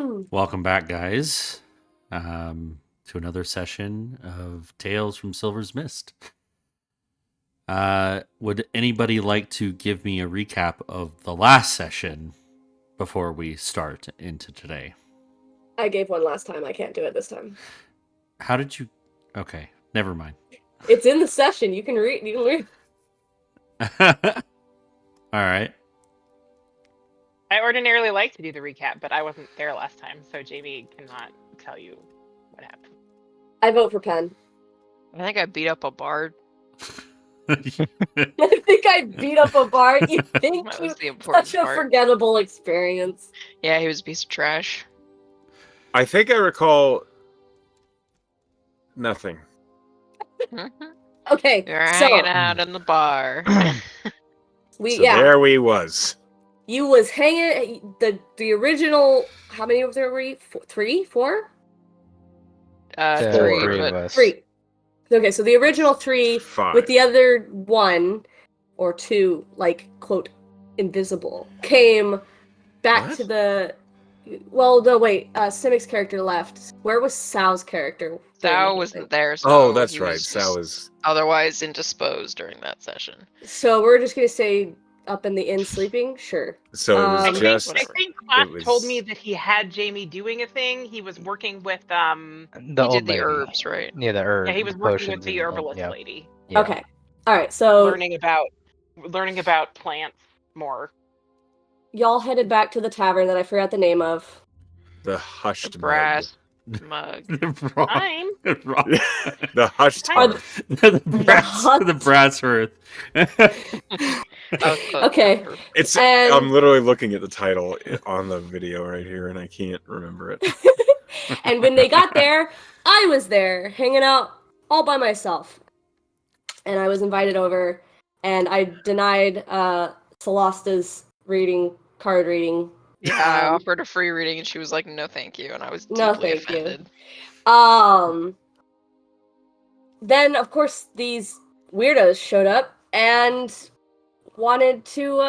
Welcome back, guys, to another session of Tales from Silver's Mist. Would anybody like to give me a recap of the last session before we start into today? I gave one last time. I can't do it this time. How did you? Okay, never mind. It's in the session. You can read. You can read. All right. I ordinarily like to do the recap, but I wasn't there last time, so Jamie cannot tell you what happened. I vote for Penn. I think I beat up a bard. I think I beat up a bard. You think That you was the important such a part. forgettable experience. Yeah, he was a piece of trash. I think I recall nothing. Okay, You're so hanging out in the bar. There we was. You was hanging the original. How many of there were you? 3, 4? Three, of but us. 3. Okay, so the original 3 5. with the other 1 or 2, like quote, invisible, came back What? to the. Well, no, wait. Simic's character left. Where was Sal's character? Sow wasn't there. So Oh, that's he right. was That was. otherwise indisposed during that session. So we're just gonna say up in the inn sleeping. Sure. So it was I think- just. I think Matt it was- told me that he had Jamie doing a thing. He was working with The He old did the lady. herbs, right? Yeah, the herbs. yeah, he was the working with potions the and herbalist yeah. lady, Yeah. Okay. All right. So learning about plants more. y'all headed back to the tavern that I forgot the name of. The The hushed brass mug. I'm Wrong. mug. The hushed Are mug. the brass hearth. Okay. It's. And- I'm literally looking at the title on the video right here, and I can't remember it. And when they got there, I was there hanging out all by myself. And I was invited over, and I denied Celasta's card reading. Yeah, I offered a free reading and she was like, "No, thank you," and I was No, deeply thank you. offended. Then of course these weirdos showed up and wanted to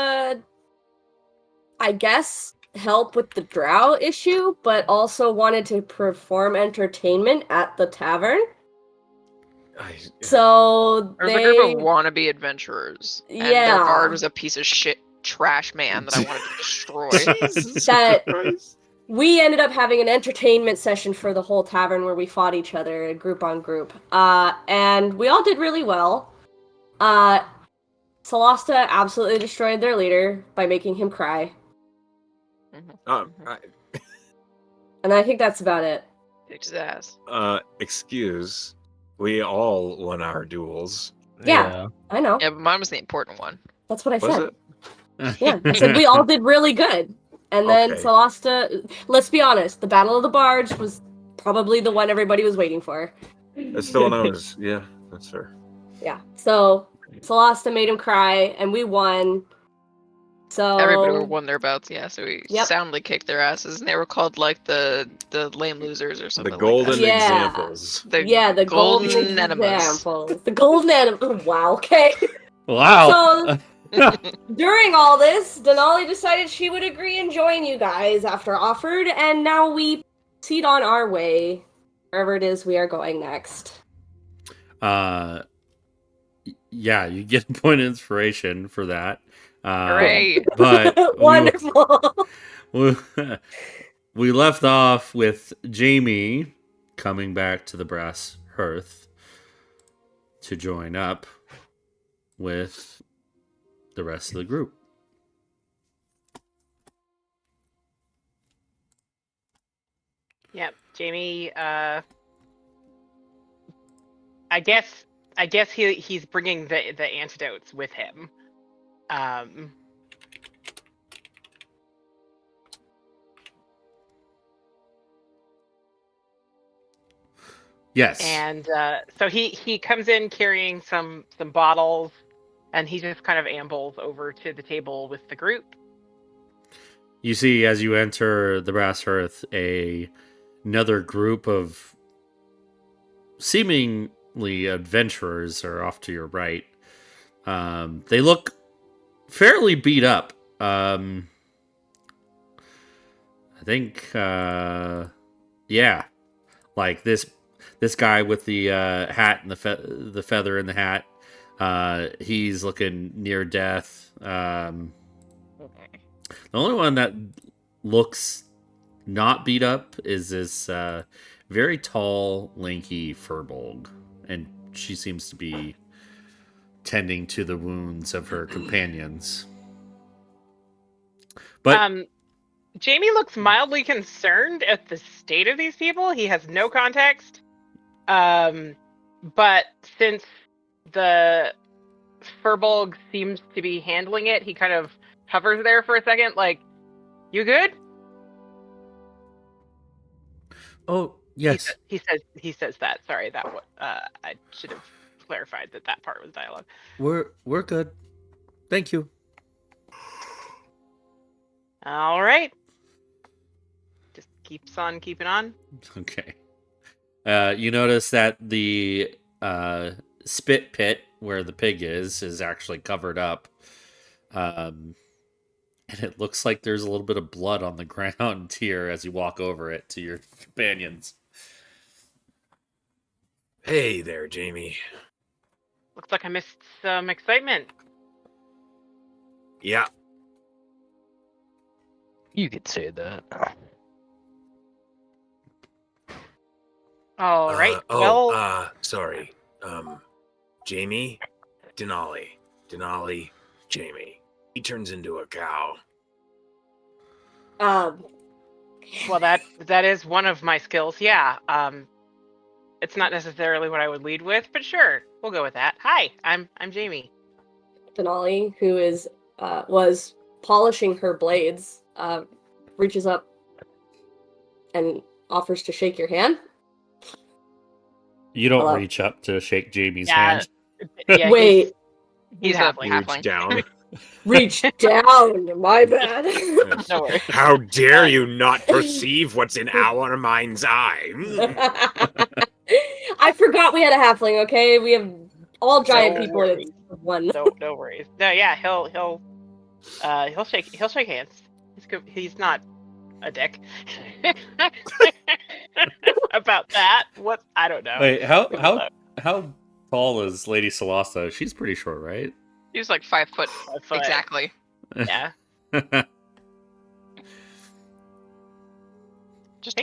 I guess help with the drow issue, but also wanted to perform entertainment at the tavern. So There was they a group of wannabe adventurers, and Yeah. their bard was a piece of shit trash man that I wanted to destroy. Jesus That- Christ. we ended up having an entertainment session for the whole tavern where we fought each other group on group. And we all did really well. Celasta absolutely destroyed their leader by making him cry. And I think that's about it. Kicked his ass. Excuse. We all won our duels. Yeah. I know. Yeah, but mine was the important one. That's what I Was said. it? Yeah, I said we all did really good. And then Okay. Celasta, let's be honest, the Battle of the Bards was probably the one everybody was waiting for. That's still when I was. Yeah, that's fair. Yeah. So Celasta made him cry, and we won. So Everybody won their bouts, yeah, so we Yep. soundly kicked their asses, and they were called like the lame losers or something The golden like that. Yeah. examples. The golden enemas. examples. The golden enemas. Wow, okay. Wow. During all this, Denali decided she would agree and join you guys after offered, and now we proceed on our way, wherever it is we are going next. Yeah, you get a point of inspiration for that. Hooray! But Wonderful. we left off with Jamie coming back to the brass hearth to join up with the rest of the group. Yep, Jamie. I guess he's bringing the antidotes with him. Yes. And so he comes in carrying some bottles, and he just kind of ambles over to the table with the group. You see, as you enter the brass hearth, another group of seemingly adventurers are off to your right. They look fairly beat up. I think, yeah, like this guy with the hat and the feather in the hat. He's looking near death. The only one that looks not beat up is this very tall, lanky furbolg, and she seems to be tending to the wounds of her companions. But Jamie looks mildly concerned at the state of these people. He has no context. But since the Furbolg seems to be handling it, he kind of hovers there for a second, like, "You good?" oh yes, He says that. Sorry, I should have clarified that part was dialogue. we're good. Thank you. All right. Just keeps on keeping on. Okay. You notice that the spit pit where the pig is actually covered up. And it looks like there's a little bit of blood on the ground here as you walk over it to your companions. Hey there, Jamie. Looks like I missed some excitement. Yeah, You could say that. All right. Well, sorry. Jamie, Denali, Jamie. He turns into a cow. well, that is one of my skills. Yeah. It's not necessarily what I would lead with, but sure, we'll go with that. Hi, I'm Jamie. Denali, who was polishing her blades, reaches up and offers to shake your hand. You don't Hello? reach up to shake Jamie's Yeah. hand. Yeah, Wait, he's a halfling. halfling. Down. reach down. My bad. No worries. How dare you not perceive what's in our mind's eye? I forgot we had a halfling. Okay, we have all giant No people worries. in one. No worries. No, yeah, he'll shake hands. He's good. He's not a dick. About that, what I don't know. Wait, how tall is Lady Celasta? She's pretty short, right? He was like 5 foot But, exactly. Yeah, Just I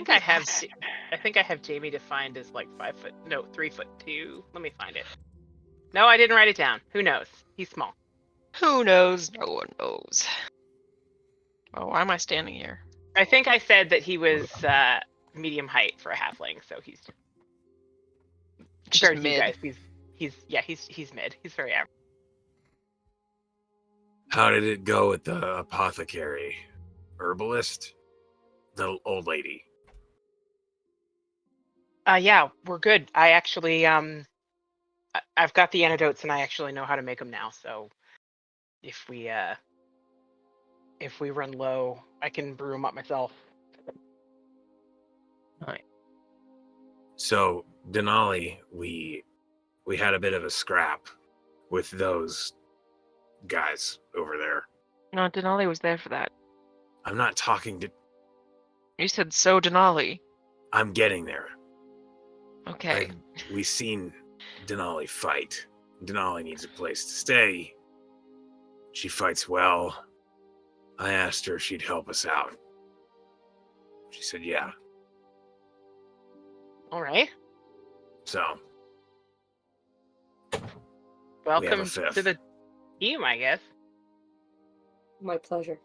think I have Jamie defined as like 3'2". Let me find it. No, I didn't write it down. Who knows? He's small. Who knows? No one knows. Oh, why am I standing here? I think I said that he was medium height for a halfling, so he's Just compared to you mid. guys. He's mid. He's very average. How did it go with the apothecary? Herbalist? The old lady. Yeah, we're good. I actually I've got the antidotes and I actually know how to make them now. So if we run low, I can brew them up myself. So, Denali, we had a bit of a scrap with those guys over there. No, Denali was there for that. I'm not talking to... You said so, Denali. I'm getting there. Okay. We seen Denali fight. Denali needs a place to stay. She fights well. I asked her if she'd help us out. She said yeah. All right. So, Welcome fifth. to the team, I guess. My pleasure.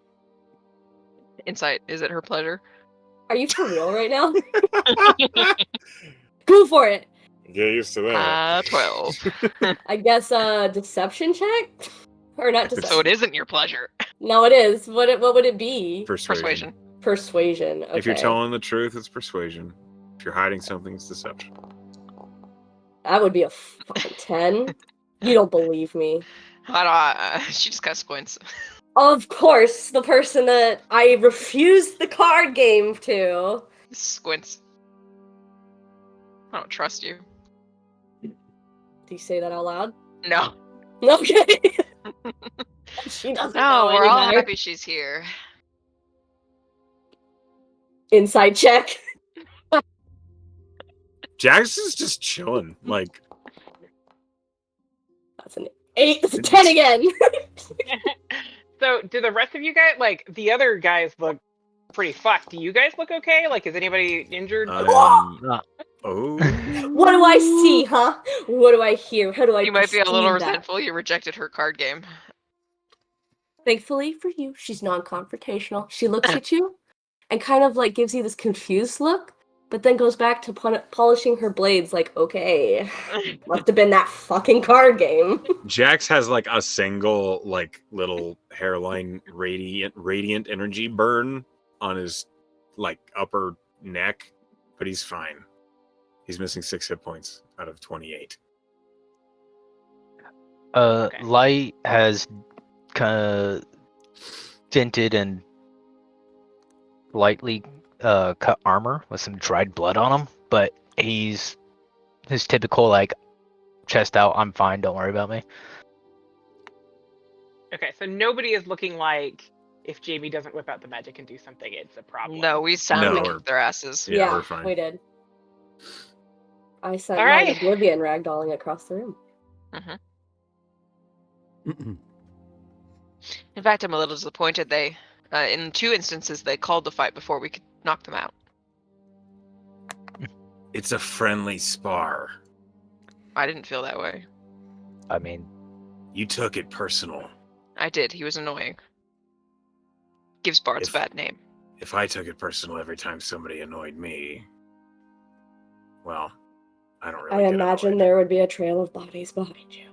Insight. Is it her pleasure? Are you for real right now? Go for it. get used to that. 12. I guess deception check? Or not deception. So it isn't your pleasure. No, it is. What would it be? Persuasion. Persuasion. Okay. If you're telling the truth, it's persuasion. If you're hiding something, it's deception. That would be a fucking 10. You don't believe me. She just kind of squints. Of course, the person that I refused the card game to. Squints. I don't trust you. Do you say that out loud? No. Okay. She doesn't know No, we're any all better. happy she's here. Inside check. Jax is just chilling. Like, That's an 8. That's a 10 again. So, do the rest of you guys, like, the other guys look pretty fucked. Do you guys look okay? Like, is anybody injured? oh. What do I see, huh? What do I hear? How do I You might be a little perceive that? resentful. You rejected her card game. Thankfully for you, she's non-confrontational. She looks at you and kind of like gives you this confused look, but then goes back to polishing her blades like, okay, must have been that fucking card game. Jax has like a single like little hairline radiant energy burn on his like upper neck, but he's fine. He's missing 6 hit points out of 28. Okay. Light has kind of dented and lightly cut armor with some dried blood on him, but he's his typical like chest out. I'm fine. Don't worry about me. Okay, so nobody is looking like if Jamie doesn't whip out the magic and do something, it's a problem. No, we soundly No. kicked their asses. Yeah, we're fine. We did. I sent All my right. Oblivion ragdolling across the room. In fact, I'm a little disappointed. They, in 2 instances, they called the fight before we could knock them out. It's a friendly spar. I didn't feel that way. I mean, You took it personal. I did. He was annoying. Gives Bards a bad name. If I took it personal every time somebody annoyed me, well, I don't really I get imagine annoyed. there would be a trail of bodies behind you.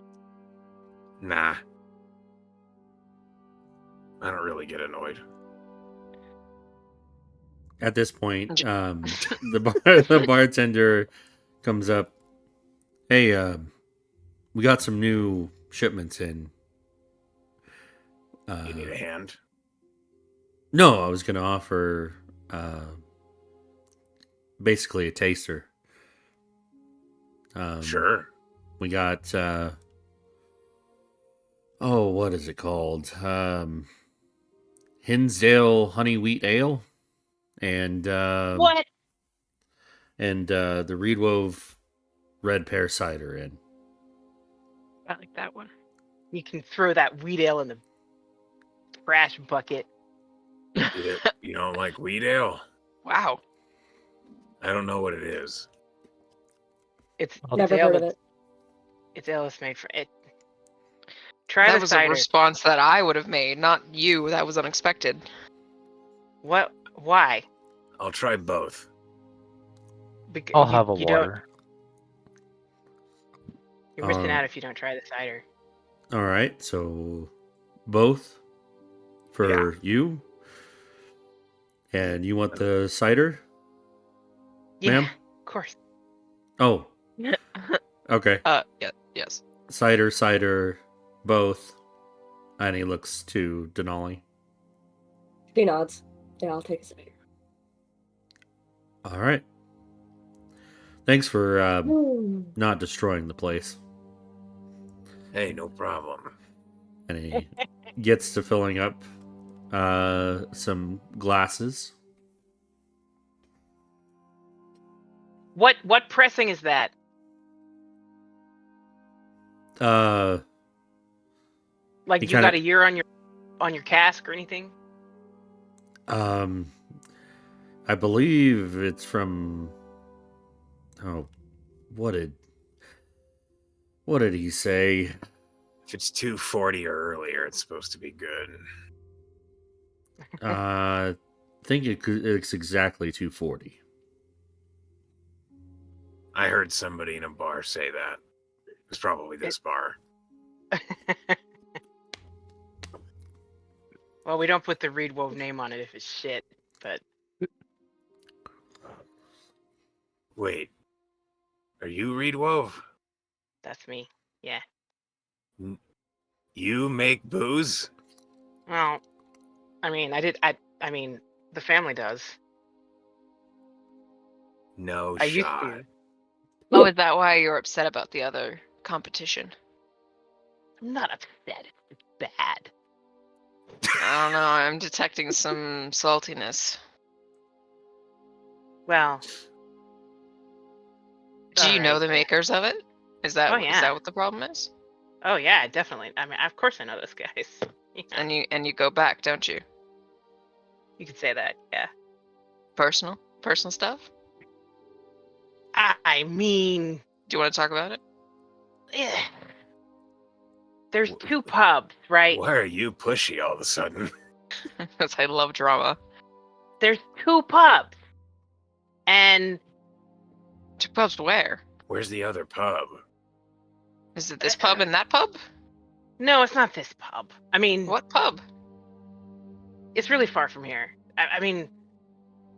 Nah. I don't really get annoyed. At this point, the bartender comes up. Hey, we got some new shipments in. You need a hand? No, I was going to offer basically a taster. Sure. We got what is it called? Hinsdale Honey Wheat Ale, and What? and the Reed Wove Red Pear Cider in. I like that one. You can throw that wheat ale in the trash bucket. You don't like wheat ale? Wow. I don't know what it is. It's Never ale heard of that's- it. It's ale that's made for it. Try That the was cider. a response that I would have made, not you. That was unexpected. What? Why? I'll try both. Because I'll have a you don't. water. You're missing out if you don't try the cider. All right, so both for you, and you want the cider, Yeah, ma'am? of course. Oh, okay. Yeah, yes. Cider, both. And he looks to Denali. She nods. Yeah, I'll take a cider. All right. Thanks for Hmm. not destroying the place. Hey, no problem. And he gets to filling up some glasses. What pressing is that? Like He you got kinda- a year on your cask or anything? I believe it's from. Oh, what did he say? If it's 240 or earlier, it's supposed to be good. I think it's exactly 240. I heard somebody in a bar say that. It was probably this bar. Well, we don't put the Reed Wove name on it if it's shit, but Wait. Are you Reed Wove? that's me. Yeah. You make booze? Well, I mean, I mean, the family does. No I used shot. to. Oh, is that why you're upset about the other competition? I'm not upset. It's bad. I don't know. I'm detecting some saltiness. Well, Do you know alright. the makers of it? Is that Oh, is yeah. that what the problem is? Oh yeah, definitely. I mean, of course I know those guys. Yeah, And you go back, don't you? you could say that. Yeah. Personal stuff. I mean, Do you want to talk about it? eh, there's two pubs, right? Why are you pushy all of a sudden? Because I love drama. There's two pubs, and Two pubs where? Where's the other pub? Is it this pub and that pub? no, it's not this pub. I mean, What pub? it's really far from here. I mean,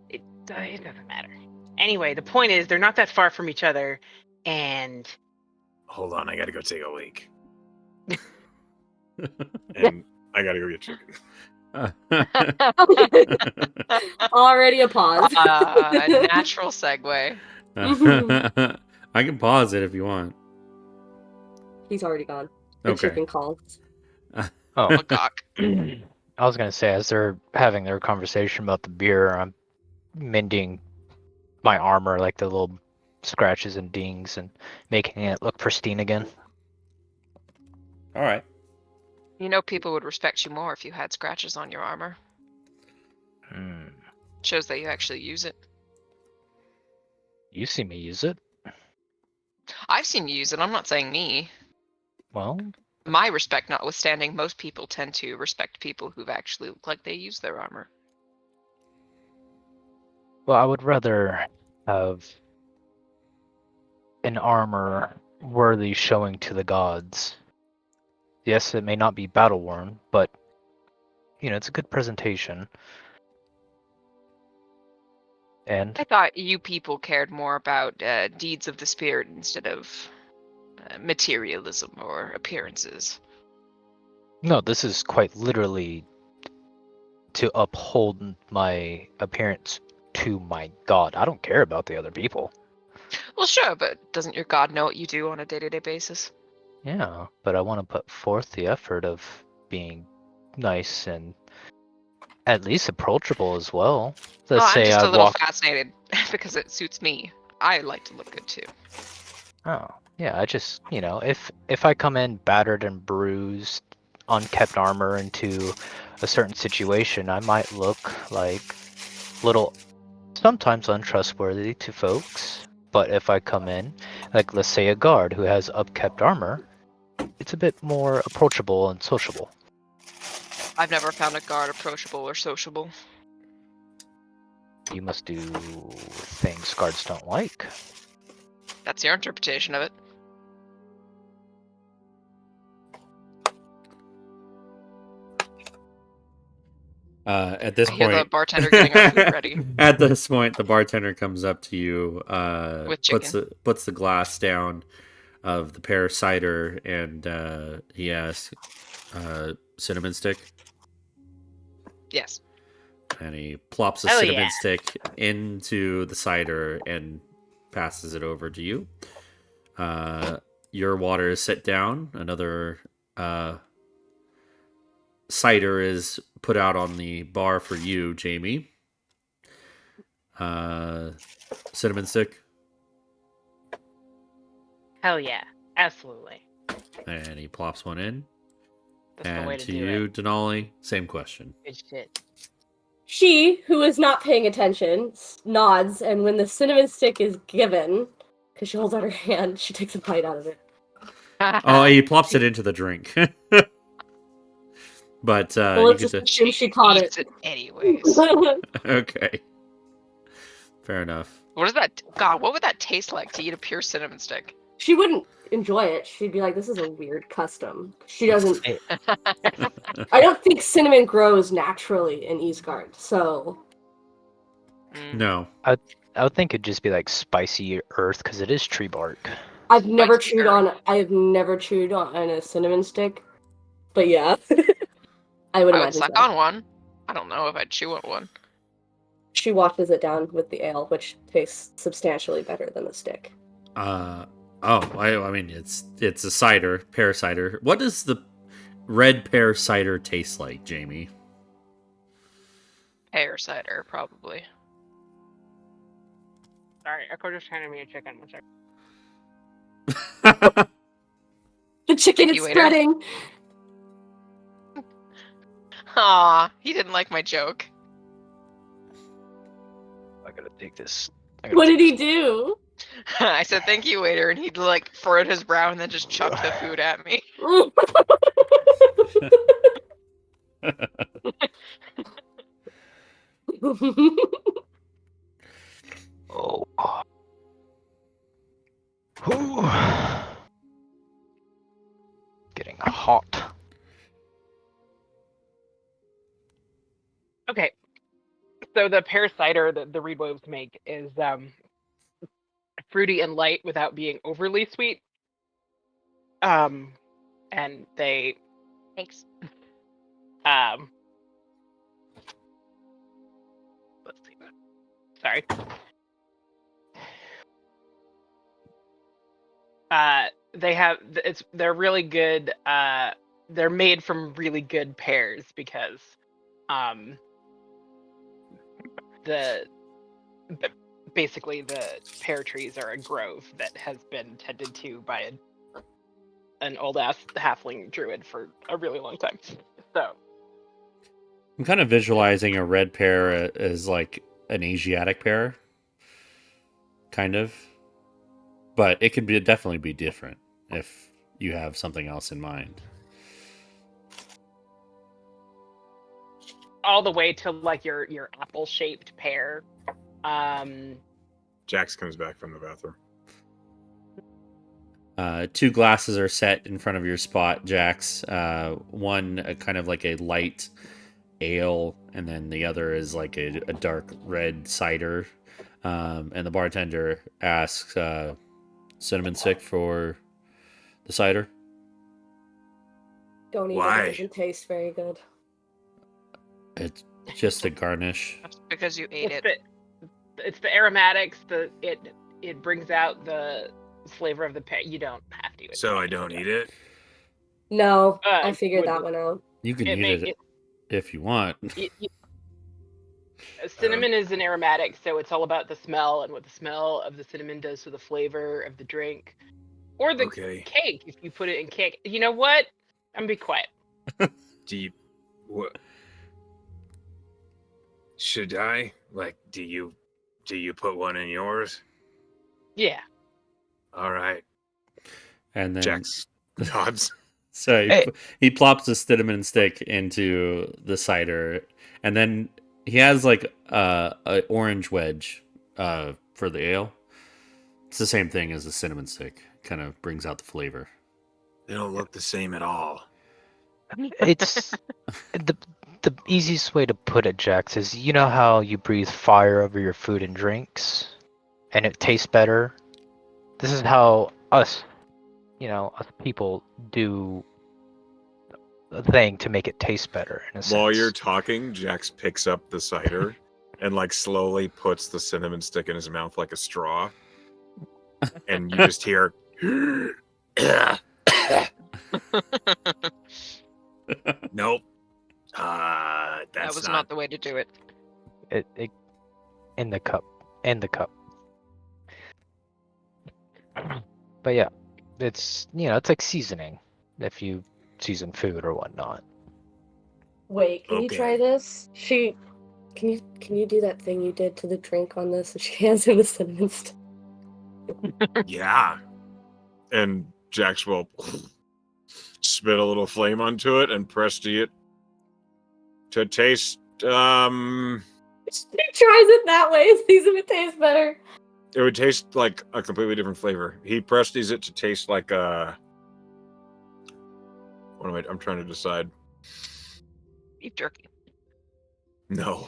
it doesn't matter. Anyway, the point is they're not that far from each other, and Hold on, I gotta go take a leak. And I gotta go get chicken. Already a pause. Natural segue. I can pause it if you want. He's already gone. The Okay. chicken calls. Oh, Lecoq. I was gonna say, as they're having their conversation about the beer, I'm mending my armor, like the little scratches and dings, and making it look pristine again. All right. You know people would respect you more if you had scratches on your armor. Hmm. Shows that you actually use it. You see me use it. I've seen you use it. I'm not saying me. Well, My respect notwithstanding, most people tend to respect people who've actually looked like they use their armor. I would rather have an armor worthy showing to the gods. Yes, it may not be battle worn, but it's a good presentation. And I thought you people cared more about deeds of the spirit instead of materialism or appearances. no, this is quite literally to uphold my appearance to my god. I don't care about the other people. Well, sure, but doesn't your god know what you do on a day-to-day basis? Yeah, but I want to put forth the effort of being nice and at least approachable as well. Let's I'm say just I a little walk. fascinated because it suits me. I like to look good too. Oh, yeah, I just, if I come in battered and bruised, unkept armor into a certain situation, I might look like little, sometimes untrustworthy to folks. But if I come in, like let's say a guard who has upkept armor, it's a bit more approachable and sociable. I've never found a guard approachable or sociable. You must do things guards don't like. That's your interpretation of it. At this I hear point, the bartender getting our food ready. At this point, the bartender comes up to you, With puts the glass down of the pear cider, and he asks, "Cinnamon stick?" Yes. And he plops a Hell cinnamon yeah. stick into the cider and passes it over to you. Your water is set down. Another cider is put out on the bar for you, Jamie. Cinnamon stick. Hell yeah, absolutely. And he plops one in. That's the way And to to do you, it. Denali, same question. Good shit. She, who is not paying attention, nods, and when the cinnamon stick is given, because she holds out her hand, she takes a bite out of it. Oh, he plops it into the drink. But Well, you let's get just to. assume she caught Eats it. it anyways. Okay. Fair enough. What is that? God, what would that taste like to eat a pure cinnamon stick? She wouldn't enjoy it. She'd be like, this is a weird custom. She doesn't... I don't think cinnamon grows naturally in Eastgard, so... Mm. No. I would think it'd just be like spicy earth because it is tree bark. I've never Spicy chewed earth. on a cinnamon stick. But yeah. I would I would imagine suck so. on one. I don't know if I'd chew on one. She washes it down with the ale, which tastes substantially better than the stick. I mean, it's a cider, pear cider. What does the red pear cider taste like, Jamie? Pear cider, probably. Sorry, Echo just handed me a chicken. One second. The chicken Thank is you, waiter. spreading. Aw, he didn't like my joke. I gotta take this. What did he do? I said thank you, waiter, and he'd like furrowed his brow and then just chucked the food at me. Oh. Ooh. Getting hot. Okay. So the pear cider that the Reed Wolves make is fruity and light without being overly sweet. And they thanks. Let's see. Sorry. They're really good. They're made from really good pears because basically the pear trees are a grove that has been tended to by an old ass halfling druid for a really long time. So I'm kind of visualizing a red pear as like an Asiatic pear, kind of. But it could definitely be different if you have something else in mind. all the way to like your apple shaped pear. Jax comes back from the bathroom. 2 glasses are set in front of your spot, Jax. One kind of like a light ale, and then the other is like a dark red cider. And the bartender asks, cinnamon stick for the cider. Don't eat it. Why? It doesn't taste very good. It's just a garnish. That's because you ate it. It's the aromatics. It brings out the flavor of the pear. You don't have to. So I don't eat it? No, I figured would- that one out. You can It eat make it if you want. Cinnamon is an aromatic, so it's all about the smell and what the smell of the cinnamon does to the flavor of the drink or the Okay. cake. If you put it in cake, you know what? I'm gonna be quiet. What? Should I? Like, do you put one in yours? Yeah. All right. And then Jax nods. so Hey. he plops the cinnamon stick into the cider, and then he has like a orange wedge for the ale. It's the same thing as the cinnamon stick. Kind of brings out the flavor. They don't look the same at all. It's the easiest way to put it, Jax, is you know how you breathe fire over your food and drinks, and it tastes better. This is how us people do a thing to make it taste better. In a While sense. you're talking, Jax picks up the cider and like slowly puts the cinnamon stick in his mouth like a straw. And you just hear nope. That's That was not the way to do it. it in the cup, But yeah, it's it's like seasoning if you season food or whatnot. Wait, can you try Okay. this? Can you do that thing you did to the drink on this? She hands him the cinnamon stick. Yeah. And Jax will spit a little flame onto it and press it to taste. She tries it that way, sees if it tastes better. It would taste like a completely different flavor. He prestes it to taste like a. I'm trying to decide. Beef jerky. No.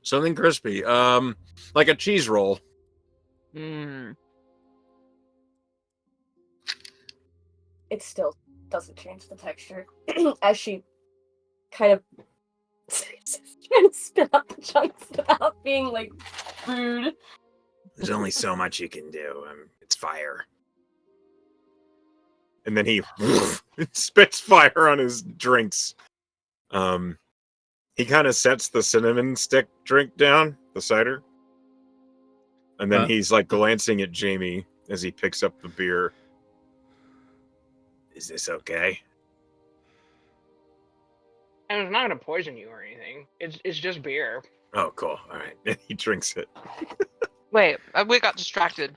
Something crispy. Like a cheese roll. Mm. It still doesn't change the texture. As she kind of trying to spit out the chunks without being like rude. There's only so much you can do. It's fire. And then he spits fire on his drinks. He kind of sets the cinnamon stick drink down the cider. And then Uh, he's like glancing at Jamie as he picks up the beer. Is this okay? And it's not gonna poison you or anything. It's just beer. Oh, cool. All right. And he drinks it. Wait, we got distracted.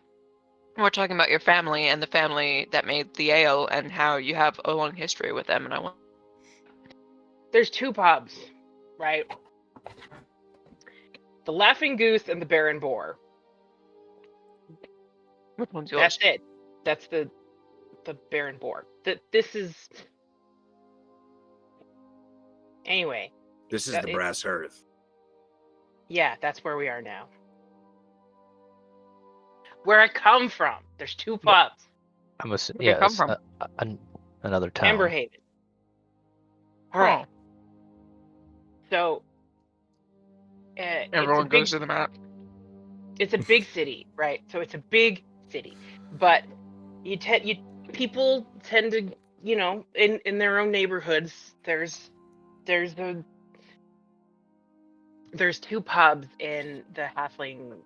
We're talking about your family and the family that made the ale and how you have a long history with them, and I want. There's 2 pubs, right? The Laughing Goose and the Bear and Boar. Which one's yours? That's it. That's the Bear and Boar. This is anyway. This is That- the it- brass hearth. Yeah, that's where we are now. Where I come from. There's 2 pubs. I'm a, Where you yeah, come it's from? another town. Amber Haven. All right. Oh, So everyone goes to the map. it's a big city, right? So it's a big city, but people tend to, in their own neighborhoods. There's 2 pubs in the Halfling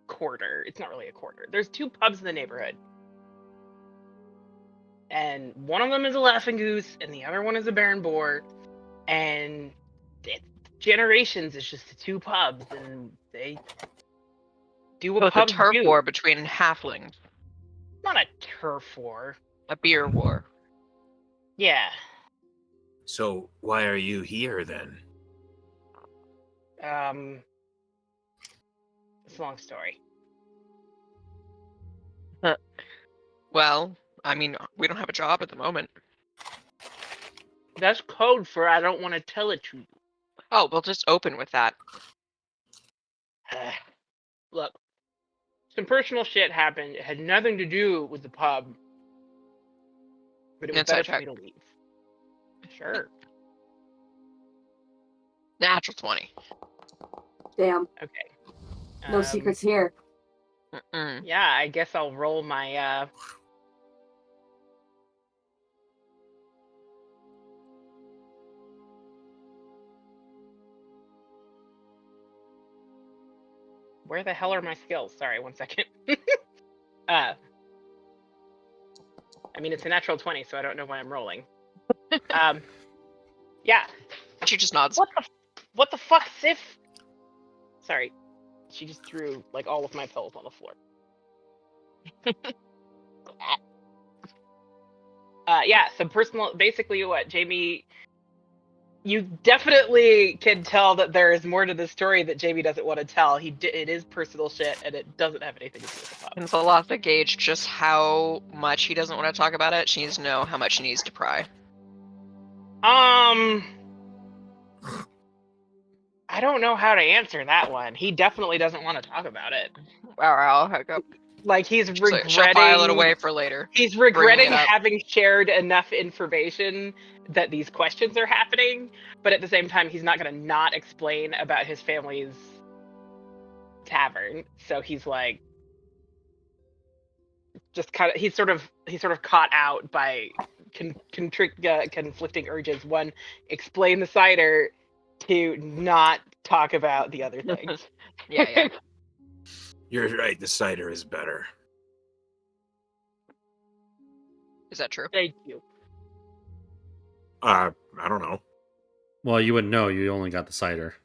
quarter. It's not really a quarter. There's 2 pubs in the neighborhood, and one of them is a Laughing Goose, and the other one is a Bear and Boar, and it's generations. It's just the 2 pubs, and they do So what it's a pubs turf do. war between halflings, Not a turf war. a beer war. Yeah. So why are you here then? It's a long story. Well, I mean, we don't have a job at the moment. That's code for I don't want to tell it to you. Oh, we'll just open with that. Look, some personal shit happened. It had nothing to do with the pub. But it was Inside better for me check. to leave. Sure. Natural 20. Damn. Okay. No secrets here. Mm-mm. Yeah, I guess I'll roll my Where the hell are my skills? Sorry, 1 second. I mean, it's a natural 20, so I don't know why I'm rolling. Yeah. She just nods. What the fuck, Sif? Sorry. She just threw like all of my pills on the floor. Yeah, so personal basically what Jamie, you definitely can tell that there is more to the story that Jamie doesn't want to tell. It is personal shit, and it doesn't have anything to do with the pub. And Thalassa gauge just how much he doesn't want to talk about it. She needs to know how much she needs to pry. I don't know how to answer that one. He definitely doesn't want to talk about it. Wow, I'll go. Like he's She'll regretting. file it away for later. He's regretting it up. having shared enough information that these questions are happening, but at the same time, he's not going to not explain about his family's tavern. So he's like, just kind of, he's sort of caught out by conflicting urges. One, explain the cider. Two, not talk about the other things. Yeah. You're right, the cider is better. Is that true? Thank you. I don't know. Well, you wouldn't know. You only got the cider.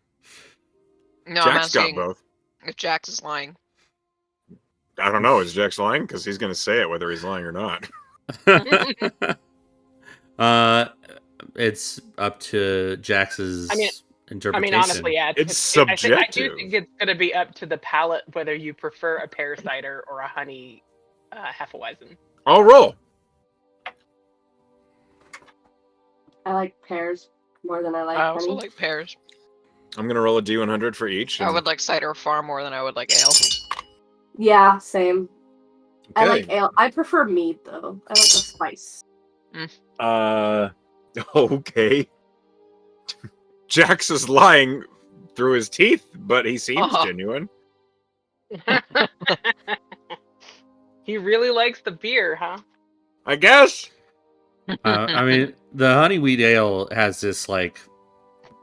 No, I'm Jack's got asking both. if Jax is lying. I don't know. Is Jack's lying? Because he's going to say it whether he's lying or not. It's up to Jax's interpretation. Honestly, yeah. It's I do subjective. think it's going to be up to the palate whether you prefer a pear cider or a honey Hefeweizen. I'll roll. I like pears more than I like I also honey. like pears. I'm going to roll a D100 for each. I and- would like cider far more than I would like ale. Yeah, same. I Okay. like ale. I prefer mead though. I like the spice. Okay. Jax is lying through his teeth, but he seems Uh-huh. genuine. He really likes the beer, huh? I guess. I mean, the honey wheat ale has this like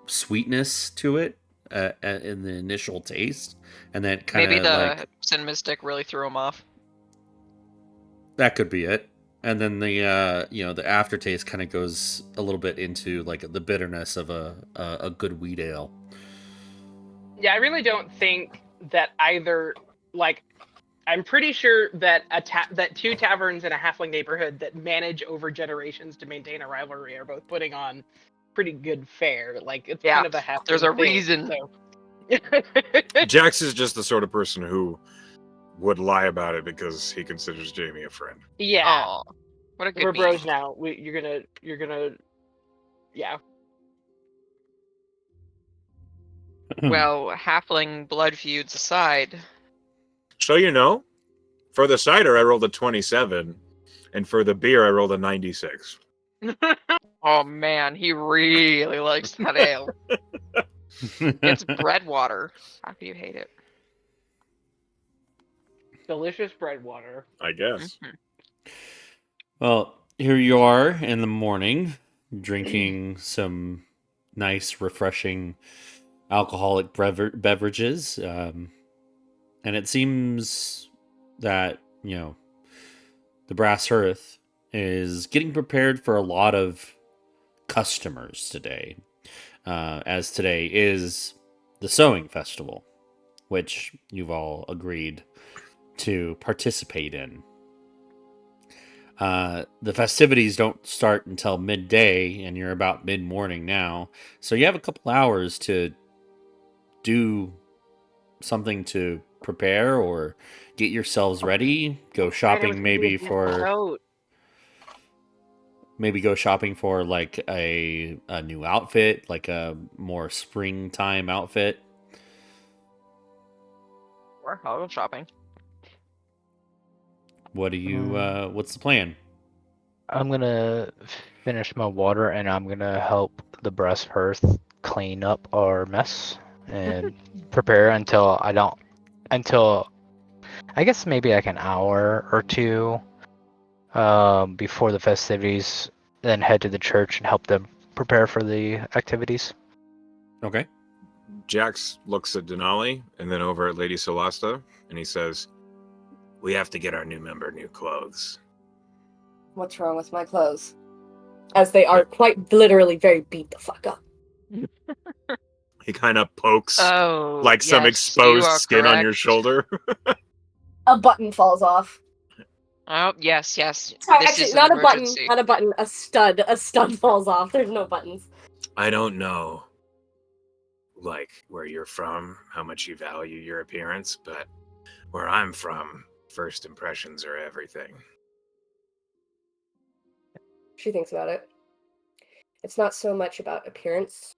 sweetness to it, in the initial taste, and then kind Maybe of the like Sin Mystic really threw him off. that could be it. And then the the aftertaste kind of goes a little bit into like the bitterness of a good wheat ale. Yeah, I really don't think that either. Like, I'm pretty sure that that two taverns in a halfling neighborhood that manage over generations to maintain a rivalry are both putting on pretty good fare. Like, it's Yeah, kind of a halfling there's a thing, reason. So. Jax is just the sort of person who would lie about it because he considers Jamie a friend. Yeah, Aw, what a good we're meme. bros now. You're gonna, yeah. Well, halfling blood feuds aside, So you know, for the cider I rolled a 27, and for the beer I rolled a 96. oh man, he really likes that ale. It's bread water. How can you hate it? Delicious bread water. I guess. Mhm. Well, here you are in the morning, drinking some nice, refreshing alcoholic beverages, and it seems that the Brass Hearth is getting prepared for a lot of customers today, as today is the Sowing Festival, which you've all agreed to participate in. The festivities don't start until midday, and you're about mid-morning now, so you have a couple hours to do something to prepare or get yourselves ready. Go shopping, maybe go shopping for like a new outfit, like a more springtime outfit. I'll go shopping. What do you? What's the plan? I'm gonna finish my water and I'm gonna help the Brass Hearth clean up our mess and prepare until I guess maybe like an hour or two before the festivities, then head to the church and help them prepare for the activities. Okay. Jax looks at Denali and then over at Lady Solasta, and he says, "We have to get our new member new clothes." What's wrong with my clothes? As they are quite literally very beat the fuck up. He kind of pokes Oh, like some yes, exposed you are skin on your correct. shoulder. A button falls off. Oh, yes. Sorry, This actually, is an not emergency. a button, a stud. A stud falls off. There's no buttons. I don't know, like, where you're from, how much you value your appearance, but where I'm from, first impressions are everything. She thinks about it. It's not so much about appearance.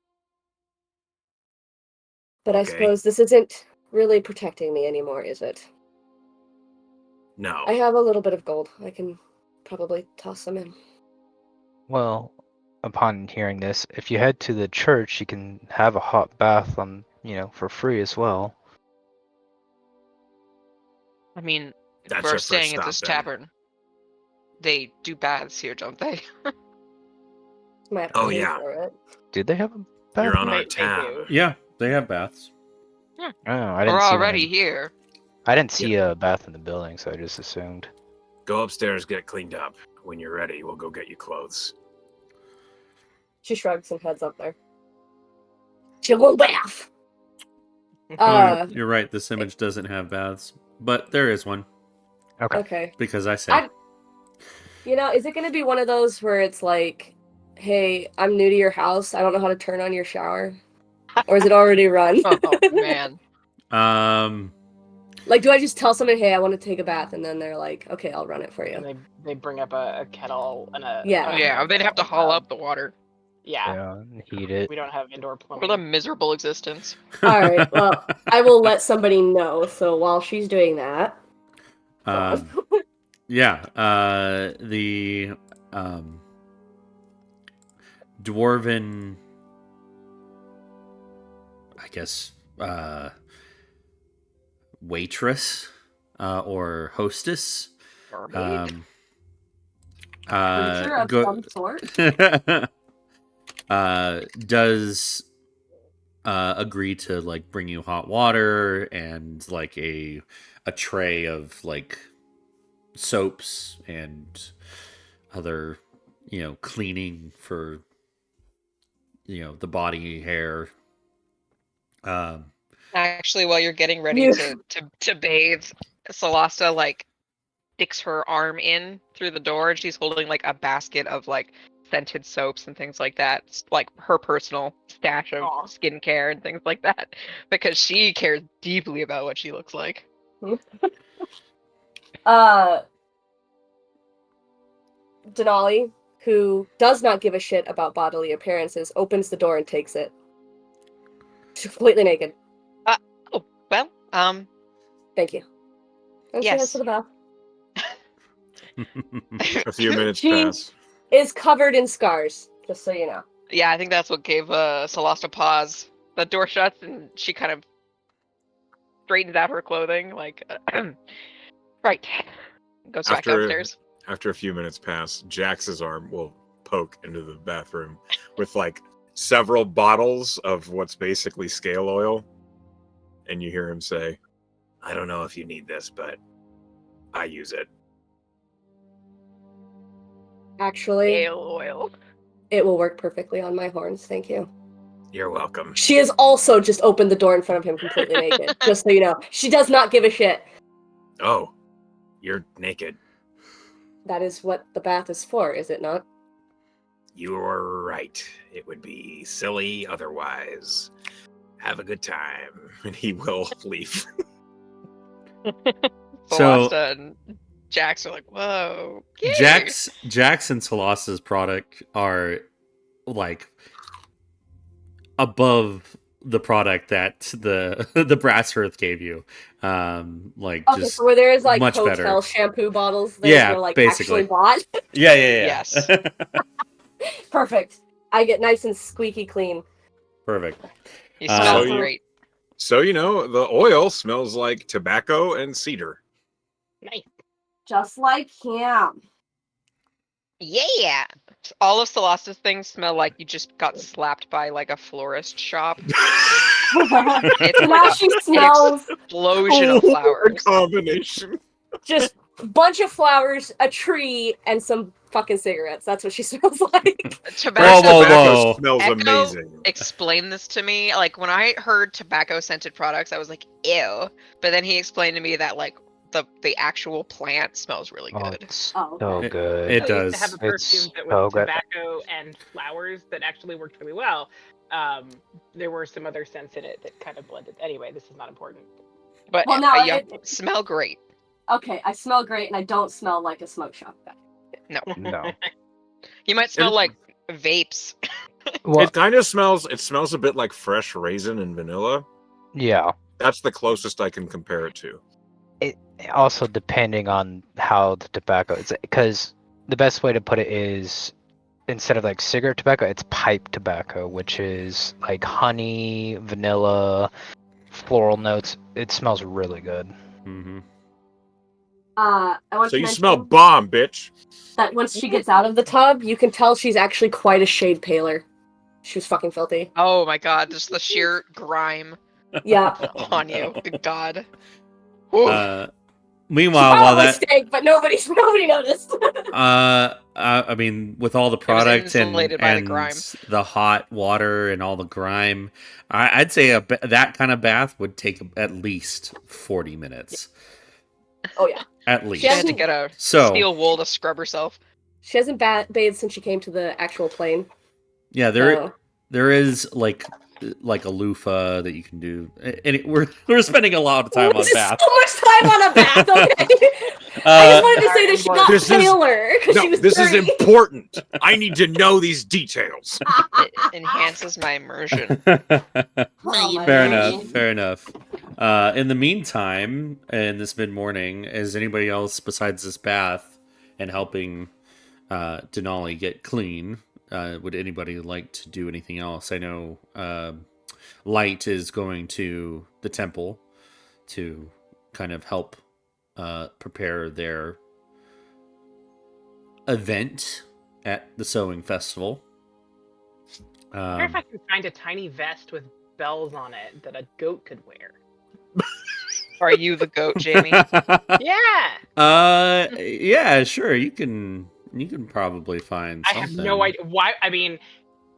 But I Okay. suppose this isn't really protecting me anymore, is it? No. I have a little bit of gold. I can probably toss some in. Well, upon hearing this, if you head to the church, you can have a hot bath for free as well. I mean, That's we're our first staying at stop, this then. tavern. They do baths here, don't they? Might have to Oh, pay yeah. for it. Did they have a bath? You're on our They tab. do. Yeah, they have baths. Oh, I We're didn't see one already in- here. I didn't see a bath in the building, so I just assumed. Go upstairs, get cleaned up. When you're ready, we'll go get you clothes. She shrugs and heads up there. She'll go bath! You're right. This image doesn't have baths, but there is one Okay. Okay. because I say. Is it going to be one of those where it's like, hey, I'm new to your house. I don't know how to turn on your shower? Or is it already run? Oh, man. Like, do I just tell someone, hey, I want to take a bath? And then they're like, okay, I'll run it for you. And they bring up a kettle and a Yeah. Yeah, they'd have to haul up the water. Yeah, Yeah, heat it. we don't have indoor What plumbing. a miserable existence. All right, well, I will let somebody know. So while she's doing that, Yeah. The dwarven, I guess, waitress or hostess. creature of Go, some sort. does agree to like bring you hot water and like a tray of like soaps and other, cleaning for, the body hair. Um, Actually, while you're getting ready You- to bathe, Solasta like sticks her arm in through the door, and she's holding like a basket of like scented soaps and things like that. It's like her personal stash of Aw. skincare and things like that, because she cares deeply about what she looks like. Denali, who does not give a shit about bodily appearances, opens the door and takes it. She's completely naked. Oh, well, Thank you. And she heads yes. to the bath. A few minutes She- pass. Is covered in scars, just so you know. Yeah, I think that's what gave Solasta pause. The door shuts and she kind of straightens out her clothing, like, right. Goes back downstairs. After a few minutes pass, Jax's arm will poke into the bathroom with like several bottles of what's basically scale oil. And you hear him say, I don't know if you need this, but I use it. Actually, Ale oil. it will work perfectly on my horns, thank you. You're welcome. She has also just opened the door in front of him completely naked, just so you know. She does not give a shit. Oh, you're naked. That is what the bath is for, is it not? You're right. It would be silly otherwise. Have a good time. And he will leave. So- Solasta and Jax are like, whoa. yay." Jax and Solasa's product are like above the product that the Brass Earth gave you. Like Okay, just so where there is like much hotel better. shampoo bottles, there's Yeah, no like basically. actually bought. Yeah. Yes. Perfect. I get nice and squeaky clean. Perfect. He So smells you- great. So, the oil smells like tobacco and cedar. Nice. Just like him. Yeah. All of Solasta's things smell like you just got slapped by like a florist shop. It's So like now a she smells explosion of flowers. Combination. just a bunch of flowers, a tree, and some fucking cigarettes. That's what she smells like. Tobacco. Whoa, Tobacco whoa. smells Echo- amazing. Explain this to me. Like when I heard tobacco scented products, I was like, ew. But then he explained to me that like the actual plant smells really Oh, good. it's Oh, so okay. good. It I used to does. have a It's perfume that so was good. tobacco and flowers that actually worked really well. There were some other scents in it that kind of blended. Anyway, this is not important. But Well, no, yeah, it- smell great. Okay, I smell great and I don't smell like a smoke shop guy. No. You might smell It- like vapes. Well, It smells a bit like fresh raisin and vanilla. yeah. That's the closest I can compare it to. Also, depending on how the tobacco, it's because the best way to put it is instead of like cigarette tobacco, it's pipe tobacco, which is like honey, vanilla, floral notes. It smells really good. Hmm. I want So to you mention smell bomb, bitch. that once she gets out of the tub, you can tell she's actually quite a shade paler. She was fucking filthy. Oh my god, just the sheer grime Yeah. on you. Good god. Ooh. She Meanwhile, while probably that stank, but nobody noticed. I mean, with all the product and insulated by the grime. the hot water and all the grime, I'd say that kind of bath would take at least 40 minutes. Oh yeah. At least. She had to get a So- steel wool to scrub herself. She hasn't bathed since she came to the actual plane. Yeah, So. there is like a loofah that you can do, and we're spending a lot of time on This is bath. so much time on a bath, okay? I just wanted to say that she got This is- paler because she was this is dirty. important. I need to know these details. It enhances my immersion. Oh my Fair gosh. enough. Fair enough. In the meantime, in this mid morning, is anybody else besides this bath and helping Denali get clean? Would anybody like to do anything else? I know Light is going to the temple to kind of help prepare their event at the Sowing Festival. I wonder if I can find a tiny vest with bells on it that a goat could wear. Are you the goat, Jamie? Yeah. Yeah, sure. You can probably find I something. have no idea why. I mean,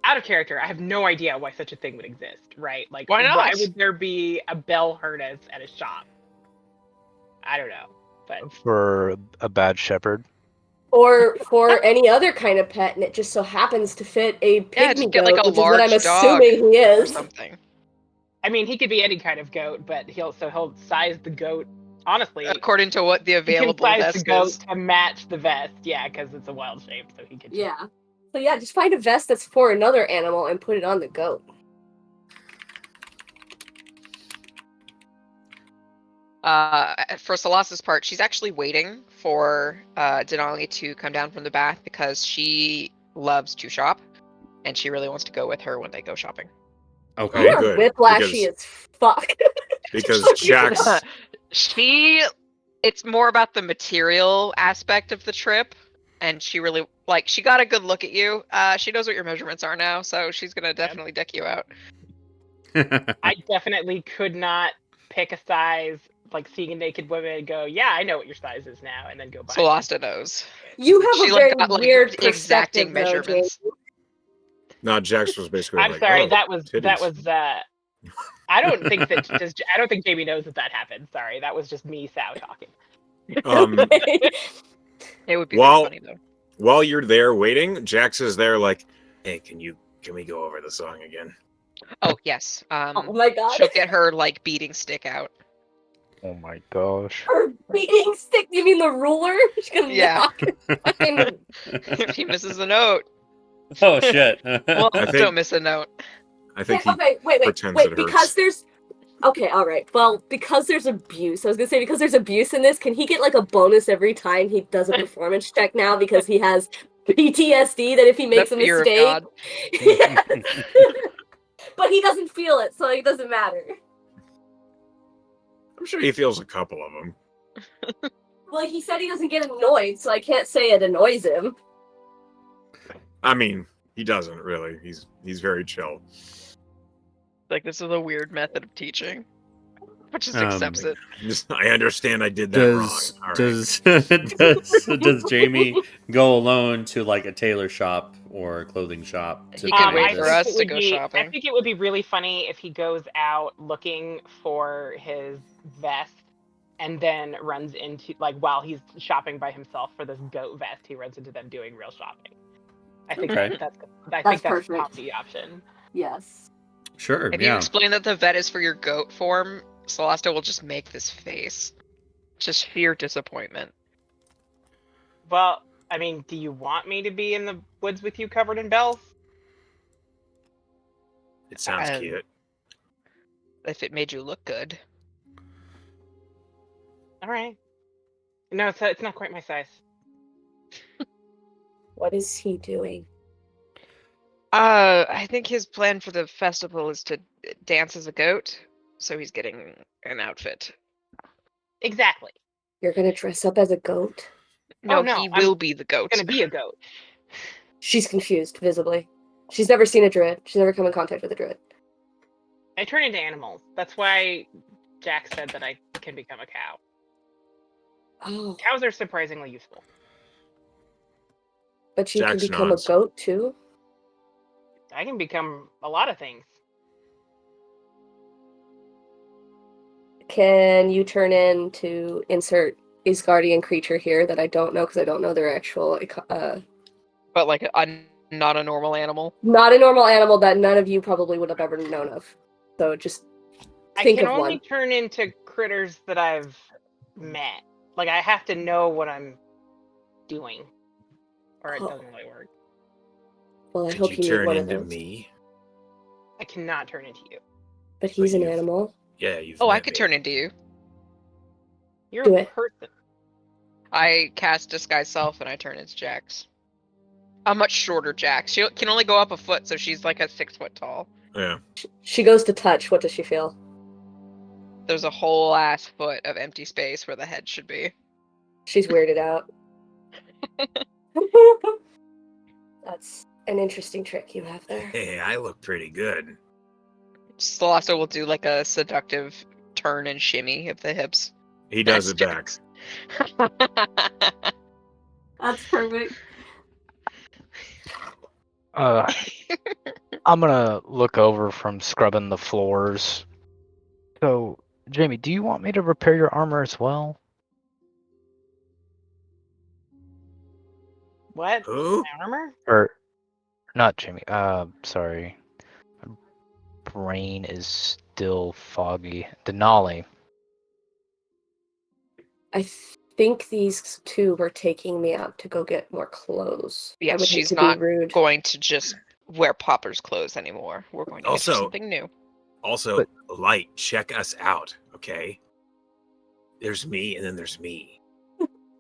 out of character, I have no idea why such a thing would exist, right? Like, Why why not? would there be a bell harness at a shop? I don't know, but For a bad shepherd. Or for any other kind of pet, and it just so happens to fit a Yeah, pygmy just get like goat, a which is what I'm large dog assuming he or is. something. I mean, he could be any kind of goat, but he'll size the goat. Honestly, According to what the he can available size the vest goat is. to match the vest. Yeah, because it's a wild shape, so he can. Yeah. So yeah, just find a vest that's for another animal and put it on the goat. For Celeste's part, she's actually waiting for Denali to come down from the bath because she loves to shop, and she really wants to go with her when they go shopping. Okay. You are good, whiplashy as fuck. Because Jax, It's more about the material aspect of the trip, and she really she got a good look at you. She knows what your measurements are now, so she's gonna definitely deck you out. I definitely could not pick a size, like seeing a naked woman and go, yeah, I know what your size is now, and then go buy it. Celeste knows. You have She a very got weird exacting perspective, though, measurements. no, Jax was basically I'm like, sorry, oh, that was titties. I don't think that I don't think Jamie knows that happened. Sorry, that was just me, Sow, talking. It would be Well- very funny though. While you're there waiting, Jax is there like, hey, can we go over the song again? Oh yes. Oh my god. She'll get her beating stick out. Oh my gosh. Her beating stick? You mean the ruler? She's gonna Yeah. knock. Fucking... If he misses a note, Oh shit. well, I think- don't miss a note. I think he Okay, wait, pretends it because hurts. there's... Okay, alright. Well, because there's abuse, I was gonna say, because there's abuse in this, can he get, like, a bonus every time he does a performance check now because he has PTSD that if he makes The a fear of mistake... God. Yeah. But he doesn't feel it, so it doesn't matter. I'm sure he feels a couple of them. Well, he said he doesn't get annoyed, so I can't say it annoys him. I mean, he doesn't really. He's very chill. Like, this is a weird method of teaching. But just Um, accepts it. I understand I did that wrong. All right. Does Jamie go alone to like a tailor shop or a clothing shop? He can wait I for think us it to would go be- shopping. I think it would be really funny if he goes out looking for his vest and then runs into, like, while he's shopping by himself for this goat vest, he runs into them doing real shopping. I think Okay. that's a perfect. comedy option. Yes. Sure. If you Yeah. explain that the vet is for your goat form, Celeste will just make this face. Just sheer disappointment. Well, I mean, do you want me to be in the woods with you covered in bells? It sounds Um, cute. If it made you look good. All right. No, it's not quite my size. What is he doing? I think his plan for the festival is to dance as a goat, so he's getting an outfit. Exactly. You're gonna dress up as a goat? No, no, he I'm will be the goat. It's gonna be a goat. She's confused, visibly. She's never seen a druid. She's never come in contact with a druid. I turn into animals. That's why Jack said that I can become a cow. Oh, Cows are surprisingly useful. but you Jack's can become nods. a goat too? I can become a lot of things. Can you turn into insert Asgardian creature here that I don't know because I don't know their actual But like not a normal animal. not a normal animal that none of you probably would have ever known of. So just think I can of only one. turn into critters that I've met. Like, I have to know what I'm doing, or it Oh. doesn't really work. Well, I Could hope you you need turn one of into those. me? I cannot turn into you. But he's But an you've- animal. Yeah, you've. Oh, I met could me. turn into you. You're Do a it. person. I cast Disguise Self and I turn into Jax. A much shorter Jax. She can only go up a foot, so she's like a 6 foot tall. Yeah. She goes to touch. What does she feel? There's a whole ass foot of empty space where the head should be. She's weirded out. That's an interesting trick you have there. Hey, I look pretty good. Celeste will do like a seductive turn and shimmy of the hips. He does it That's back. That's perfect. I'm gonna look over from scrubbing the floors. So, Jamie, do you want me to repair your armor as well? What? Who? My armor? Or not Jamie? Sorry. My brain is still foggy. Denali. I think these two were taking me out to go get more clothes. I Yeah, would hate she's to not be rude. going to just wear Popper's clothes anymore. We're going to get her Also- something new. Also, Light, check us out, okay? There's me, and then there's me.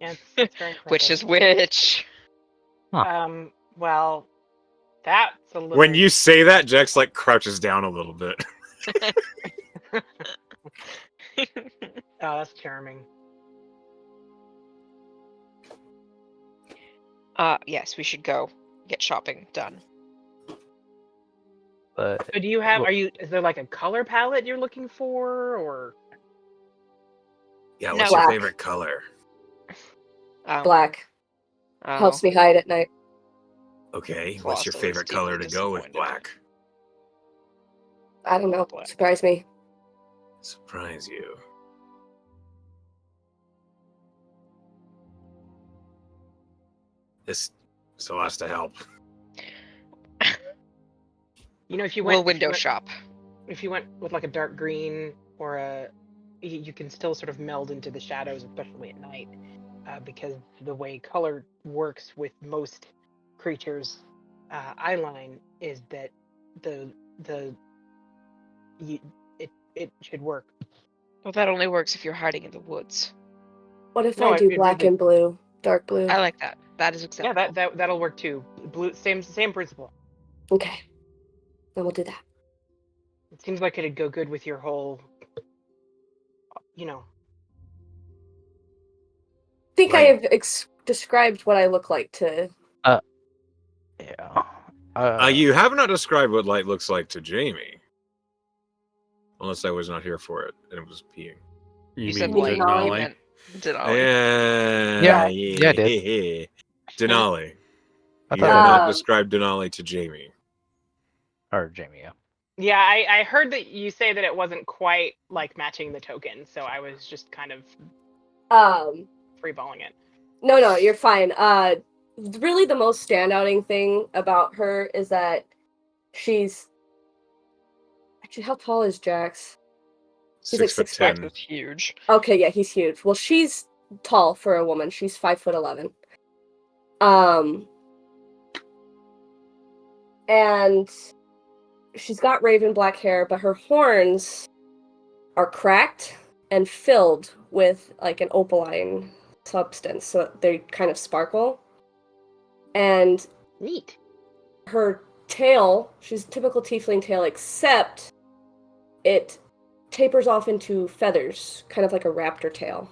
Yeah, it's very Which is impressive. which? Well, that's a little. When you say that, Jax like crouches down a little bit. Oh, that's charming. Yes, we should go get shopping done. But So do you have? Well- Is there like a color palette you're looking for, or? Yeah, No. what's your Black. favorite color? Black Oh. helps me hide at night. Okay, Celeste what's your is favorite color to deeply go with disappointed. black? I don't know. Black. Surprise me. Surprise you. This Celeste to help. You know, if you We'll went, window shop. if you went with like a dark green or you can still sort of meld into the shadows, especially at night, because the way color works with most creatures' eyeline is that the it should work. Well, that only works if you're hiding in the woods. What if No, I do it black really- and blue? Dark blue? I like that. That is Yeah, acceptable. that'll work too. Blue, same principle. Okay. Then we'll do that. It seems like it'd go good with your whole, you know. I think I Right. have described what I look like to. yeah. You have not described what light looks like to Jamie. Unless I was not here for it and it was peeing. You said mean light. Denali? You Oh, meant Denali. Yeah, Yeah, I did. Denali. I You thought have I not Um, described Denali to Jamie. or Jamie. Yeah. Yeah, I heard that you say that it wasn't quite like matching the token, so I was just kind of freeballing it. No, you're fine. Really the most standouting thing about her is that she's actually, how tall is Jax? He's like 6'10". Jax 6'10". is huge. Okay, yeah, he's huge. Well, she's tall for a woman. She's 5'11". And she's got raven black hair, but her horns are cracked and filled with like an opaline substance, so they kind of sparkle. And Neat. her tail, she's a typical tiefling tail, except it tapers off into feathers, kind of like a raptor tail.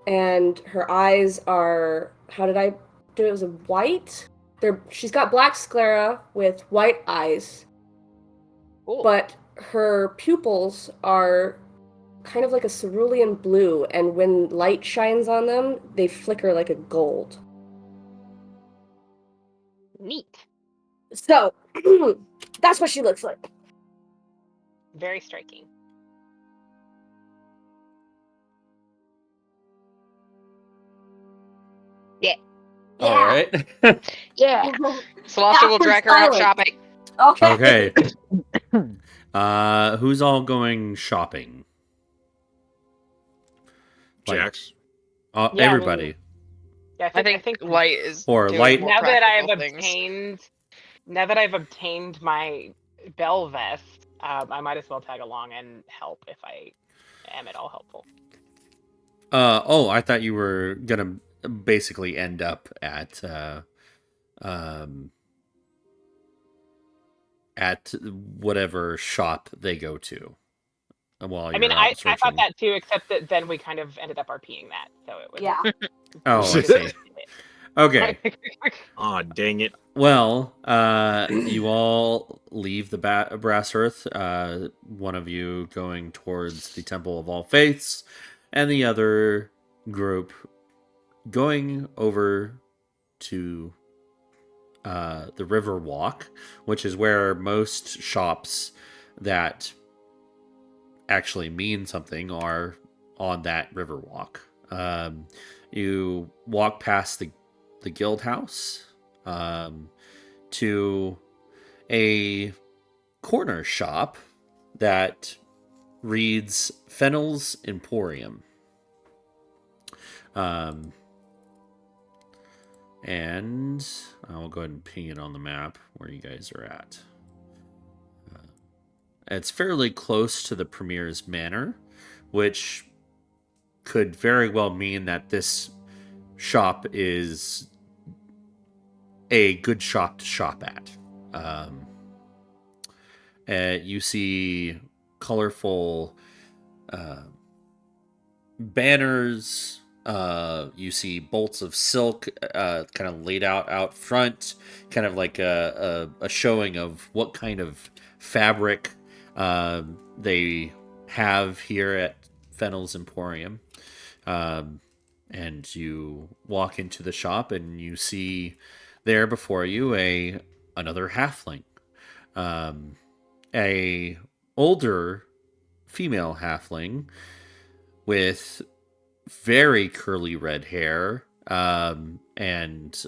And her eyes are, how did I do it? It was a white. She's got black sclera with white eyes, Cool. but her pupils are kind of like a cerulean blue, and when light shines on them, they flicker like a gold. Neat. So, that's what she looks like. Very striking. All right. Yeah. Celeste will drag her out Silence. shopping. Okay. Okay. Who's all going shopping? Like, Jax. Yeah, I mean, everybody. Yeah, I think light is Or doing light- more now that I've practical things. obtained my bell vest, I might as well tag along and help if I am at all helpful. I thought you were gonna basically end up at whatever shop they go to while I you're mean, out I searching. thought that too, except that then we kind of ended up RPing that, so it was Yeah. Oh, I see. Okay. Aw, dang it. Well, you all leave the Brass Earth. One of you going towards the Temple of All Faiths, and the other group going over to the River Walk, which is where most shops that actually mean something are on that River Walk. You walk past the Guild House to a corner shop that reads Fennel's Emporium. And I'll go ahead and ping it on the map where you guys are at. It's fairly close to the Premier's Manor, which could very well mean that this shop is a good shop to shop at. You see colorful banners. You see bolts of silk kind of laid out front, kind of like a showing of what kind of fabric they have here at Fennel's Emporium. And you walk into the shop and you see there before you another halfling, a older female halfling with very curly red hair, and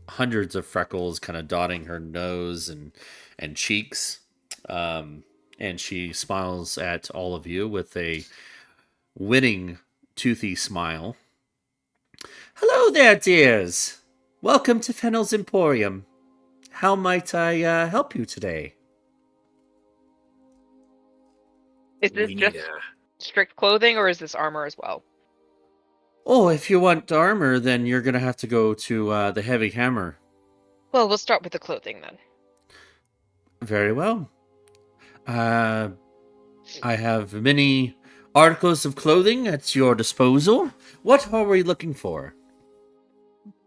hundreds of freckles kind of dotting her nose and cheeks. And she smiles at all of you with a winning, toothy smile. Hello there, dears. Welcome to Fennel's Emporium. How might I help you today? Is this We just need strict clothing, or is this armor as well? Oh, if you want armor, then you're gonna have to go to the Heavy Hammer. Well, we'll start with the clothing then. Very well. I have many articles of clothing at your disposal. What are we looking for?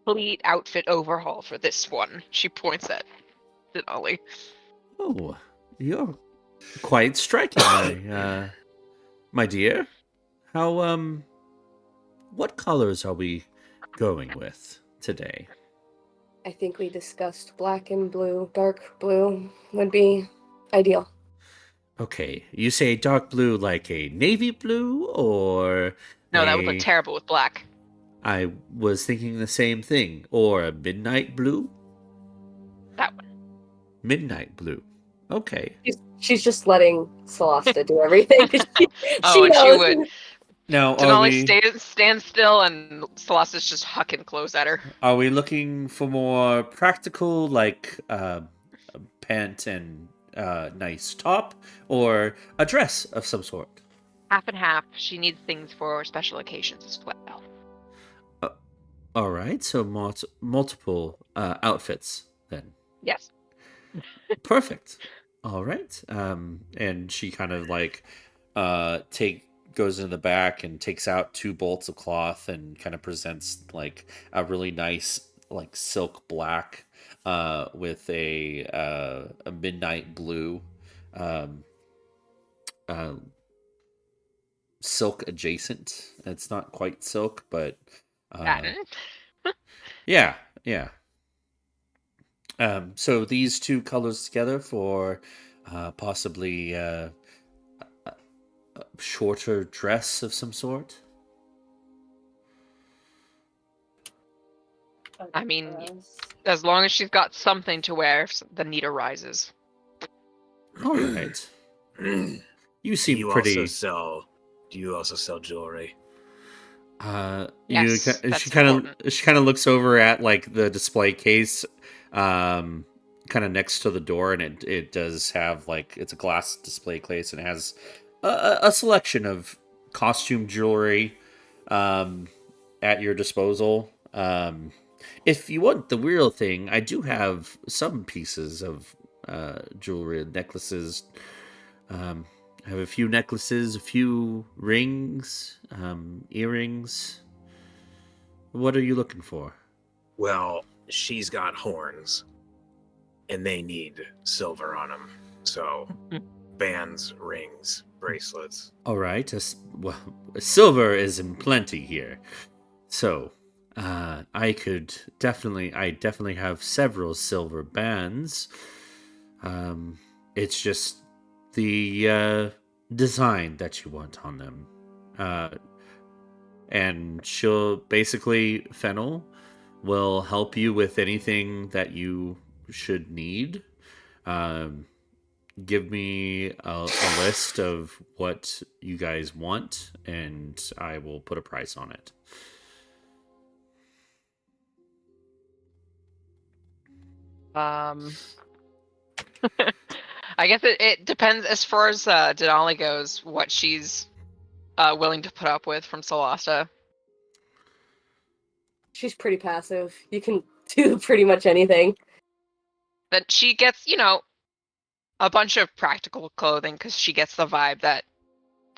Complete outfit overhaul for this one. She points at Denali. Oh, you're quite striking, my dear. How what colors are we going with today? I think we discussed black and blue. Dark blue would be ideal. Okay, you say dark blue like a navy blue or No, that would look terrible with black. I was thinking the same thing. Or a midnight blue? That one. Midnight blue. Okay. She's just letting Celesta do everything. She Oh, and she knows. would. Now, Denali stands still, and Celeste's just hucking clothes at her. are we looking for more practical, like a pant and nice top, or a dress of some sort? Half and half. She needs things for special occasions as well. All right, so multiple outfits then. Yes. Perfect. All right. And she kind of like goes in the back and takes out two bolts of cloth and kind of presents like a really nice like silk black with a midnight blue uh, silk adjacent. It's not quite silk, but Satin. yeah, yeah. So these two colors together for possibly a shorter dress of some sort. I mean, as long as she's got something to wear, if the need arises. All right. You Do seem you pretty. do you also sell jewelry? Yes, that's she kind important. of looks over at like the display case, kind of next to the door, and it does have like it's a glass display case and it has a selection of costume jewelry at your disposal. If you want the real thing, I do have some pieces of jewelry, necklaces. I have a few necklaces, a few rings, earrings. What are you looking for? Well, she's got horns, and they need silver on them. So, bands, rings, bracelets. All right. Well, silver is in plenty here. So, I definitely have several silver bands. It's just the design that you want on them. And Fennel will help you with anything that you should need. Um, give me a list of what you guys want, and I will put a price on it. I guess it depends as far as Denali goes, what she's willing to put up with from Solasta. She's pretty passive. You can do pretty much anything. That she gets, a bunch of practical clothing because she gets the vibe that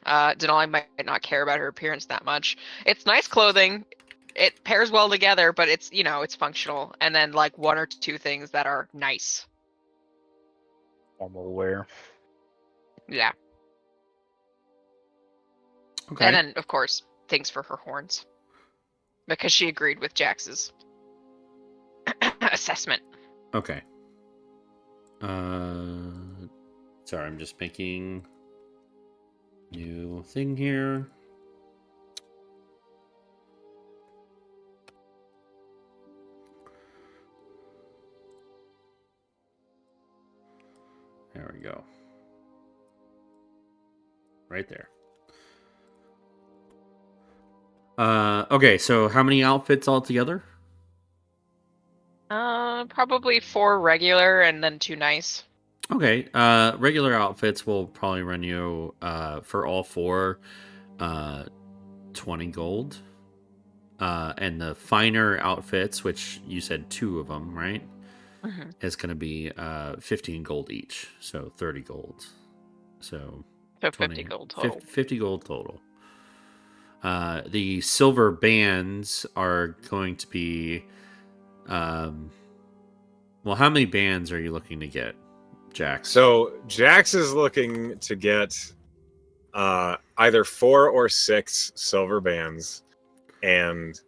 Denali might not care about her appearance that much. It's nice clothing. It pairs well together, but it's, it's functional. And then like one or two things that are nice. Normal wear. Yeah. Okay. And then, of course, things for her horns. Because she agreed with Jax's assessment. Okay. Sorry, I'm just making new thing here. There we go. Right there. Okay, so how many outfits altogether? Probably 4 regular and then 2 nice. Okay, regular outfits will probably run you, for all 4, 20 gold. And the finer outfits, which you said 2 of them, right? Mm-hmm. Is going to be 15 gold each, so 30 gold. So 50 gold total. 50 gold total. The silver bands are going to be, well, how many bands are you looking to get, Jax? So Jax is looking to get either 4 or 6 silver bands, and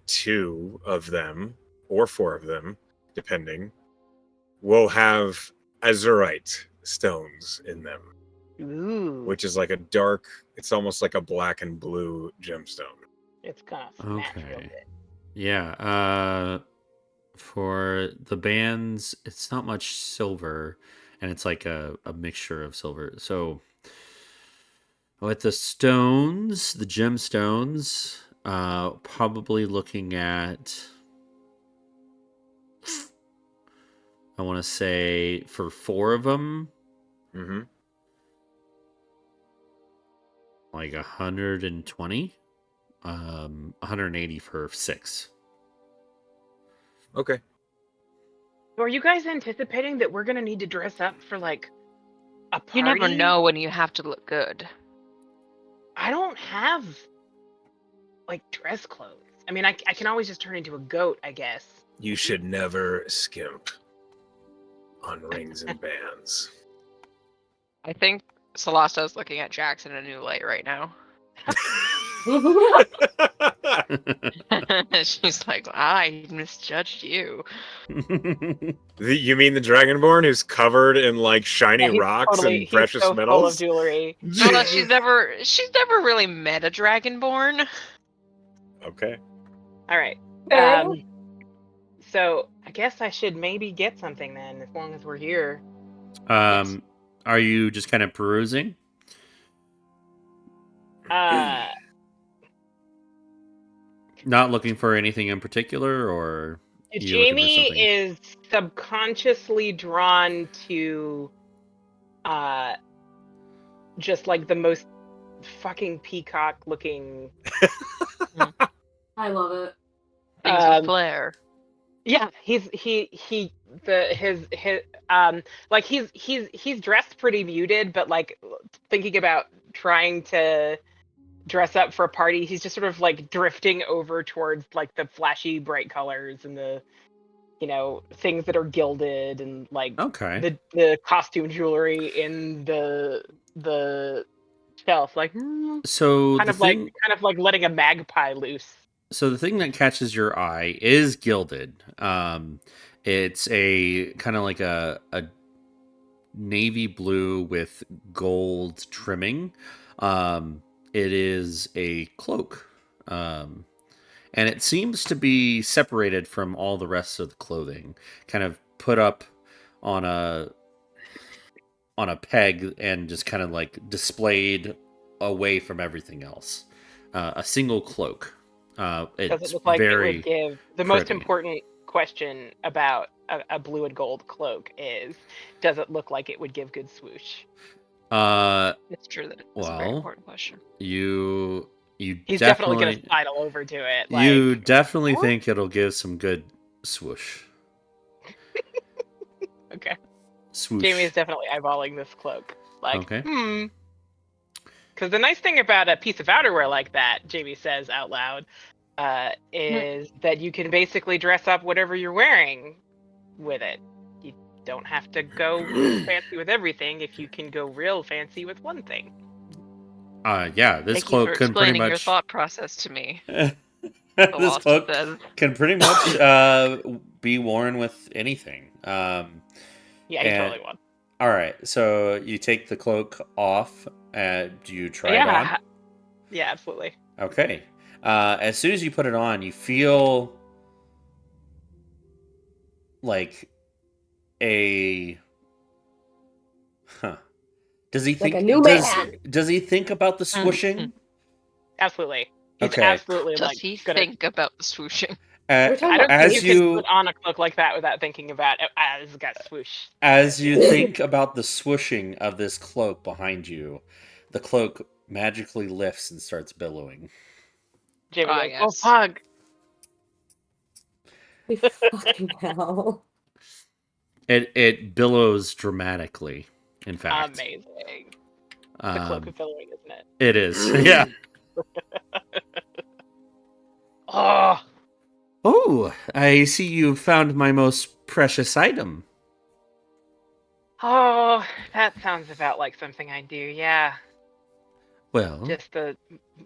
2 of them or 4 of them, depending, will have azurite stones in them. Ooh. Which is like a dark, it's almost like a black and blue gemstone. It's gonna smash real Okay. good. Yeah, for the bands, it's not much silver, and it's like a mixture of silver. So with the stones, the gemstones, probably looking at, I want to say for 4 of them, Mm-hmm. like 120, 180 for 6. Okay. So are you guys anticipating that we're gonna need to dress up for like a party? You never know when you have to look good. I don't have like dress clothes. I mean, I can always just turn into a goat, I guess. You should never skimp on rings and bands. I think Solasta is looking at Jax in a new light right now. She's like, I misjudged you. You mean the Dragonborn who's covered in like shiny he's rocks totally, and precious he's so metals? full of jewelry. Well, she's never really met a Dragonborn. Okay. All right. Fair. So I guess I should maybe get something then, as long as we're here. Are you just kind of perusing? Not looking for anything in particular, or you looking for Jamie something? is subconsciously drawn to just like the most fucking peacock looking I love it. Things with flair. Yeah, he's dressed pretty muted, but like thinking about trying to dress up for a party. He's just sort of like drifting over towards like the flashy bright colors and the things that are gilded and like Okay. the costume jewelry in the shelf, like So kind the of like thing letting a magpie loose. so the thing that catches your eye is gilded. It's a kind of like a navy blue with gold trimming. Um, it is a cloak. And it seems to be separated from all the rest of the clothing, kind of put up on a peg and just kind of like displayed away from everything else. A single cloak. Does it It's look like it would very give the most pretty. important question about a blue and gold cloak is, does it look like it would give good swoosh? It's true that it's a very Well, important question. you He's definitely going to sidle over to it. you Like, definitely "Huh?" think it'll give some good swoosh. Okay. Swoosh. Jamie is definitely eyeballing this cloak. Like, Okay. Because the nice thing about a piece of outerwear like that, Jamie says out loud, is that you can basically dress up whatever you're wearing with it. You don't have to go fancy with everything if you can go real fancy with one thing. Yeah, this Thank you for cloak can pretty explaining your much thought process to me. this Lost cloak says. can pretty much be worn with anything. Yeah, he And totally won. all right, so you take the cloak off. Do you try it on? Yeah, absolutely. Okay. As soon as you put it on, you feel like a. Huh. Does he Like think? a new man. Does he think about the swooshing? Absolutely. He's Okay. absolutely Does like he gonna. think about the swooshing? We're talking I don't about think as you can you put on a cloak like that without thinking about this has got swoosh. as you think about the swooshing of this cloak behind you, the cloak magically lifts and starts billowing. Jamie Ah, goes, yes. "Oh fuck!" Fucking hell. It billows dramatically. In fact, Amazing. The cloak of billowing, isn't it? it is. Yeah. Oh, Oh, I see you found my most precious item. that sounds about like something I do. Yeah, Well, just the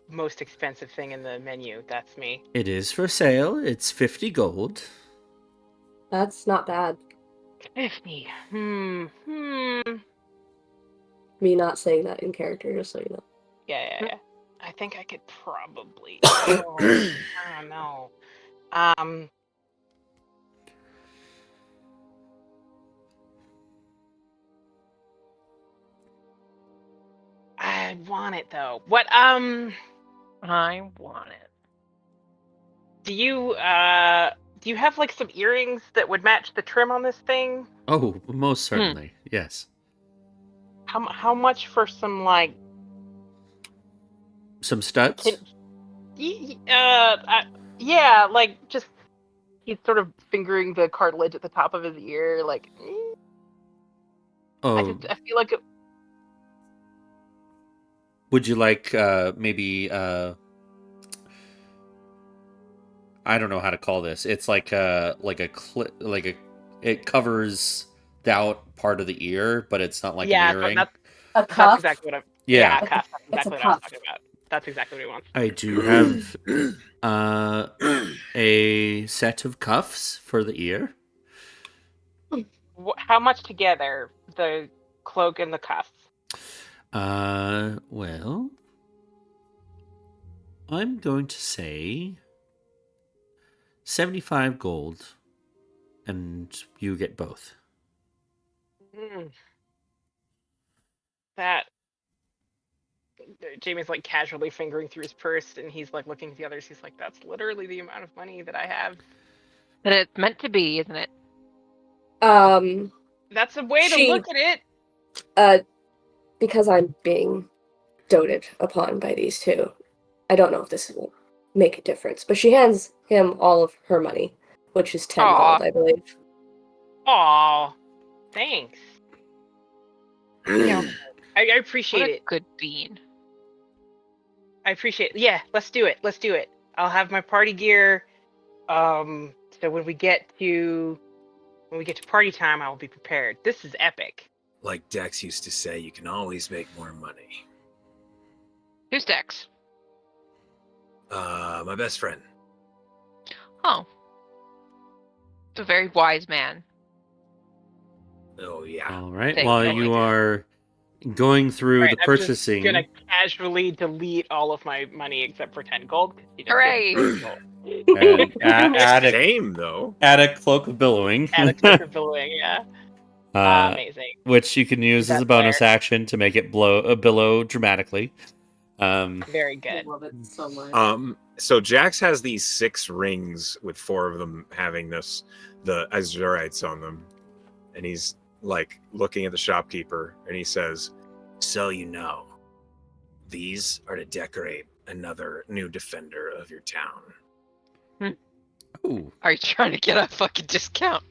most expensive thing in the menu. That's me. it is for sale. It's 50 gold. That's not bad. 50. Me not saying that in character, just so you know. Yeah. I think I could probably. Oh, I don't know. I want it though. What? I want it. Do you have like some earrings that would match the trim on this thing? Oh, most certainly. Yes. How much for some like? Some studs? Yeah, like just he's sort of fingering the cartilage at the top of his ear, like. Oh, I feel like would you like maybe I don't know how to call this. It's like it covers the out part of the ear, but it's not like an earring. A That's cuff? exactly what I'm. Yeah. A cuff. That's It's a exactly what I was cuff. talking about. That's exactly what he wants. I do have a set of cuffs for the ear. How much together? The cloak and the cuffs. Well, I'm going to say 75 gold, and you get both. That Jamie's like casually fingering through his purse, and he's like looking at the others. He's like, "That's literally the amount of money that I have." That it's meant to be, isn't it? That's a way to She- look at it. Because I'm being doted upon by these two, I don't know if this will make a difference, but she hands him all of her money, which is 10 Aw. gold, I believe. Aw, thanks. I What appreciate a it. good bean. I appreciate it. Yeah, let's do it. Let's do it. I'll have my party gear. So when we get to party time, I will be prepared. This is epic. Like Dex used to say, you can always make more money. Who's Dex? My best friend. Oh. It's a very wise man. Oh, yeah. All right. Thank While you. you are going through Right, the I'm just purchasing, gonna casually delete all of my money except for 10 gold. 'Cause you don't Hooray! get 10 gold. and add a Same, though. cloak of billowing, Add a click of billowing, yeah. Amazing. which you can use as a That's bonus fair. action to make it billow dramatically. Very I good. love it so much. So Jax has these 6 rings with 4 of them having the azurites on them, and he's like looking at the shopkeeper, and he says, "So you know, these are to decorate another new defender of your town." Ooh. Are you trying to get a fucking discount?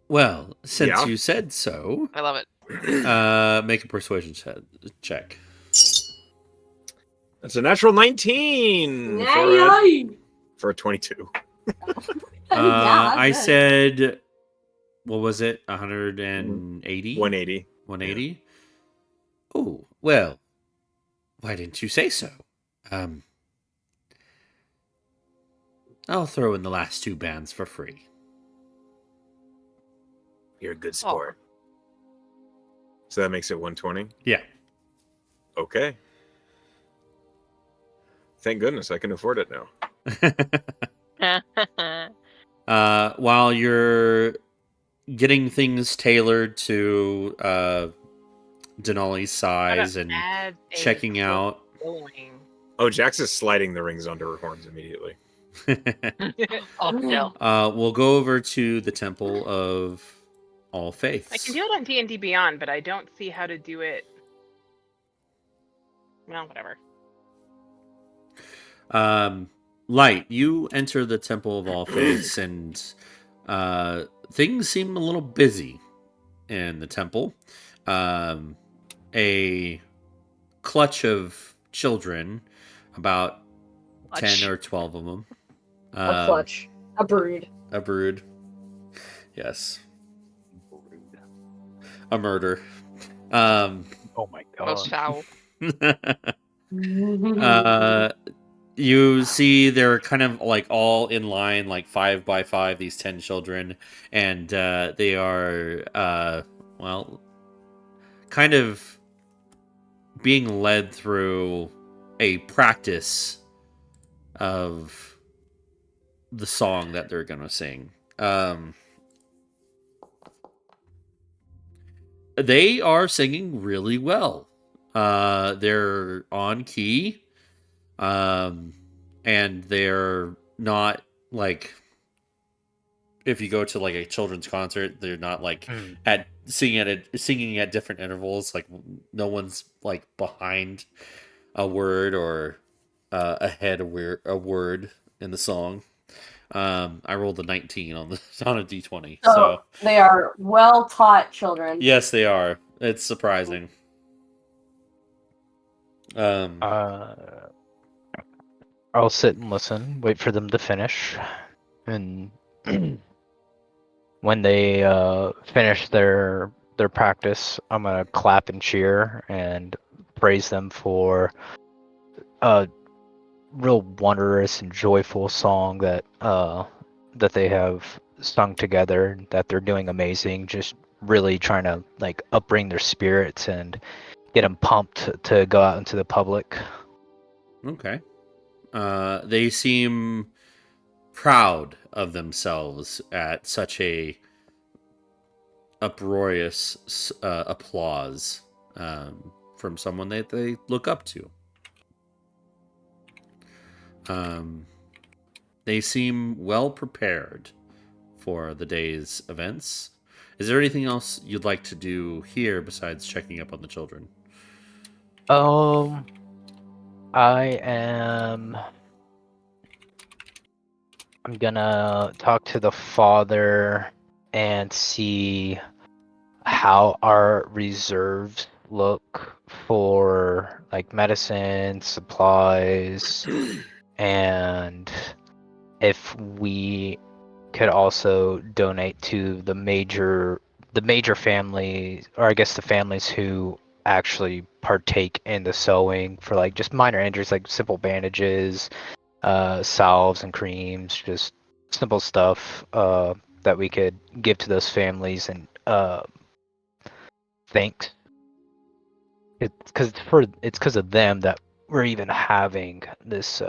Well, since Yeah. you said so, I love it. make a persuasion check. That's a natural 19 for a 22. I good. said, what was it? 180? 180. 180? Oh, well, why didn't you say so? I'll throw in the last 2 bands for free. You're a good sport. So that makes it 120? Yeah. Okay. Thank goodness I can afford it now. While you're getting things tailored to Denali's size and Add a checking cloak out. of billowing. Oh, Jax is sliding the rings onto her horns immediately. Oh no. We'll go over to the Temple of All Faiths. I can do it on D&D Beyond, but I don't see how to do it. Well, whatever. Light, you enter the Temple of All Faiths, and things seem a little busy in the temple. A clutch of children, about Clutch. 10 or 12 of them. A clutch. A brood. A brood. Yes. A murder. Oh my Most god. foul. You see they're kind of like all in line, like 5 by 5, these 10 children, and they are well, kind of being led through a practice of the song that they're gonna sing. They are singing really well. They're on key. And they're not like, if you go to like a children's concert, they're not like singing at different intervals. Like no one's like behind a word or ahead a word in the song. I rolled a 19 on a d20. So they are well taught children. yes, they are. It's surprising. I'll sit and listen, wait for them to finish, and when they finish their practice, I'm gonna clap and cheer and praise them for a real wondrous and joyful song that they have sung together. That they're doing amazing. Just really trying to like upbring their spirits and get them pumped to go out into the public. Okay. They seem proud of themselves at such a uproarious applause from someone that they look up to. They seem well prepared for the day's events. Is there anything else you'd like to do here besides checking up on the children? I'm gonna talk to the father and see how our reserves look for like medicine, supplies, and if we could also donate to the major families, or I guess the families who actually partake in the sewing for like just minor injuries, like simple bandages, salves and creams, just simple stuff that we could give to those families and thanks. It's because of them that we're even having this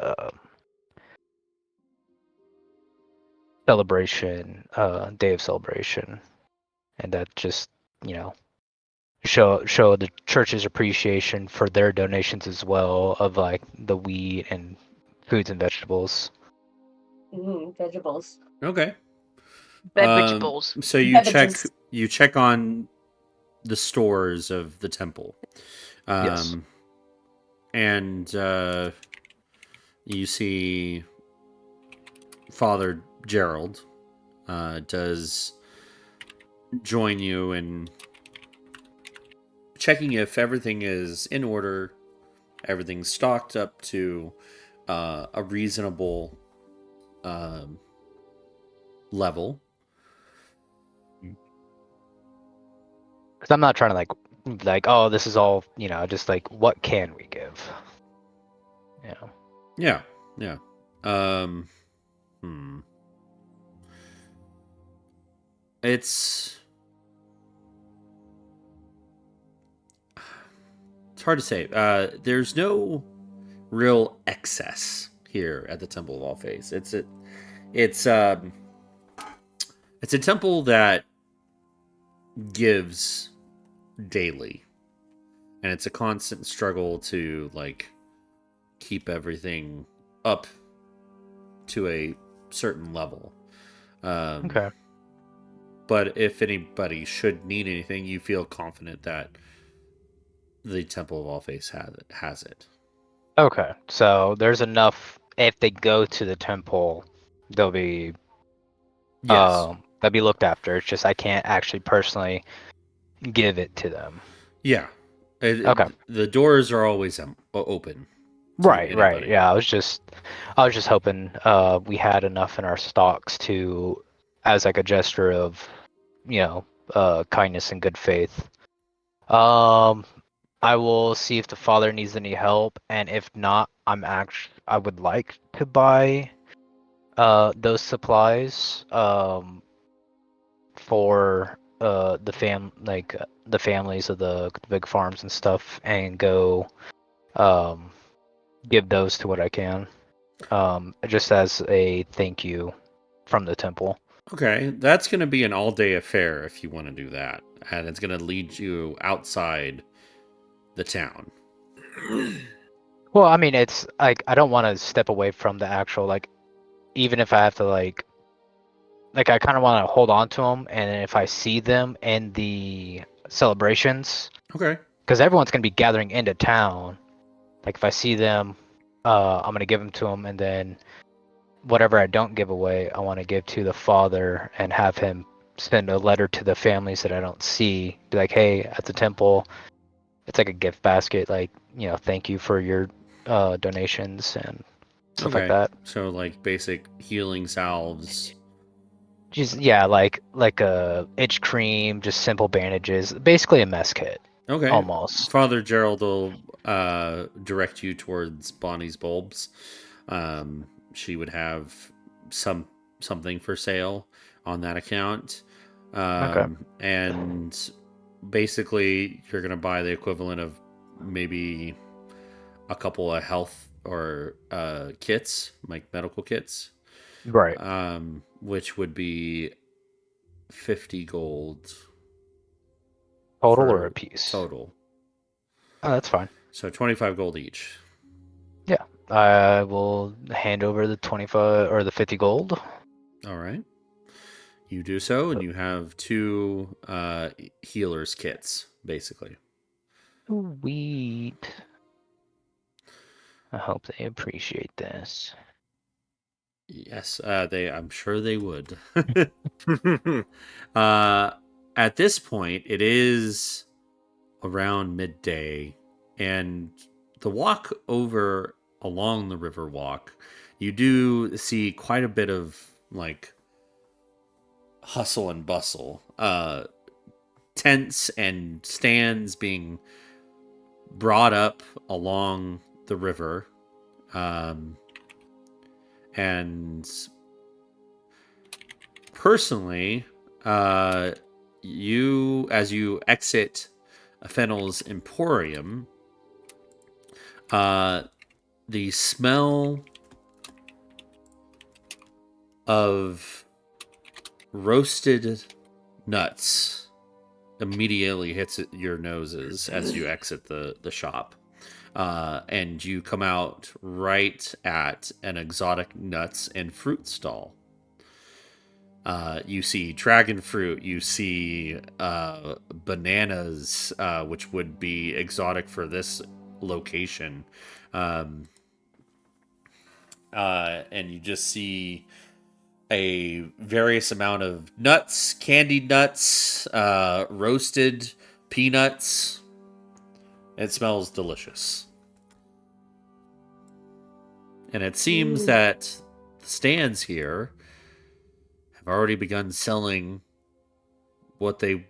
celebration, day of celebration, and that just you know show the church's appreciation for their donations as well of like the wheat and foods and vegetables. Vegetables. Okay. Vegetables. So Beverages. you check on the stores of the temple. Yes. And you see Father Gerald does join you in checking if everything is in order, everything's stocked up to a reasonable level. Because I'm not trying to like oh this is all just like what can we give? Yeah, yeah. Hmm. It's hard to say. There's no real excess here at the Temple of All Faiths. It's a temple that gives daily, and it's a constant struggle to like keep everything up to a certain level. Okay. But if anybody should need anything, you feel confident that the Temple of All Faiths has it. Okay. So there's enough. If they go to the temple, they'll be Yes. they'll be looked after. It's just I can't actually personally give it to them. Yeah. Okay. The doors are always open to Right. anybody. Yeah. I was just hoping we had enough in our stocks to, as like a gesture of, kindness and good faith. I will see if the father needs any help, and if not, I would like to buy those supplies for the families of the big farms and stuff, and go um give those to what I can, just as a thank you from the temple. Okay, that's going to be an all-day affair if you want to do that, and it's going to lead you outside the town. Well, I mean, it's like I don't want to step away from the actual even if I have to I kind of want to hold on to them, and if I see them in the celebrations, Okay. because everyone's gonna be gathering into town. Like if I see them, I'm gonna give them to him, and then whatever I don't give away, I want to give to the father and have him send a letter to the families that I don't see. Be like, hey, at the temple, it's like a gift basket. Like, thank you for your donations and stuff like Okay. that. So like basic healing salves. Just like a itch cream, just simple bandages, basically a mess kit. Okay. Almost. Father Gerald will direct you towards Bonnie's bulbs. She would have something for sale on that account. Okay. And basically you're going to buy the equivalent of maybe a couple of health or kits, like medical kits, Right. which would be 50 gold Total or a for piece? total. Oh, that's fine. So 25 gold each. Yeah. I will hand over the 25 or the 50 gold. All right. You do so, and you have two healers kits, basically. Sweet. I hope they appreciate this. Yes, I'm sure they would. At this point, it is around midday, and the walk over along the river walk, you do see quite a bit of like hustle and bustle. Tents and stands being brought up along the river. And personally, as you exit Fennel's Emporium, the smell of roasted nuts immediately hits your noses as you exit the shop. And you come out right at an exotic nuts and fruit stall. You see dragon fruit, you see bananas, which would be exotic for this location. And you just see a various amount of nuts, candied nuts, roasted peanuts. It smells delicious. And it seems that the stands here have already begun selling what they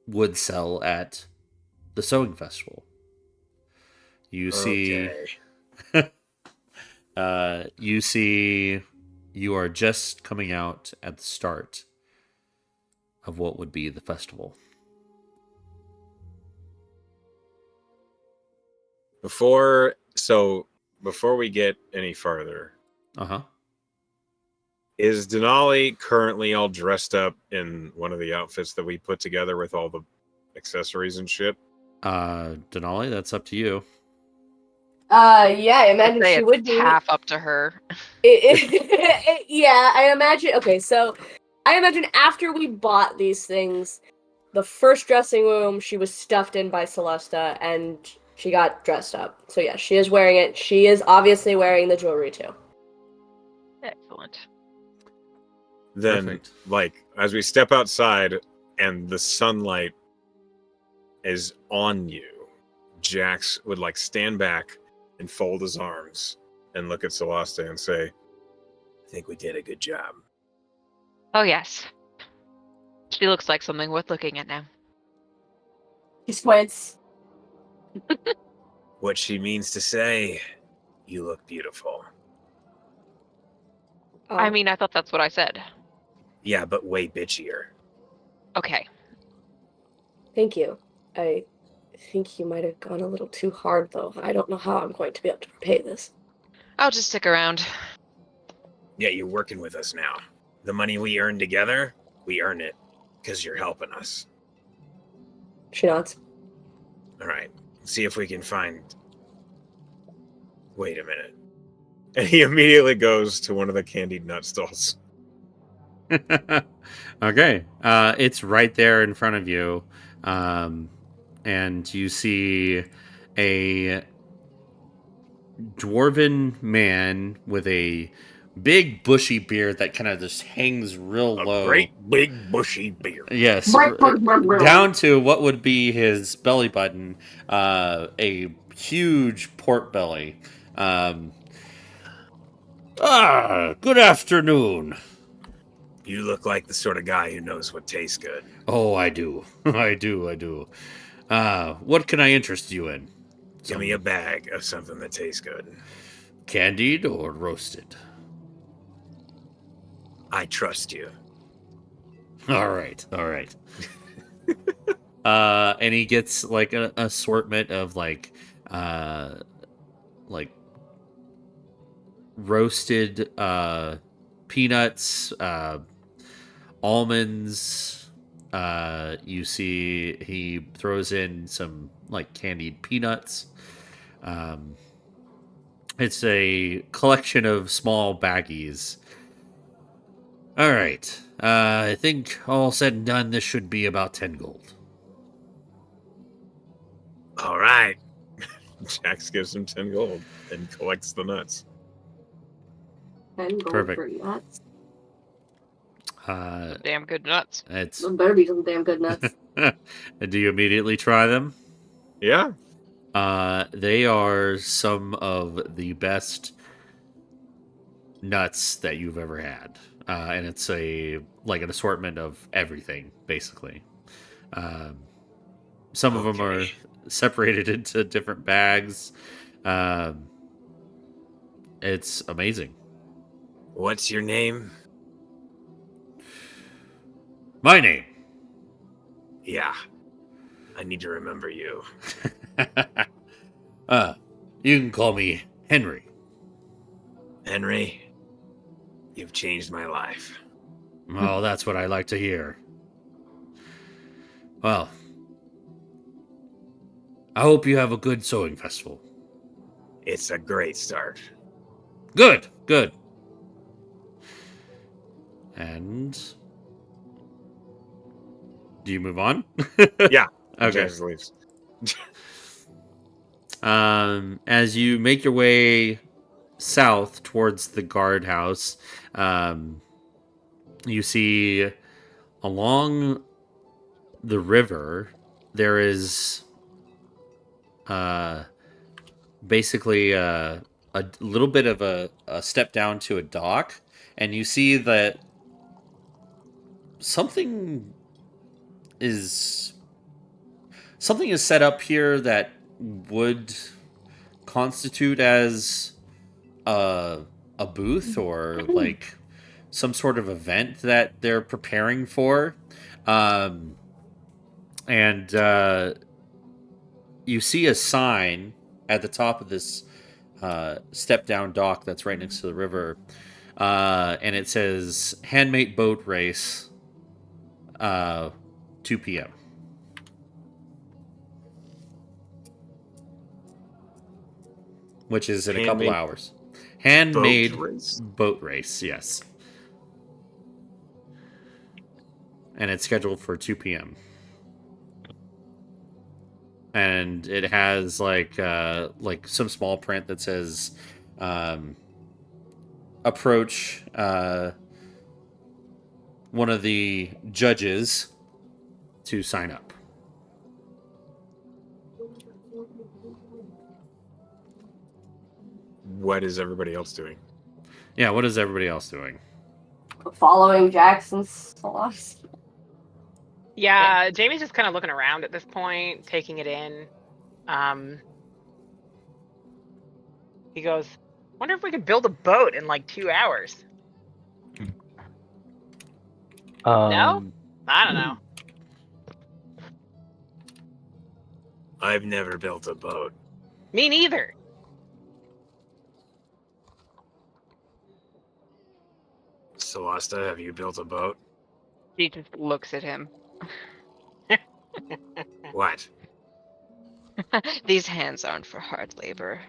would sell at the Sowing Festival. You see, you are just coming out at the start of what would be the festival. Before we get any farther, is Denali currently all dressed up in one of the outfits that we put together with all the accessories and shit? Denali, that's up to you. Yeah, I imagine Say she it's would be. half up to her. Yeah, I imagine. Okay, so I imagine after we bought these things, the first dressing room she was stuffed in by Celesta, and she got dressed up. So yeah, she is wearing it. She is obviously wearing the jewelry too. Excellent. Then, Perfect. like, as we step outside and the sunlight is on you, Jax would like stand back and fold his arms and look at Celeste and say, I think we did a good job. Oh, yes. She looks like something worth looking at now. He squints. What she means to say, you look beautiful. I mean, I thought that's what I said. Yeah, but way bitchier. Okay. Thank you. I think you might have gone a little too hard, though. I don't know how I'm going to be able to repay this. I'll just stick around. Yeah, you're working with us now. The money we earn together, we earn it because you're helping us. She nods. All right, see if we can find... Wait a minute. And he immediately goes to one of the candied nut stalls. Okay. It's right there in front of you. And you see a dwarven man with a big bushy beard that kind of just hangs real low. Great big bushy beard. Yes. Down to what would be his belly button. A huge pork belly. Good afternoon. You look like the sort of guy who knows what tastes good. Oh, I do. I do. What can I interest you in? Give me a bag of something that tastes good. Candied or roasted? I trust you. All right. And he gets like an assortment of like roasted peanuts, almonds. You see he throws in some like candied peanuts. It's a collection of small baggies. All right. I think all said and done, this should be about 10 gold. All right. Jax gives him 10 gold and collects the nuts. 10 gold Perfect. for nuts. Damn good nuts. It's Those better be some damn good nuts. Do you immediately try them? Yeah. They are some of the best nuts that you've ever had, and it's an assortment of everything, basically. Um, some of them Okay. are separated into different bags. Um, it's amazing. What's your name? My name. Yeah. I need to remember you. uh, you can call me Henry. Henry, you've changed my life. Oh, that's what I like to hear. Well, I hope you have a good sewing festival. It's a great start. Good, good. And do you move on? Yeah. Okay. Just leaves. As you make your way south towards the guardhouse, um, you see along the river there is uh, basically a little bit of a step down to a dock, and you see that something is something is set up here that would constitute as a a booth or like some sort of event that they're preparing for. Um, and you see a sign at the top of this step down dock that's right next to the river. And it says Handmade Boat Race, uh, 2 p.m., which is in a couple Handmade hours. boat Handmade race? Boat Race, yes. And it's scheduled for 2 p.m. And it has like some small print that says um, approach one of the judges to sign up. What is everybody else doing? Yeah, what is everybody else doing? Following Jackson's philosophy. Yeah, Jamie's just kind of looking around at this point, taking it in. He goes, "Wonder if we could build a boat in like 2 hours." No, I don't know. I've never built a boat. Me neither. Celesta, have you built a boat? She just looks at him. What? These hands aren't for hard labor.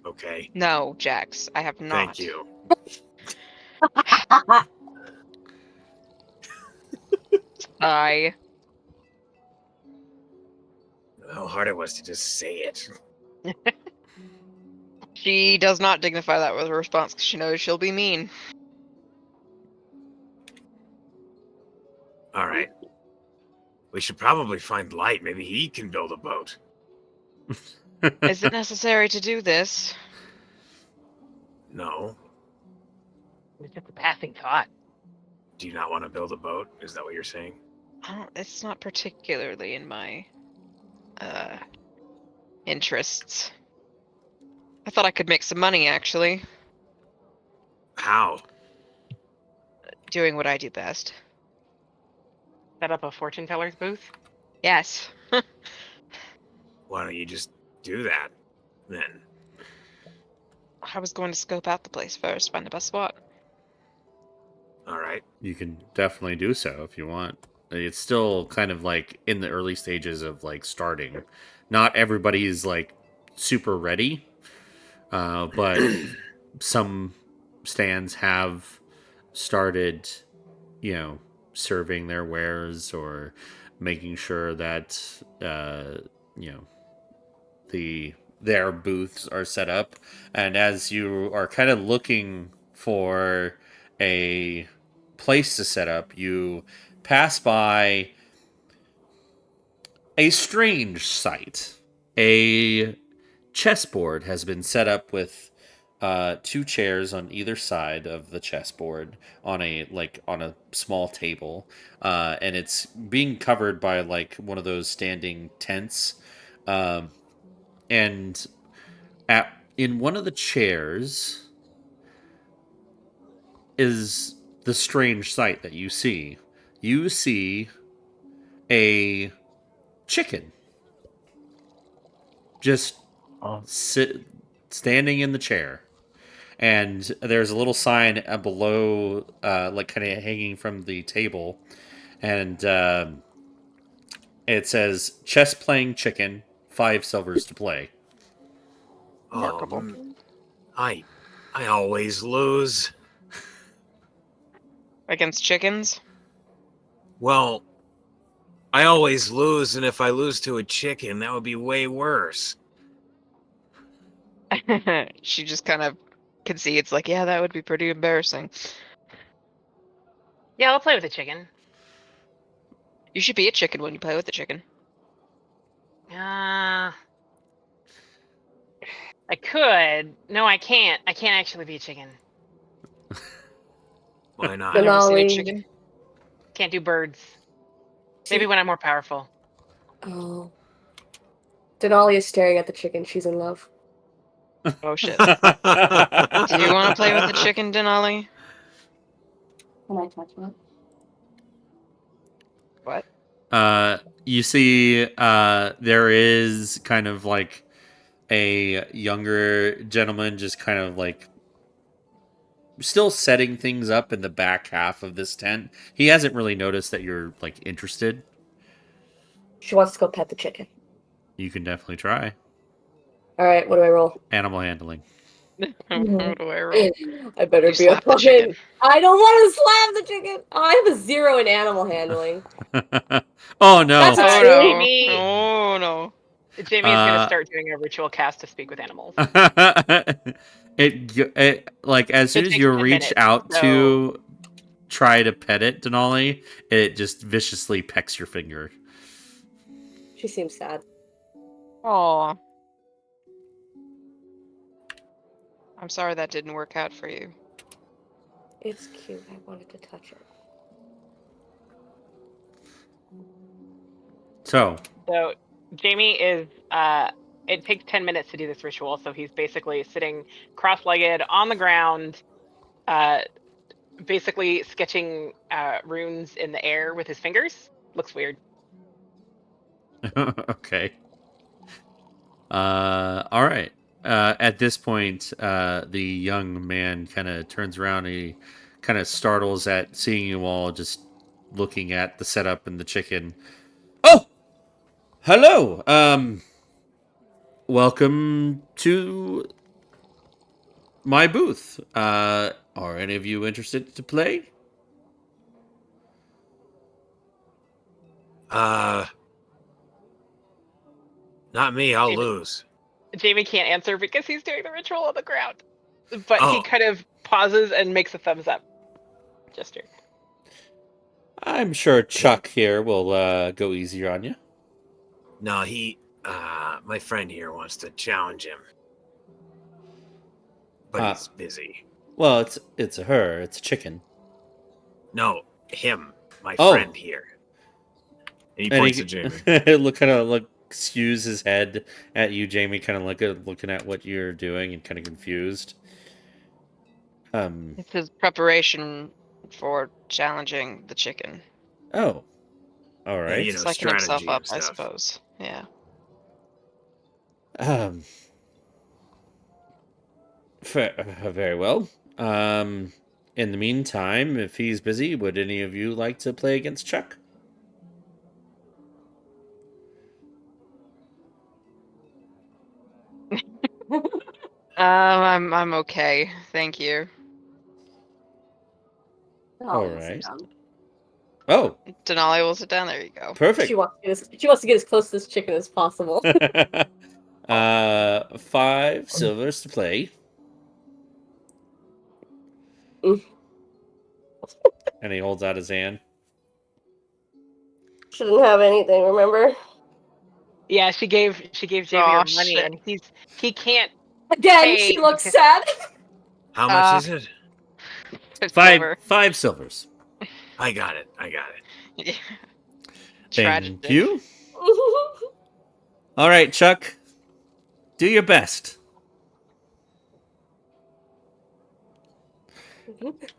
Okay. No, Jax, I have not. Thank you. I How hard it was to just say it. She does not dignify that with a response because she knows she'll be mean. All right. We should probably find Light. Maybe he can build a boat. Is it necessary to do this? No. It's just a passing thought. Do you not want to build a boat? Is that what you're saying? It's not particularly in my interests. I thought I could make some money, actually, How? doing what I do best. Set up a fortune teller's booth. Yes. Why don't you just do that then? I was going to scope out the place first, find the best spot. All right. You can definitely do so if you want. It's still kind of like in the early stages of like starting. Not everybody's like super ready, but some stands have started, serving their wares or making sure that you know their booths are set up. And as you are kind of looking for a place to set up, you pass by a strange sight. A chessboard has been set up with two chairs on either side of the chessboard on a small table, and it's being covered by like one of those standing tents, um, and at in one of the chairs is the strange sight that you see. You see a chicken just Oh, sit standing in the chair, and there's a little sign below, like kind of hanging from the table, and it says "Chess playing chicken, 5 silvers to play." Oh, Remarkable. I always lose. Against chickens? Well, I always lose, and if I lose to a chicken, that would be way worse. She just kind of concedes, like, yeah, that would be pretty embarrassing. Yeah, I'll play with the chicken. You should be a chicken when you play with the chicken. I could. No, I can't. I can't actually be a chicken. Why not? I've never seen a Denali. chicken. Can't do birds. Maybe when I'm more powerful. Oh. Denali is staring at the chicken. She's in love. Oh shit. Do you want to play with the chicken, Denali? Can I touch that? What? You see, there is kind of like a younger gentleman just kind of like still setting things up in the back half of this tent. He hasn't really noticed that you're like interested. She wants to go pet the chicken. You can definitely try All right, what do I roll? animal handling. How do I roll? I better You be a slap the chicken. I don't want to slap the chicken. Oh, I have a 0 in animal handling. Oh no! That's a Oh two. no! Jamie- Oh no! Jamie is going to start doing a ritual cast to speak with animals. it like as soon It as takes you 10 reach minutes, out so- to try to pet it, Denali, it just viciously pecks your finger. She seems sad. Aw. I'm sorry that didn't work out for you. It's cute. I wanted to touch it. So, So Jamie is it takes 10 minutes to do this ritual, so he's basically sitting cross-legged on the ground, basically sketching runes in the air with his fingers. Looks weird. okay. All right. At this point, the young man kind of turns around and he kind of startles at seeing you all just looking at the setup and the chicken. Oh, hello. Welcome to my booth. Are any of you interested to play? Not me. I'll Jamie- lose. Jamie can't answer because he's doing the ritual on the ground. But he Oh. kind of pauses and makes a thumbs up gesture. I'm sure Chuck here will go easier on you. No, my friend here wants to challenge him. But he's busy. Well, it's a her. It's a chicken. No, him, my Oh. friend here. And he points to Jamie. Look, kind of like skews his head at you, Jamie. Kind of like looking at what you're doing and kind of confused. It's his preparation for challenging the chicken. Oh, all Yeah, right. you know, Psyching himself strategy up, and I stuff. suppose. Yeah. Very well. In the meantime, if he's busy, would any of you like to play against Chuck? I'm okay. Thank you. All Denali will sit right. down. Oh, Denali will sit down. There you go. perfect. She wants to get as close to this chicken as possible. 5 silvers to play. Mm. And he holds out his hand. Shouldn't have anything, remember? Yeah, she gave Jamie Oh, her money, shit. and he can't Again, pay she looks because sad. How much Uh, is it? It's Five silver. 5 silvers. I got it. I got it. Yeah. Thank Tragic. you. All right, Chuck. Do your best.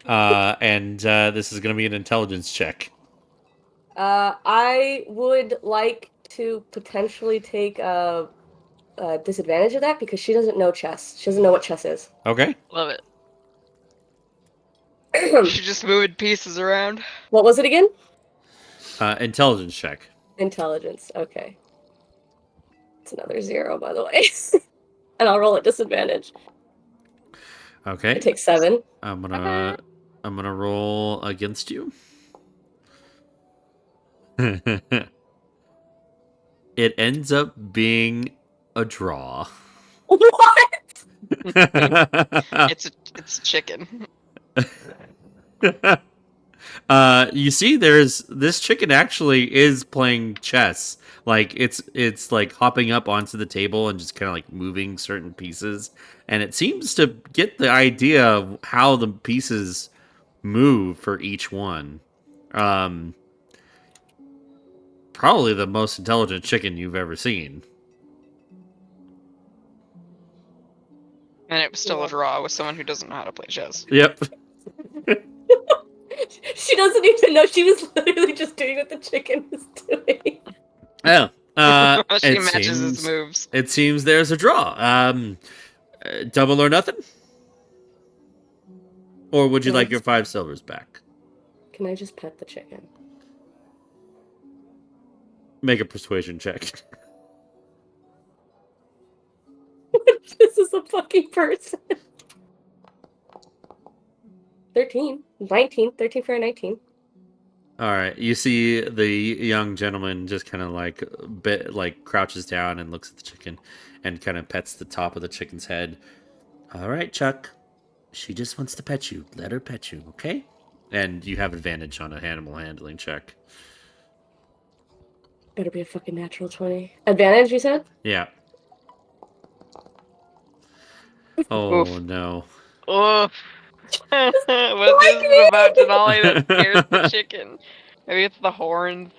And this is going to be an intelligence check. I would like to potentially take a disadvantage of that because she doesn't know chess. She doesn't know what chess is. Okay. Love it. She just moving pieces around. What was it again? Intelligence check. Intelligence. Okay. It's another 0, by the way. And I'll roll at disadvantage. I Okay. take 7. I'm gonna roll against you. It ends up being a draw. What? It's chicken. You see, there's this chicken actually is playing chess. Like it's like hopping up onto the table and just kind of like moving certain pieces, and it seems to get the idea of how the pieces move for each one. Probably the most intelligent chicken you've ever seen. And it was still Yeah. a draw with someone who doesn't know how to play chess. Yep. She doesn't even know she was literally just doing what the chicken was doing. Oh. She It matches his seems moves. it seems there's a draw. Double or nothing? Or would you Can I like your just- 5 silvers back? Can I just pet the chicken? Make a persuasion check. This is a fucking person. 13. 19. 13 for a 19. All right. You see the young gentleman just kind of like crouches down and looks at the chicken and kind of pets the top of the chicken's head. All right, Chuck. She just wants to pet you. Let her pet you, okay? And you have advantage on a animal handling check. Better be a fucking natural 20. Advantage, you said? Yeah. Oh Oof. no. Oof. What is it about Denali that scares the chicken? Maybe it's the horns.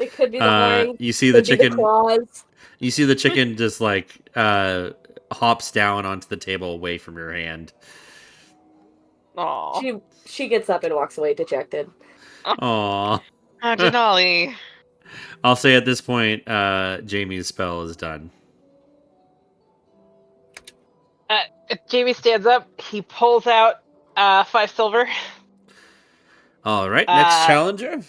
It could be the horn. You see the Could be the chicken. claws. You see the chicken just like hops down onto the table away from your hand. Aw. She gets up and walks away dejected. Aww. Oh, Denali. I'll say at this point, Jamie's spell is done. if Jamie stands up, he pulls out 5 silver. All right, next Uh, challenger.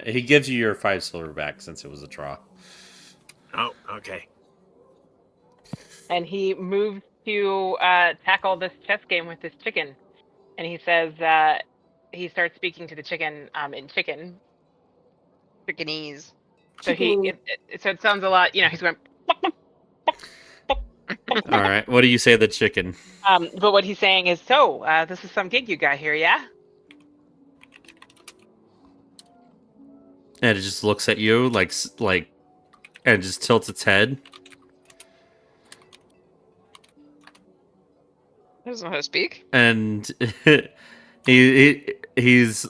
He gives you your 5 silver back since it was a draw. Oh, okay. And he moves to tackle this chess game with this chicken. And he says he starts speaking to the chicken in chicken. Chickenese. So so it sounds a lot, he's going. All right, what do you say to the chicken? But what he's saying is, so this is some gig you got here, yeah? And it just looks at you like, and just tilts its head. Doesn't know how to speak. And he's,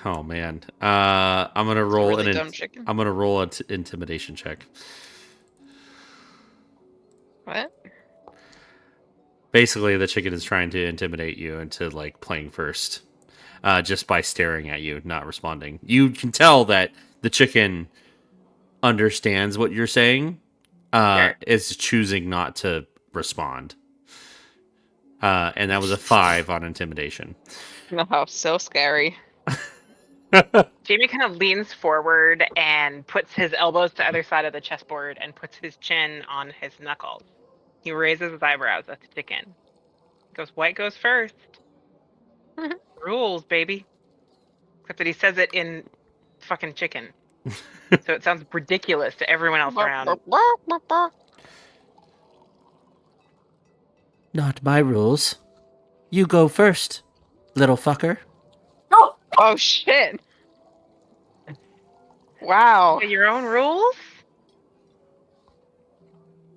oh man, I'm gonna It's a roll really dumb chicken. I'm gonna roll an intimidation check. What? Basically, the chicken is trying to intimidate you into like playing first, just by staring at you, not responding. You can tell that the chicken understands what you're saying, Sure. is choosing not to respond. And that was a 5 on intimidation. Oh, so scary. Jamie kind of leans forward and puts his elbows to either side of the chessboard and puts his chin on his knuckles. He raises his eyebrows at the chicken. He goes, white goes first. Rules, baby. Except that he says it in fucking chicken. So it sounds ridiculous to everyone else around. Not my rules. You go first, little fucker. Oh! Oh shit! Wow. Your own rules?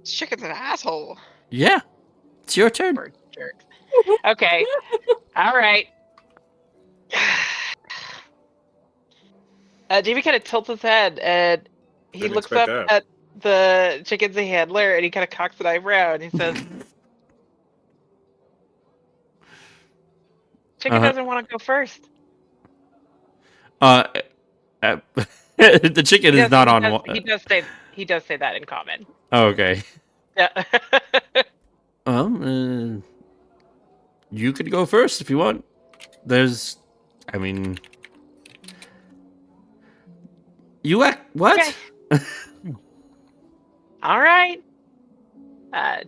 This chicken's an asshole. Yeah, it's your turn. Bird jerks. Okay. All right. Jamie kind of tilts his head and he Didn't looks expect up that. at the chicken's handler and he kind of cocks an eyebrow and he says, "Chicken Uh-huh. doesn't want to go first." Uh, the chicken He is does, not he on. does, he does say that in common. Oh, okay. Yeah. You could go first if you want. I mean, you act what? Okay. All right.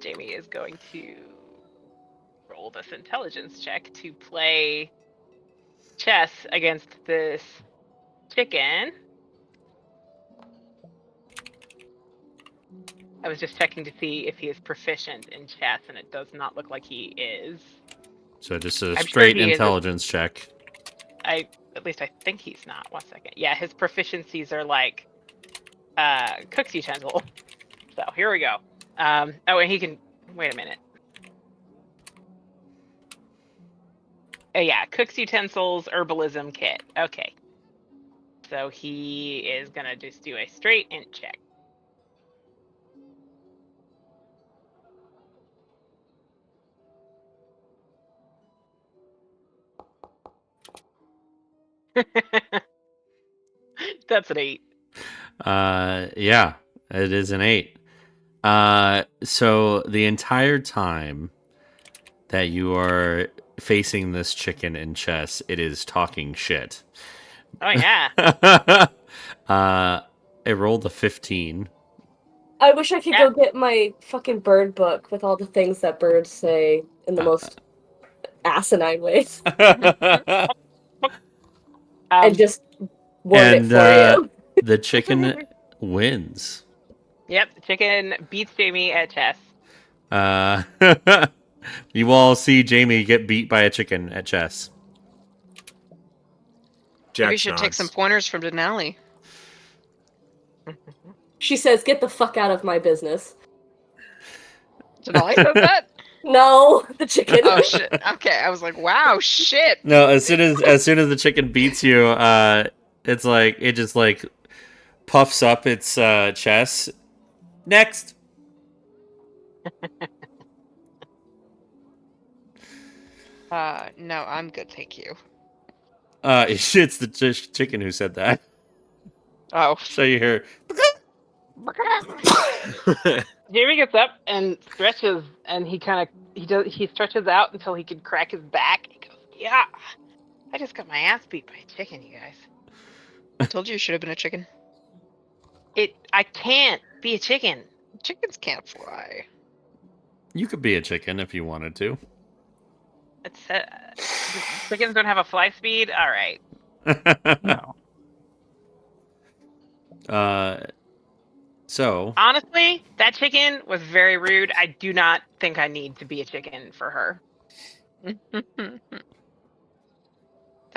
Jamie is going to roll this intelligence check to play chess against this chicken. I was just checking to see if he is proficient in chess, and it does not look like he is. So just a I'm sure straight he is. intelligence check. At least I think he's not. 1 second. Yeah, his proficiencies are like cook's utensil. So here we go. Oh, and he can wait a minute. Yeah, cook's utensils, herbalism kit. Okay. So he is gonna just do a straight int check. That's an 8. Yeah, it is an 8. So the entire time that you are facing this chicken in chess, it is talking shit. Oh yeah. It rolled a 15. I wish I could Yeah. go get my fucking bird book with all the things that birds say in the most asinine ways and just word it for you. The chicken wins. Yep, the chicken beats Jamie at chess. You all see Jamie get beat by a chicken at chess. Jack Maybe you should take nods. some pointers from Denali. She says, "Get the fuck out of my business." Denali says that? No, the chicken. Oh shit. Okay, I was like, wow, shit. No, as soon as the chicken beats you, it's like it just like puffs up its chest. Next. No, I'm good, thank you. It's the chicken who said that. Oh. So you hear. Jamie gets up and stretches, and he stretches out until he can crack his back. He goes, "Yeah, I just got my ass beat by a chicken, you guys. I told you should have been a chicken. I can't be a chicken." Chickens can't fly. You could be a chicken if you wanted to. It's chickens don't have a fly speed. All right. No. So Honestly, that chicken was very rude. I do not think I need to be a chicken for her. That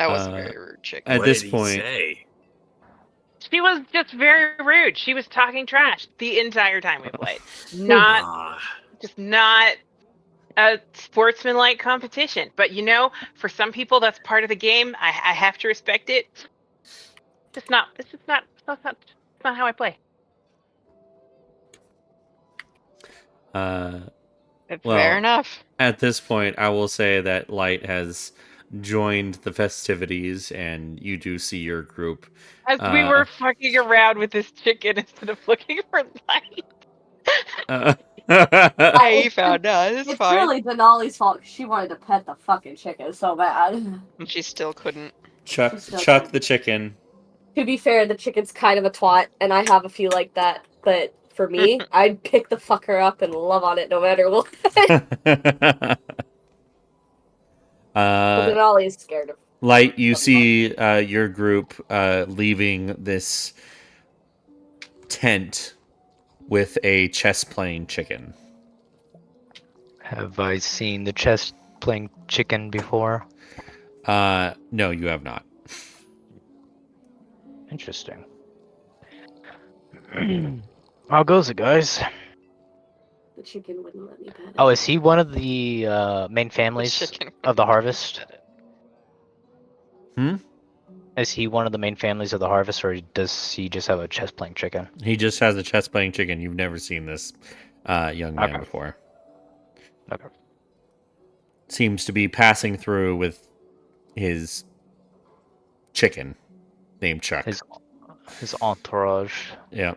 was a very rude chicken. at What this did he point, say? She was just very rude. She was talking trash the entire time we played. Not Ah, just not a sportsmanlike competition. But for some people that's part of the game. I have to respect it. It's not how I play. well, Fair enough. at this point, I will say that Light has joined the festivities, and you do see your group. As we were fucking around with this chicken instead of looking for light. He found out. It's It's fine. really Denali's fault. She wanted to pet the fucking chicken so bad. And she still couldn't. Chuck She's so Chuck good. the chicken. To be fair, the chicken's kind of a twat, and I have a few like that. But for me, I'd pick the fucker up and love on it no matter what. Denali's scared of. Light, you see your group leaving this tent with a chess playing chicken. Have I seen the chess playing chicken before? No, you have not. Interesting. How goes it, guys? The chicken wouldn't let me pet it. Oh, is he one of the main The families chicken. of the harvest? Hmm? Is he one of the main families of the harvest, or does he just have a chest playing chicken? He just has a chest playing chicken. You've never seen this young man Okay. before. Okay. Seems to be passing through with his chicken named Chuck. His entourage. Yeah.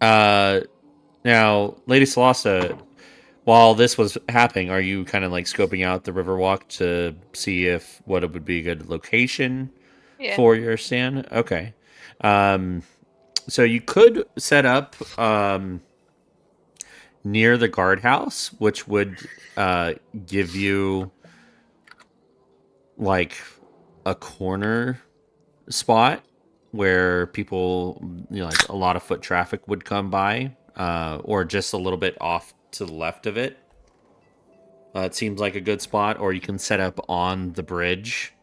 Now, Lady Celesta, while this was happening, are you kind of like scoping out the Riverwalk to see if what it would be a good location Yeah. for your stand? Okay. Um, so you could set up near the guardhouse, which would give you like a corner spot where people, like a lot of foot traffic would come by, or just a little bit off to the left of it. It seems like a good spot, or you can set up on the bridge,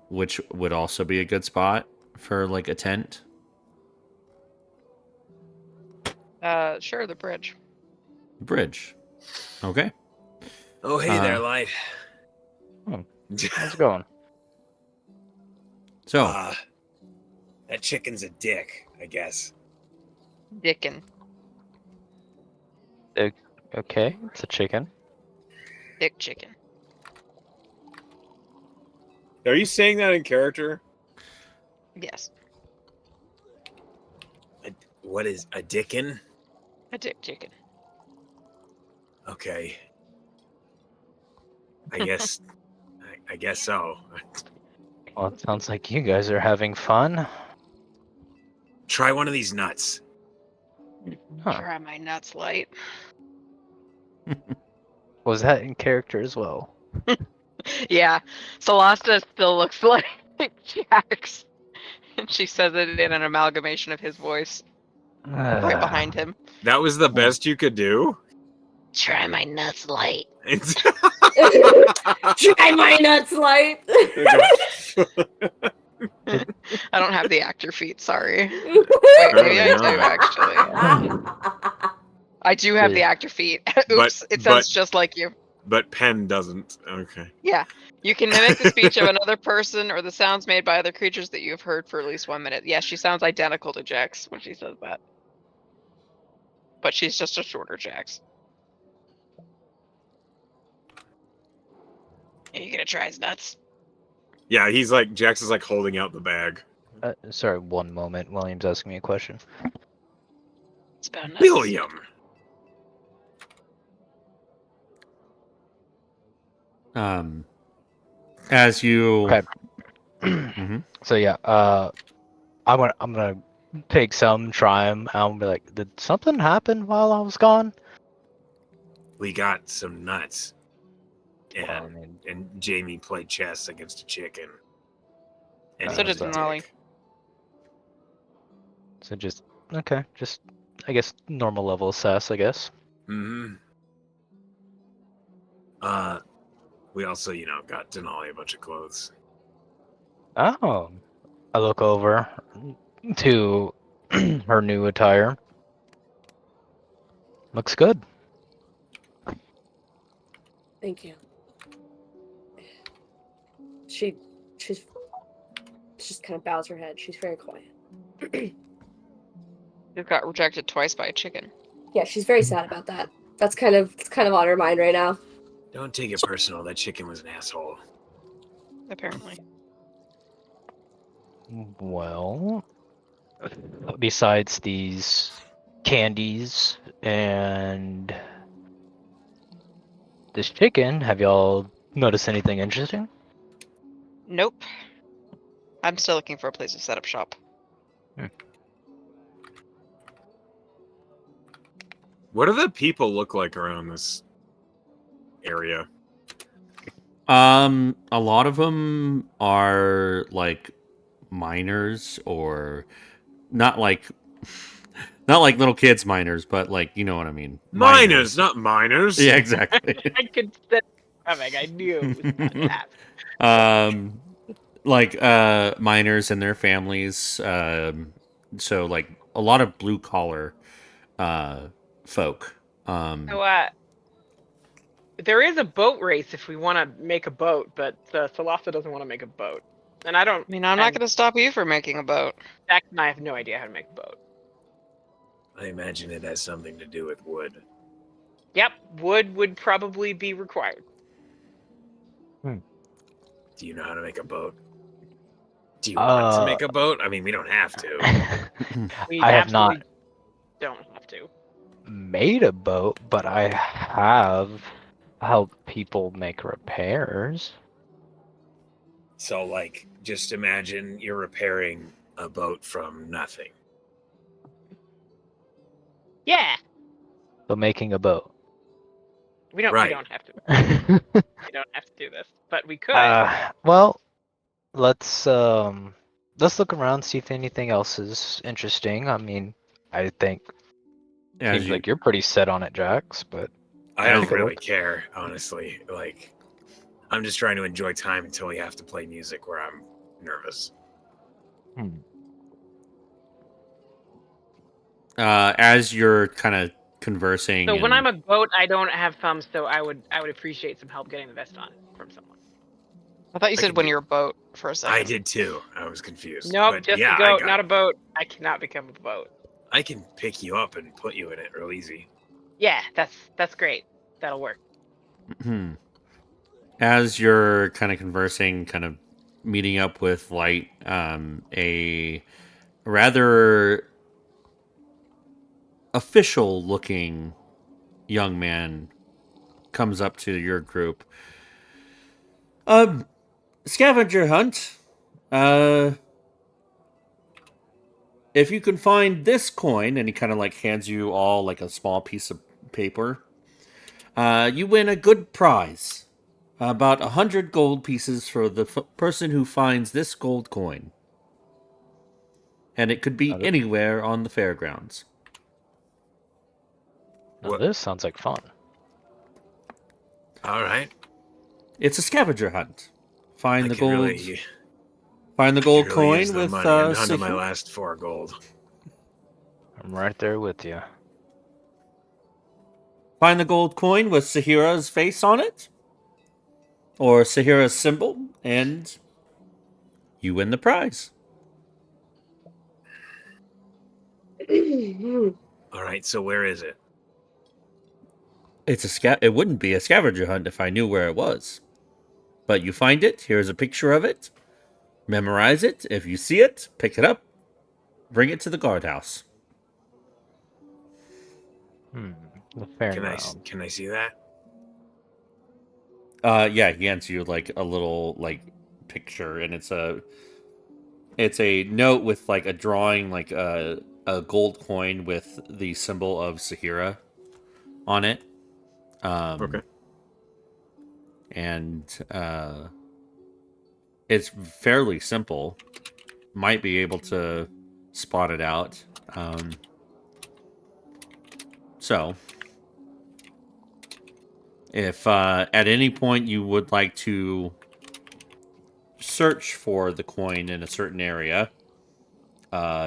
which would also be a good spot for like a tent. Sure, the bridge. Bridge. Okay. Oh, hey there, Uh, Light. How's it going? So, That chicken's a dick, I guess. Dickin. Okay, it's a chicken. Dick chicken. Are you saying that in character? Yes. What is a dickin? A dick chicken. Okay. I guess. I guess so. Well, it sounds like you guys are having fun. Try one of these nuts. Huh. Try my nuts, Light. Was that in character as well? Yeah. Celasta still looks like Jax. And she says it in an amalgamation of his voice right behind him. That was the best you could do? Try my nuts, Light. Try my nuts, Light. I don't have the actor feet, sorry. Wait, Apparently maybe I do not. actually. I do have the actor feet. Oops, it sounds just like you. But Pen doesn't. Okay. Yeah. You can mimic the speech of another person or the sounds made by other creatures that you have heard for at least 1 minute. Yeah, she sounds identical to Jax when she says that. But she's just a shorter Jax. Are you gonna try his nuts? Yeah, he's like, Jax is like holding out the bag. Sorry, one moment. William's asking me a question. It's about nuts. William! as you. Okay. Mhm. So yeah, I'm gonna take some, try them. I'll be like, did something happen while I was gone? We got some nuts. Well, I And, mean, and Jamie played chess against a chicken. And So he was did a Denali. dick. so just okay, just I guess normal level of sass, I guess. Mm-hmm. We also, got Denali a bunch of clothes. Oh, I look over to her new attire. Looks good. Thank you. She just kind of bows her head. She's very quiet. You got rejected twice by a chicken. Yeah, she's very sad about that. It's kind of on her mind right now. Don't take it personal. That chicken was an asshole. Apparently. Well, besides these candies and this chicken, have y'all noticed anything interesting? Nope. I'm still looking for a place to set up shop. What do the people look like around this area? A lot of them are like minors, or not like little kids minors, but like, you know what I mean. Miners, not miners. Yeah, exactly. I could set coming. I knew it was not that. Like minors and their families, so like a lot of blue collar folk. So, there is a boat race if we want to make a boat, but Salasa doesn't want to make a boat, and I don't. I mean, I'm not and going to stop you from making a boat. Jack and I have no idea how to make a boat. I imagine it has something to do with wood. Yep, wood would probably be required. Do you know how to make a boat? Do you want to make a boat? I mean, we don't have to. We I have not absolutely don't have to. made a boat, but I have helped people make repairs. So, like, just imagine you're repairing a boat from nothing. Yeah, So making a boat. we don't. Right. We don't have to. We don't have to do this, but we could. Well, let's look around, see if anything else is interesting. I mean, I think As seems you, like you're pretty set on it, Jax, but I don't Take a really look. care, honestly. Like, I'm just trying to enjoy time until we have to play music where I'm nervous. as you're kind of conversing, So when and- I'm a goat, I don't have thumbs, so I would appreciate some help getting the vest on from someone. I thought you I said can when do- you're a boat for a second. I did too. I was confused. Nope, But just yeah, a goat, I not a boat. I cannot become a boat. I can pick you up and put you in it real easy. Yeah, that's great. That'll work. as you're kind of conversing, kind of meeting up with Light, a rather official looking young man comes up to your group. Scavenger hunt. If you can find this coin, and he kind of like hands you all like a small piece of paper, you win a good prize. About 100 gold pieces for the person who finds this gold coin. And it could be Okay. anywhere on the fairgrounds. now What- this sounds like fun. All right. It's a scavenger hunt. Find I the could gold. really, Find the could gold really use coin the with money. I'm down to Sihir. my last 4 gold. I'm right there with you. Find the gold coin with Sahira's face on it, or Sahira's symbol, and you win the prize. All right. So where is it? It's It wouldn't be a scavenger hunt if I knew where it was. But you find it. Here's a picture of it. Memorize it. If you see it, pick it up. Bring it to the guardhouse. The Can I see that? Yeah, he hands you like a little like picture, and it's a note with like a drawing, like a gold coin with the symbol of Sahira on it. Okay. And it's fairly simple. Might be able to spot it out. So, if at any point you would like to search for the coin in a certain area,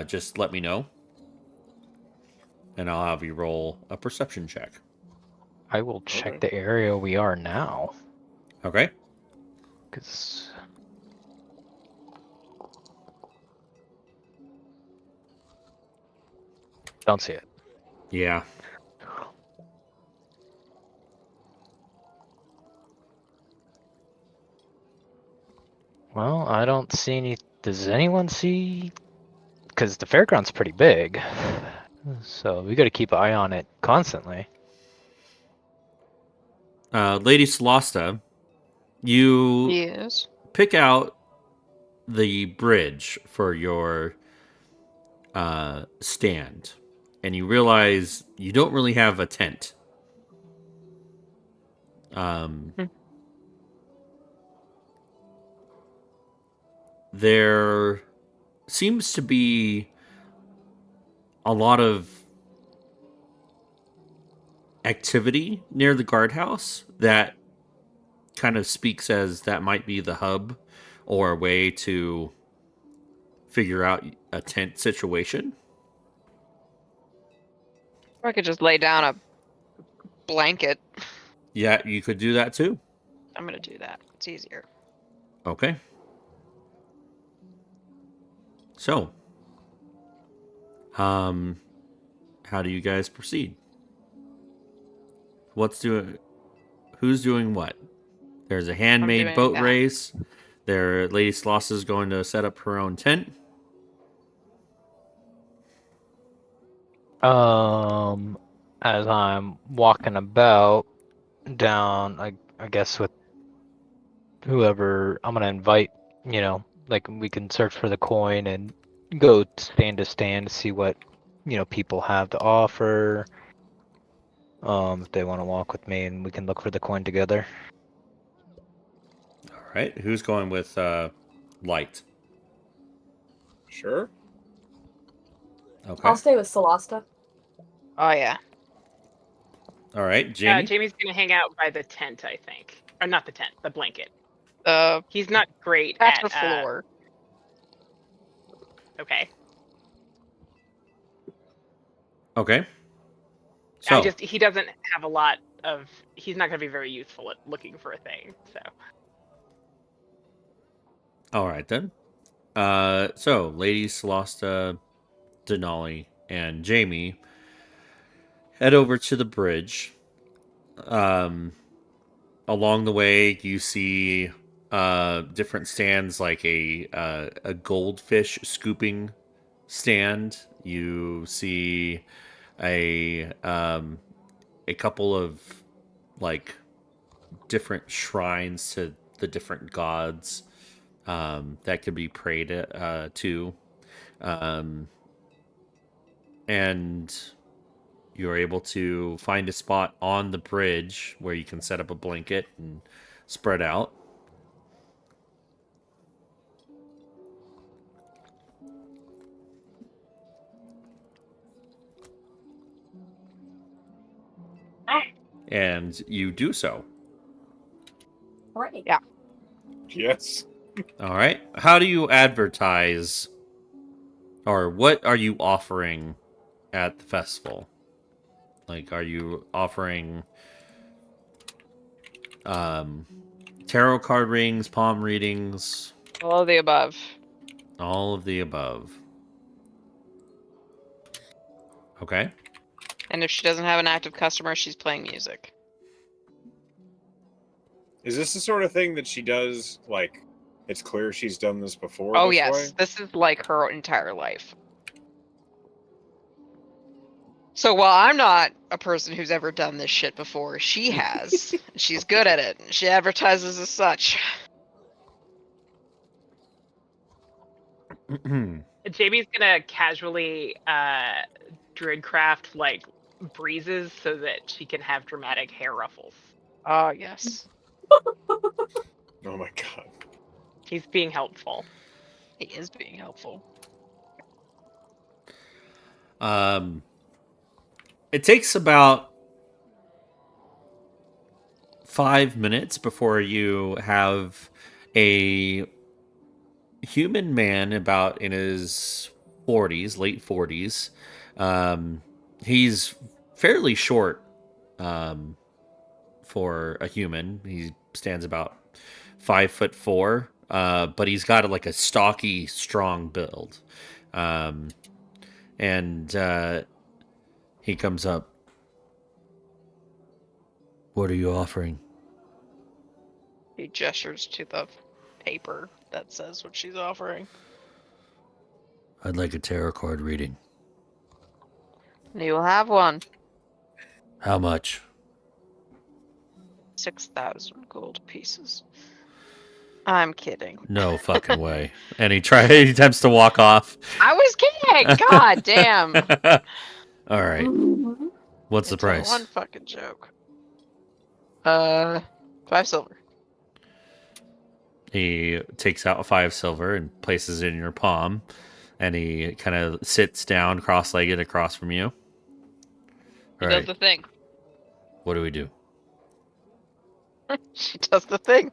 just let me know. And I'll have you roll a perception check. I will check Okay. the area we are now, Okay? because don't see it. Yeah. Well, I don't see any. Does anyone see? Because the fairground's pretty big, so we got to keep an eye on it constantly. Lady Solasta, you Yes. pick out the bridge for your stand, and you realize you don't really have a tent. There seems to be a lot of activity near the guardhouse that kind of speaks as that might be the hub or a way to figure out a tent situation. Or I could just lay down a blanket. Yeah, you could do that too. I'm gonna do that. It's easier. Okay. So, how do you guys proceed? Who's doing what? There's a handmade doing boat that. race. Lady Sloss is going to set up her own tent. As I'm walking about down, I guess with whoever I'm gonna invite, like we can search for the coin and go stand to stand to see what, people have to offer. If they want to walk with me and we can look for the coin together. All right. Who's going with Light? Sure. Okay. I'll stay with Solasta. Oh yeah. All right. Jamie? Jamie's gonna hang out by the tent, I think, or not the tent, the blanket. Uh, He's not great that's at the floor. Okay. Okay. So, He doesn't have a lot of. He's not gonna be very useful at looking for a thing. So all right then. So Lady Celesta, Denali, and Jamie head over to the bridge. Along the way, you see different stands, like a goldfish scooping stand. You see a couple of like different shrines to the different gods that could be prayed to, and you're able to find a spot on the bridge where you can set up a blanket and spread out. And you do so. Right. Yeah. Yes. All right. How do you advertise, or what are you offering at the festival? Like, are you offering tarot card readings, palm readings, All of the above. all of the above? Okay. And if she doesn't have an active customer, she's playing music. Is this the sort of thing that she does? Like, it's clear she's done this before. Oh this yes, way? this is like her entire life. So while I'm not a person who's ever done this shit before, she has. She's good at it. She advertises as such. Jamie's gonna casually druidcraft like breezes so that she can have dramatic hair ruffles. Oh yes. Oh my god. He's being helpful. He is being helpful. It takes about 5 minutes before you have a human man about in his 40s, late 40s. He's fairly short for a human. He stands about 5'4", but he's got like a stocky, strong build. And he comes up. What are you offering? He gestures to the paper that says what she's offering. I'd like a tarot card reading. You will have one. How much? 6,000 gold pieces. I'm kidding. No fucking way. And he attempts to walk off. I was kidding. God damn. All right. What's the It's a price? one fucking joke. 5 silver. He takes out 5 silver and places it in your palm, and he kind of sits down cross-legged across from you. She All does right. the thing. What do we do? She does the thing.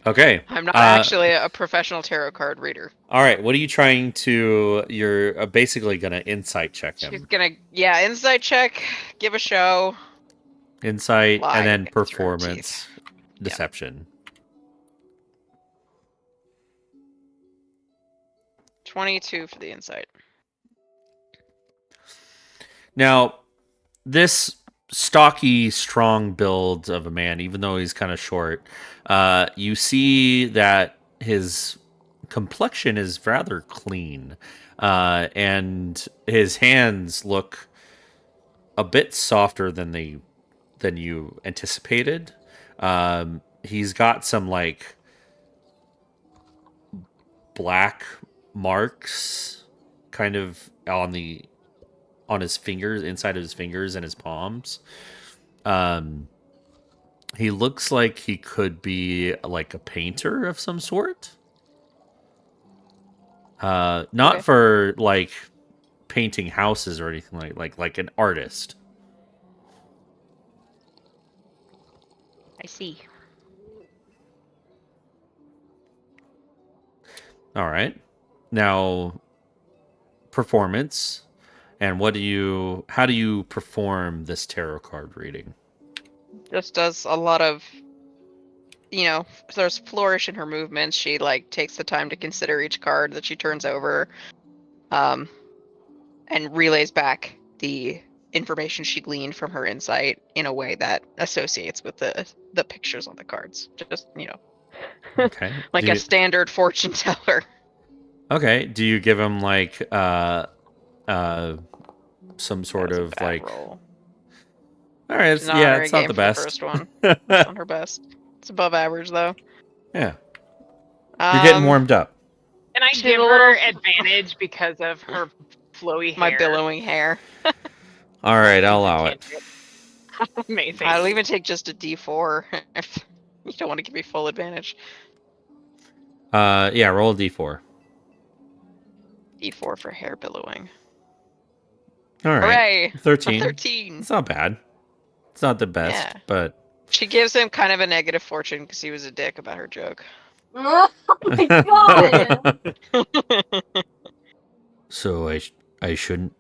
Okay. I'm not actually a professional tarot card reader. All right. What are you trying to? You're basically gonna insight check She's him. gonna, insight check, give a show, Insight lie and then against her own teeth. performance, deception. 22 for the insight. Now, this stocky, strong build of a man, even though he's kind of short, you see that his complexion is rather clean, and his hands look a bit softer than you anticipated. He's got some like black marks, kind of on his fingers, inside of his fingers and his palms. He looks like he could be like a painter of some sort. Not Okay. for like painting houses or anything like an artist. I see. All right. Now, performance. And how do you perform this tarot card reading? Just does a lot of, there's flourish in her movements. She like takes the time to consider each card that she turns over, and relays back the information she gleaned from her insight in a way that associates with the pictures on the cards. Just, Okay. like a standard fortune teller. Okay. Do you give him like some sort That was a of bad like roll. all right, She's not yeah, on her it's not game the for the best. first one. It's on her best. It's above average though. Yeah. You're getting warmed up. Can I She's give a her little- advantage because of her flowy hair? My billowing hair. All right, I'll She's a allow it. cantrip. Amazing. I'll even take just a D4 if you don't want to give me full advantage. Yeah, roll a d4. D4 for hair billowing. All right. Hooray! 13. 13. It's not bad. It's not the best, Yeah. but She gives him kind of a negative fortune because he was a dick about her joke. Oh my god! So I shouldn't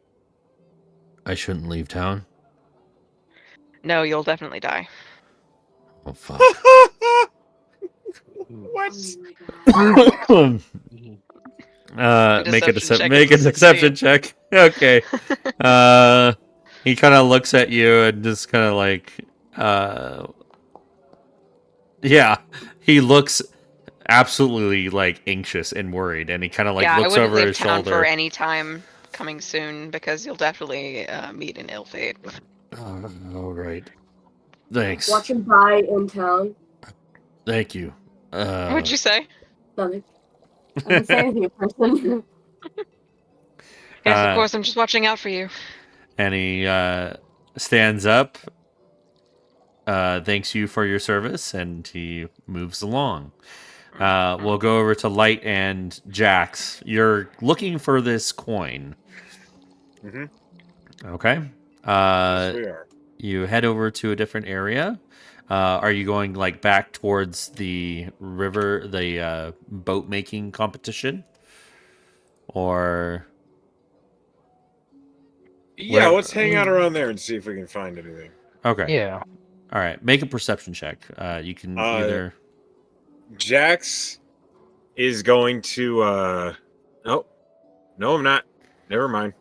leave town. No, you'll definitely die. Oh fuck. What? Oh my god. Make a Deception check make a is a deception check. Okay. He kind of looks at you and just kind of like, yeah, he looks absolutely like anxious and worried, and he kind of like Yeah, I looks wouldn't over leave his town for shoulder. any time coming soon because you'll definitely meet an ill fate. Oh, all right. Thanks. Watch him die in town. Thank you. What'd you say? Nothing. I didn't say anything in person. Yes, of course. I'm just watching out for you. And he stands up, thanks you for your service, and he moves along. We'll go over to Light and Jax. You're looking for this coin. Mm-hmm. Okay. Yes, we are. You head over to a different area. Are you going like back towards the river, the boat making competition, or? Yeah, Where- let's hang out around there and see if we can find anything. Okay. Yeah. All right. Make a perception check. You can either. Jax is going to oh, no, I'm not. Never mind.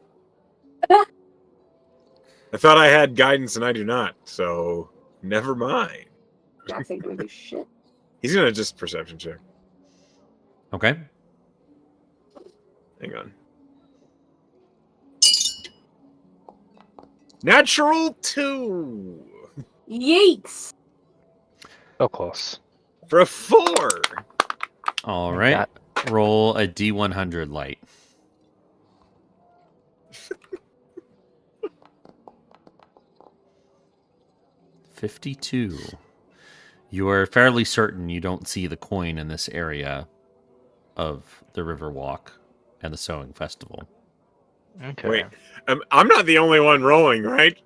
I thought I had guidance and I do not, so never mind. Jax ain't gonna do shit. He's gonna just perception check. Okay. Hang on. Natural 2 Yeeks! So close. for a 4. All Like right. Roll a D100 Light. $52. You are fairly certain you don't see the coin in this area of the Riverwalk and the Sowing Festival. Okay. Wait, I'm not the only one rolling, right?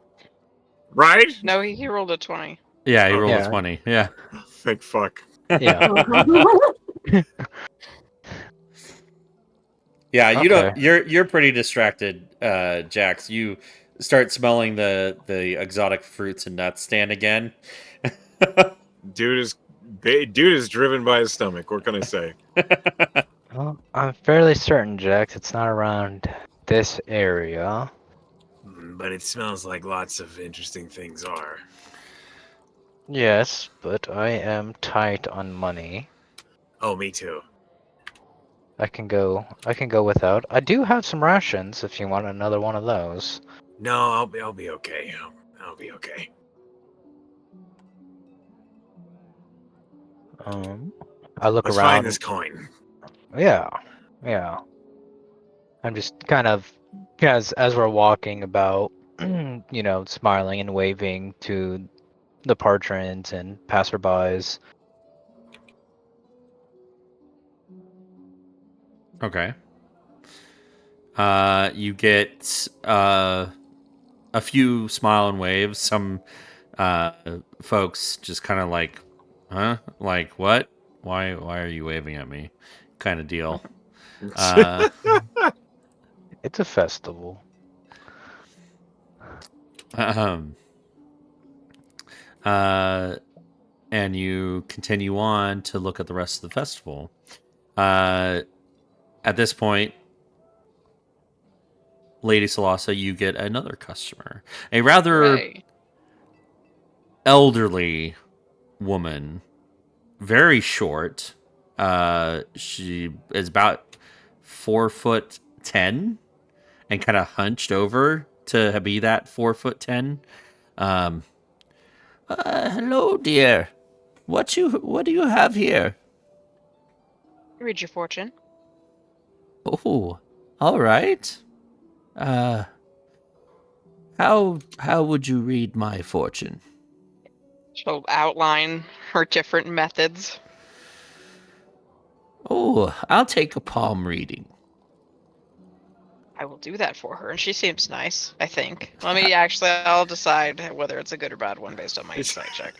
Right? No, he rolled a 20. Yeah, he rolled Yeah. a 20. Yeah. Thank fuck. Yeah. Yeah, you don't. Okay. You're pretty distracted, Jax. You start smelling the exotic fruits and nuts stand again. Dude is driven by his stomach. What can I say? Well, I'm fairly certain, Jax, it's not around this area. But it smells like lots of interesting things are. Yes, but I am tight on money. Oh, me too. I can go without. I do have some rations if you want another one of those. No, I'll be okay. I'll be okay. I look Let's find around. this coin. Yeah. Yeah. I'm just kind of as we're walking about, smiling and waving to the patrons and passerbys. Okay. You get a few smile and waves. Some folks just kind of like, huh? Like what? Why are you waving at me? Kind of deal. Uh, It's a festival. ahem. uh, and you continue on to look at the rest of the festival. At this point, Lady Salasa, you get another customer. A rather Hooray. elderly woman, very short. She is about 4'10" and kind of hunched over to be that 4'10". Um, hello, dear. What do you have here? Read your fortune. Oh, all right. Uh, how would you read my fortune? She'll outline her different methods. Oh, I'll take a palm reading. I will do that for her, and she seems nice, I think. I'll decide whether it's a good or bad one based on my insight check.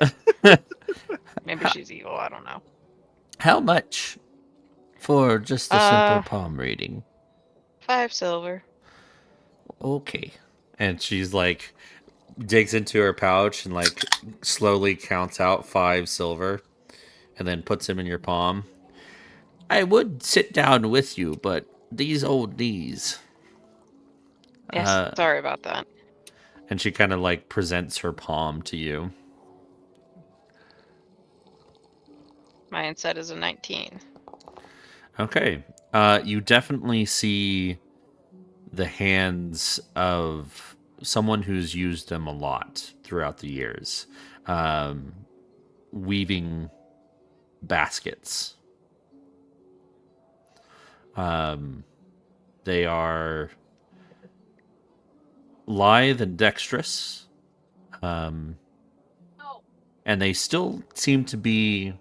Maybe she's evil, I don't know. How much for just a simple Uh, palm reading? 5 silver. Okay. And she's like digs into her pouch and like slowly counts out 5 silver and then puts them in your palm. I would sit down with you, but these old knees. Yes, Uh, sorry about that. and she kind of like presents her palm to you. My insight is a 19. Okay. You definitely see the hands of someone who's used them a lot throughout the years, weaving baskets. They are lithe and dexterous, and they still seem to be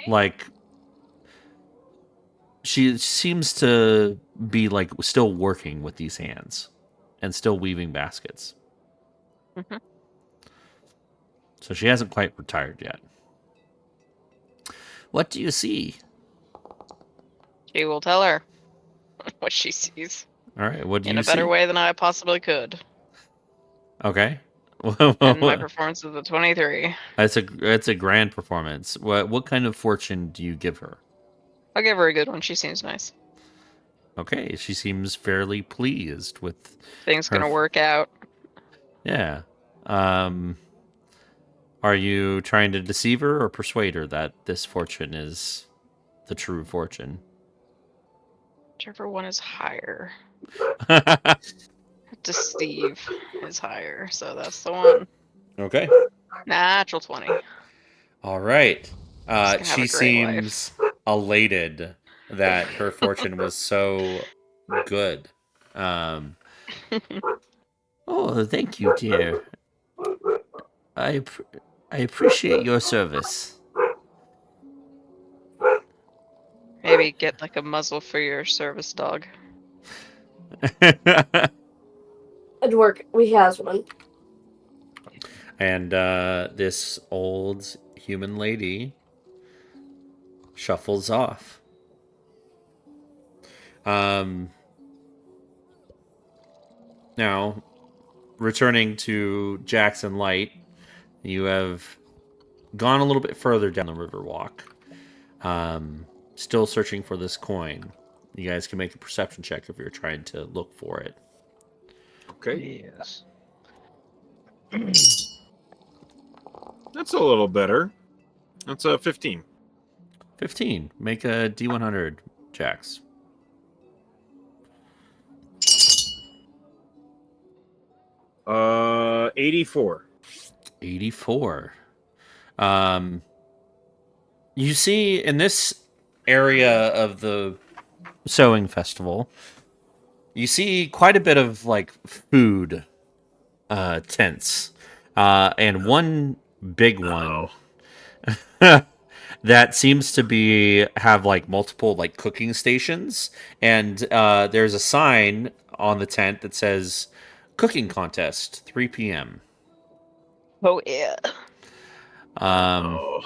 like she seems to be like still working with these hands and still weaving baskets. Mm-hmm. So she hasn't quite retired yet. What do you see? She will tell her what she sees All right, what do in you a better see? way than I possibly could. Okay. And my performance is a 23. It's a grand performance. What kind of fortune do you give her? I'll give her a good one. She seems nice. Okay, she seems fairly pleased with Things her. gonna work out. Yeah. Um, are you trying to deceive her or persuade her that this fortune is the true fortune? Whichever one is higher. Deceive is higher, so that's the one. Okay. Natural 20. All right. She's gonna have She a great life. seems elated that her fortune was so good. Um, oh, thank you, dear. I I appreciate your service. Maybe get like a muzzle for your service dog. It'd work. We has one. And this old human lady shuffles off. Now, returning to Jackson Light, you have gone a little bit further down the Riverwalk. Still searching for this coin. You guys can make a perception check if you're trying to look for it. Okay. Yes. That's a little better. That's a 15. 15. Make a D100, Jax. 84. 84. You see in this area of the Sowing Festival, you see quite a bit of like food tents. And one big one that seems to be have like multiple like cooking stations, and there's a sign on the tent that says cooking contest 3 p.m. Oh yeah. Oh.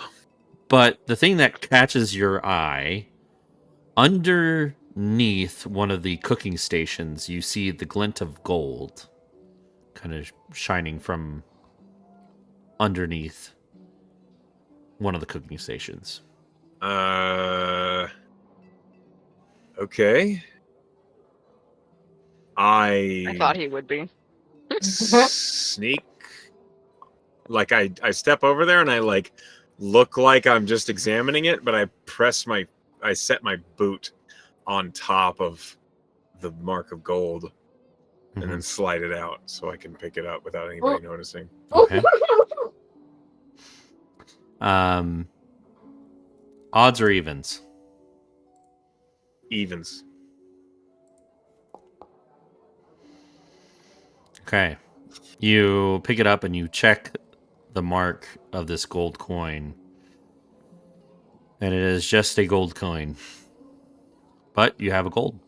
But the thing that catches your eye, underneath one of the cooking stations, you see the glint of gold kind of shining from underneath one of the cooking stations. Okay. I thought he would be. sneak. Like I step over there and I like look like I'm just examining it, but I set my boot on top of the mark of gold and then slide it out so I can pick it up without anybody noticing. Okay. Odds or evens? Evens. Okay. You pick it up and you check the mark of this gold coin. And it is just a gold coin. But you have a gold.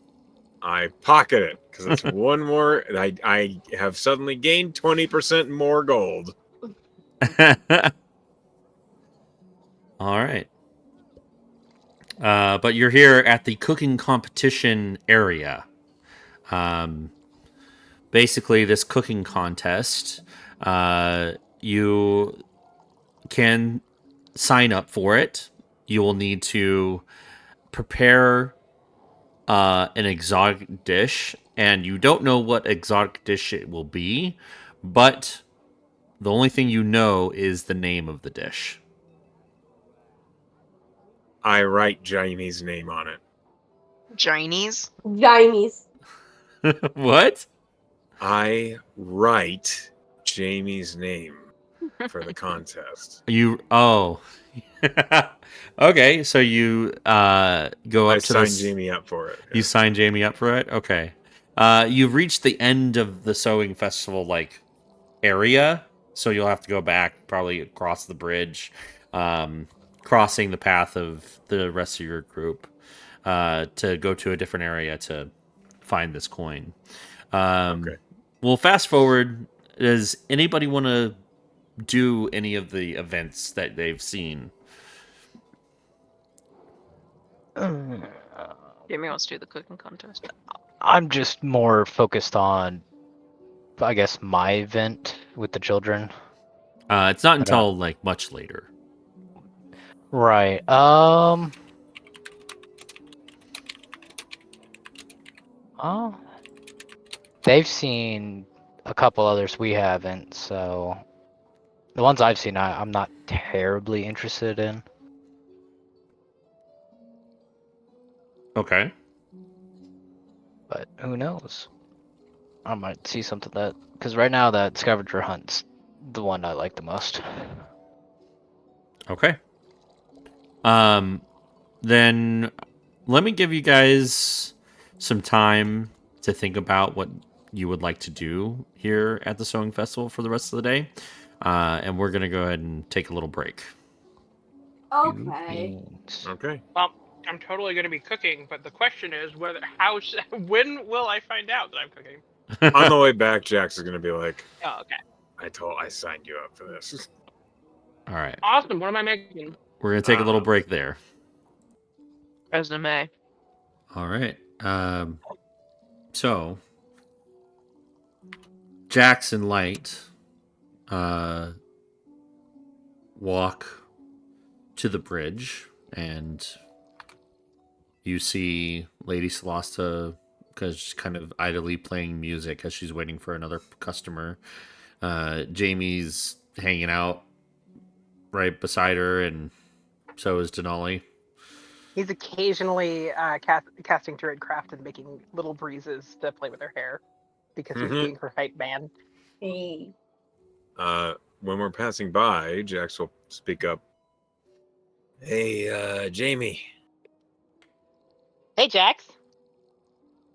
I pocket it because it's one more. I have suddenly gained 20% more gold. All right. But you're here at the cooking competition area. Basically, this cooking contest, you can sign up for it. You will need to prepare an exotic dish, and you don't know what exotic dish it will be, but the only thing you know is the name of the dish. I write Jamie's name on it. Chinese? Chinese. What? I write Jamie's name for the contest. Okay, so you go I up to signed this. Jamie up for it. You signed Jamie up for it? Okay. You've reached the end of the Sowing Festival like area, so you'll have to go back, probably across the bridge, crossing the path of the rest of your group to go to a different area to find this coin. Okay. Well, fast forward. Does anybody want to do any of the events that they've seen? Jamie wants to do the cooking contest. I'm just more focused on, I guess, my event with the children. It's not until like much later. Right. Oh, they've seen a couple others we haven't, so the ones I've seen, I'm not terribly interested in. Okay. But who knows? I might see something that, because right now that scavenger hunt's the one I like the most. Okay. Then let me give you guys some time to think about what you would like to do here at the Sowing Festival for the rest of the day. And we're gonna go ahead and take a little break. Okay. Okay. Well, I'm totally going to be cooking, but the question is when will I find out that I'm cooking? On the way back, Jax is gonna be like, Oh, okay. I signed you up for this. All right. Awesome. What am I making? We're going to take a little break there. Resume. All right. So, Jax and Light walk to the bridge, and you see Lady Celasta because she's kind of idly playing music as she's waiting for another customer. Jamie's hanging out right beside her, and so is Denali. He's occasionally casting druid craft and making little breezes to play with her hair because he's being her hype man. Hey. When we're passing by, Jax will speak up. Hey, Jamie. Hey, Jax.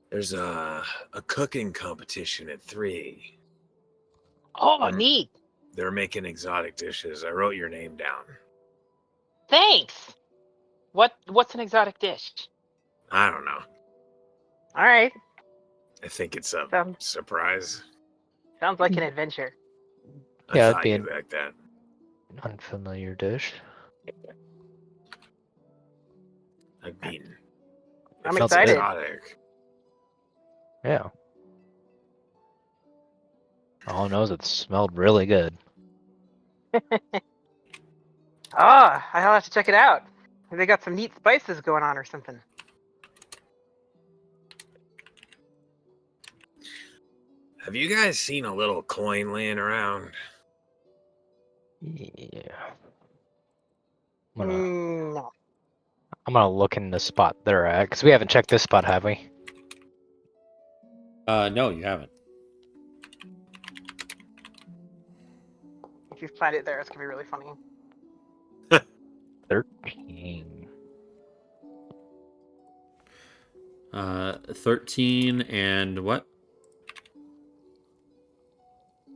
There's a cooking competition at 3. Oh, neat. They're making exotic dishes. I wrote your name down. Thanks. What's an exotic dish? I don't know. All right. I think it's a Sounds surprise. like an adventure. I Yeah, thought it'd be you'd like that. Unfamiliar dish. I mean, I'm if it's excited. exotic. Yeah. All I know is it smelled really good. I'll have to check it out. They got some neat spices going on or something. Have you guys seen a little coin laying around? Yeah. No. I'm gonna look in the spot they're at, because we haven't checked this spot, have we? No, you haven't. If you find it there, it's gonna be really funny. 13. 13 and what?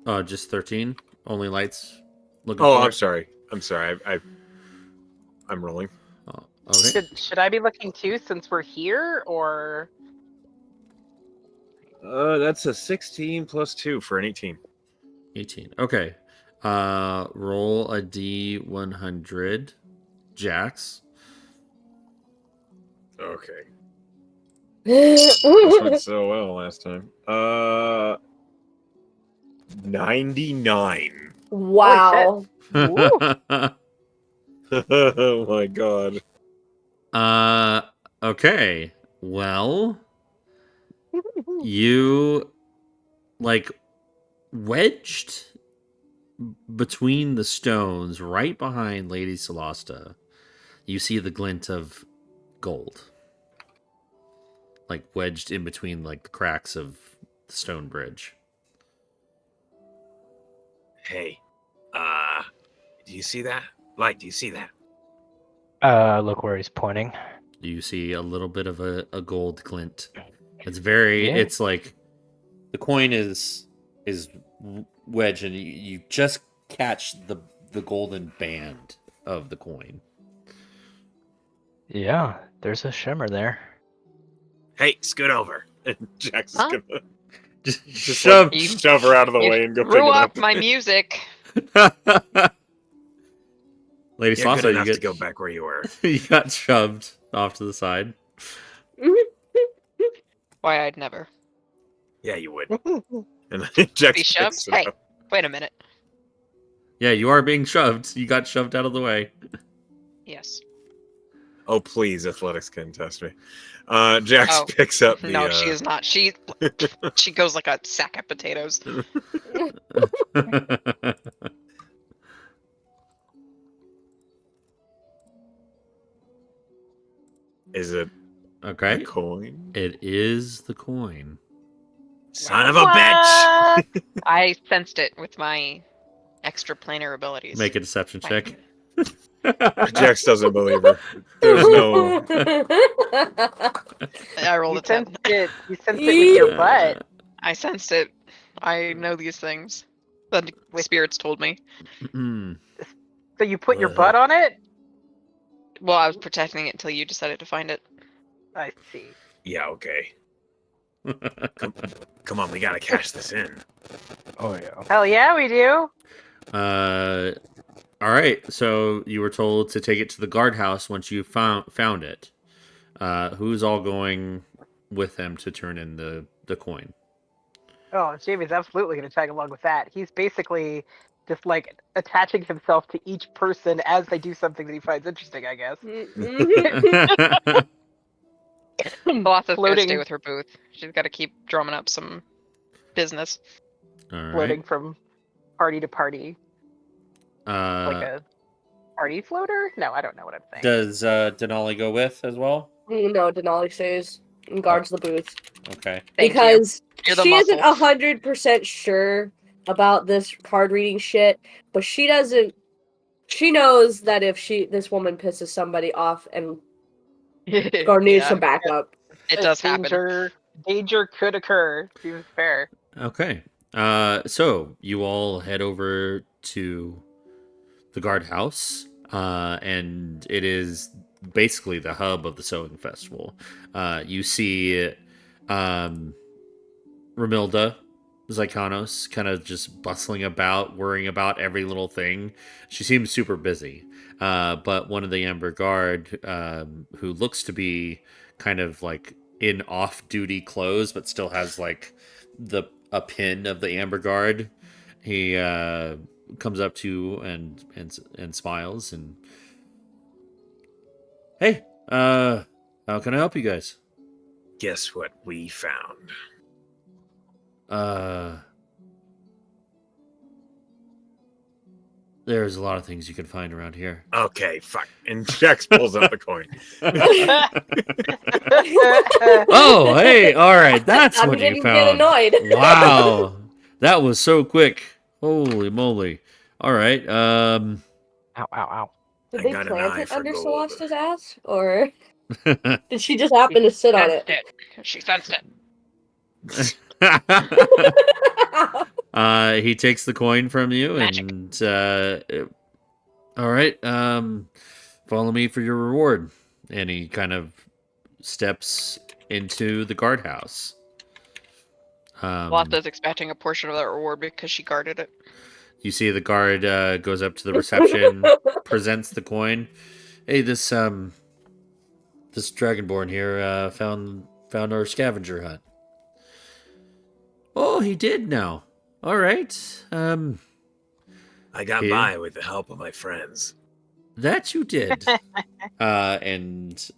Oh, just 13? Only Lights looking Oh, for I'm it? sorry. I'm rolling. Oh, okay. Should I be looking too since we're here, or That's a 16 plus 2 for an 18. 18. Okay. Roll a D100. Jax. Okay. This went so well last time. 99. Wow. Oh my god. Okay. Well, you like wedged between the stones right behind Lady Celasta. You see the glint of gold. Like wedged in between like the cracks of the stone bridge. Hey, do you see that? Light, do you see that? Look where he's pointing. You see a little bit of a gold glint. It's very Yeah. it's like the coin is wedged and you just catch the golden band of the coin. Yeah, there's a shimmer there. Hey, scoot over. And Jack's Huh? gonna Just just shove. like, shove her out of the You way and go pick threw it off up. my music. Lady You're good Salsa, enough you to go back where you were. you got shoved off to the side. Why I'd never. Yeah, you would. And then Jax Be shoved? picks it Hey, up. wait a minute. Yeah, you are being shoved. You got shoved out of the way. Yes. Oh, please, athletics can test me. Jax Oh, picks up the. No, she is not. She goes like a sack of potatoes. Is it a Okay. coin? It is the coin. Son of a bitch! What? I sensed it with my extra planar abilities. Make a deception check. Jax doesn't believe her. There's no. I rolled You a 10. sensed it. You sensed it with your butt. I sensed it. I know these things. The spirits told me. So you put your butt on it? Well, I was protecting it until you decided to find it. I see. Yeah, okay. Come on, we gotta cash this in. Oh yeah. Hell yeah, we do. All All right. So you were told to take it to the guardhouse once you found it. Who's all going with him to turn in the coin? Oh, Jamie's absolutely going to tag along with that. He's basically just like attaching himself to each person as they do something that he finds interesting, I guess. Colossa's gonna stay Floating, with her booth. She's got to keep drumming up some business. All right. floating from party to party, like a party floater. No, I don't know what I'm saying. Does Denali go with as well? No, Denali stays and guards the booth. Okay. Thank Because You're the she isn't muscle. 100% sure about this card reading shit, but she doesn't. She knows that if this woman pisses somebody off and Gar needs Yeah, some backup. it does happen. Danger could occur. Seems fair. Okay. So you all head over to the guardhouse, and it is basically the hub of the sewing festival. You see, Ramilda Zykanos kind of just bustling about, worrying about every little thing. She seems super busy. But one of the Amber Guard, who looks to be kind of like in off-duty clothes, but still has like a pin of the Amber Guard, he comes up to you and smiles and, hey, how can I help you guys? Guess what we found? There's a lot of things you can find around here. Okay, fuck. And Jax pulls out the coin. Oh, hey, all right, that's I'm what you getting get found. annoyed. Wow, that was so quick. Holy moly! All right, Ow, ow, ow. Did I they got an plant eye it for in gold. Solasta's ass, or did she just happen to sit on Sensed it? it. She sensed it. he takes the coin from you Magic. and all right, follow me for your reward. And he kind of steps into the guardhouse. Colossa's expecting a portion of that reward because she guarded it. You see the guard goes up to the reception, presents the coin. Hey, this dragonborn here found our scavenger hunt. Oh, he did now. All right. I got Here. by with the help of my friends. That you did. And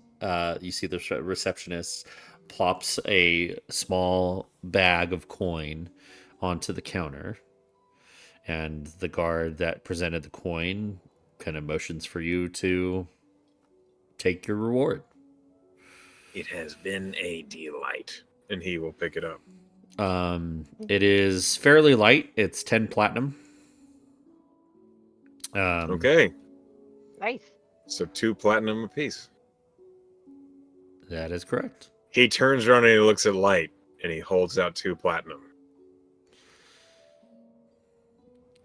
you see the receptionist plops a small bag of coin onto the counter. And the guard that presented the coin kind of motions for you to take your reward. It has been a delight. And he will pick it up. It is fairly light. It's 10 platinum. Okay. Nice. So 2 platinum apiece. That is correct. He turns around and he looks at Light and he holds out 2 platinum.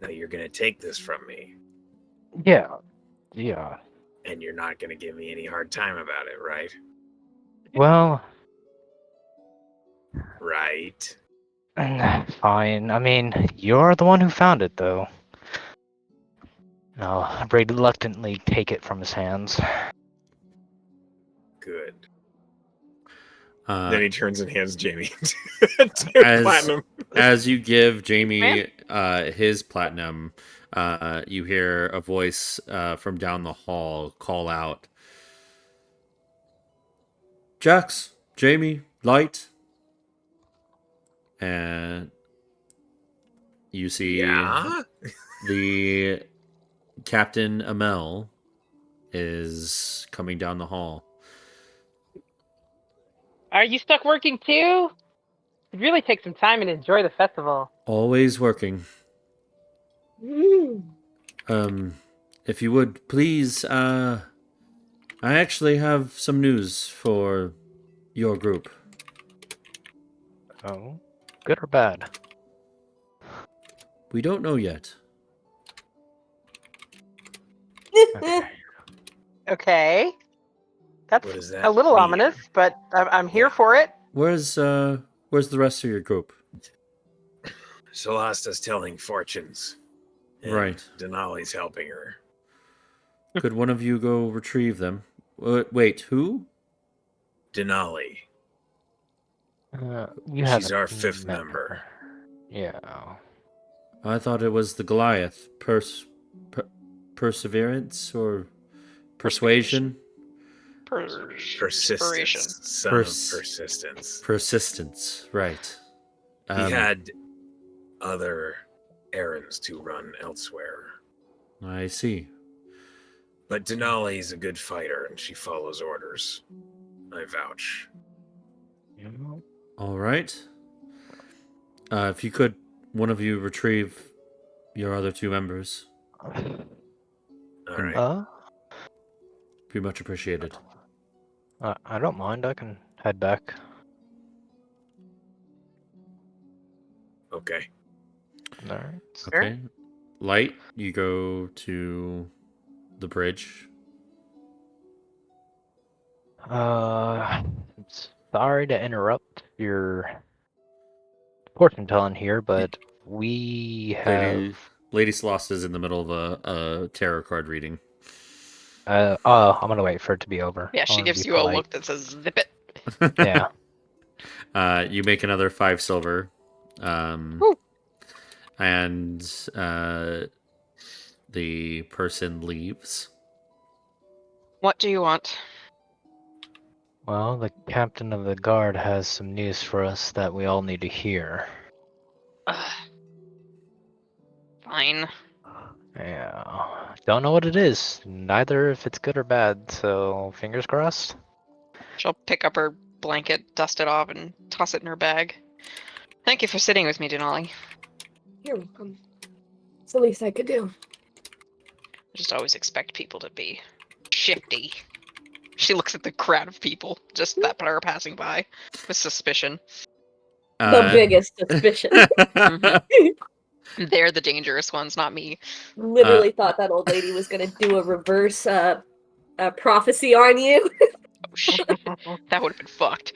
Now you're going to take this from me. Yeah. And you're not going to give me any hard time about it, right? Well, Right. fine. I mean, you're the one who found it, though. I'll reluctantly take it from his hands. Good. Uh, Then he turns and hands Jamie 2 platinum. As you give Jamie his platinum, you hear a voice from down the hall call out, Jax, Jamie, Light. And you see Yeah? the Captain Amel is coming down the hall. Are you stuck working too? Really take some time and enjoy the festival. Always working. If you would, please, I actually have some news for your group. Oh, good or bad? We don't know yet. Okay. That's What does that a little mean? ominous, but I'm here for it. Where's the rest of your group? Solasta's telling fortunes. And Right. Denali's helping her. Could one of you go retrieve them? Wait, who? Denali. You have She's a our fifth member. member. Yeah. I thought it was the Goliath. Perseverance or persuasion? Inspiration. Persistence. Son of persistence. Persistence, right. He had other errands to run elsewhere. I see. But Denali's a good fighter and she follows orders. I vouch. All right. If you could, one of you retrieve your other two members. All right. Be much appreciated. I don't mind. I can head back. Okay. All right. Okay. Light, you go to the bridge. Sorry to interrupt your fortune telling here, but we have. Lady Sloss is in the middle of a tarot card reading. I'm gonna wait for it to be over. Yeah, I she wanna gives be you a polite. look that says "zip it." Yeah. You make another 5 silver. And the person leaves. What do you want? Well, the captain of the guard has some news for us that we all need to hear. Fine. Yeah. Don't know what it is. Neither if it's good or bad, so fingers crossed. She'll pick up her blanket, dust it off, and toss it in her bag. Thank you for sitting with me, Denali. You're welcome. It's the least I could do. I just always expect people to be shifty. She looks at the crowd of people just that are passing by with suspicion. The biggest suspicion. They're the dangerous ones, not me. Literally thought that old lady was gonna do a reverse prophecy on you. Oh shit. That would have been fucked.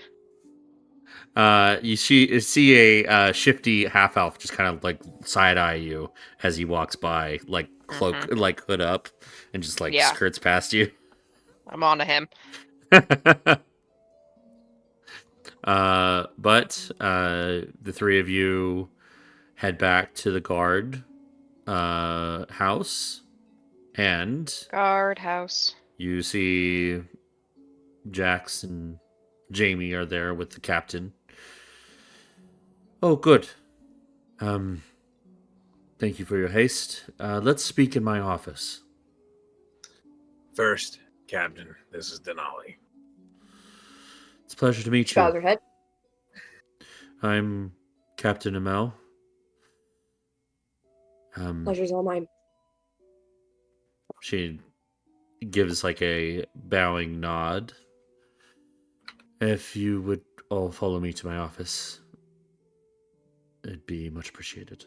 You see a shifty half elf just kind of like side eye you as he walks by, like cloak, like hood up, and just like skirts past you. I'm on to him. But the three of you head back to the guard house, and Guardhouse. you see Jax and Jamie are there with the captain. Oh, good. Thank you for your haste. Let's speak in my office. First, Captain, this is Denali. It's a pleasure to meet you. Bows her head. I'm Captain Amel. Pleasure's all mine. She gives like a bowing nod. If you would all follow me to my office, it'd be much appreciated.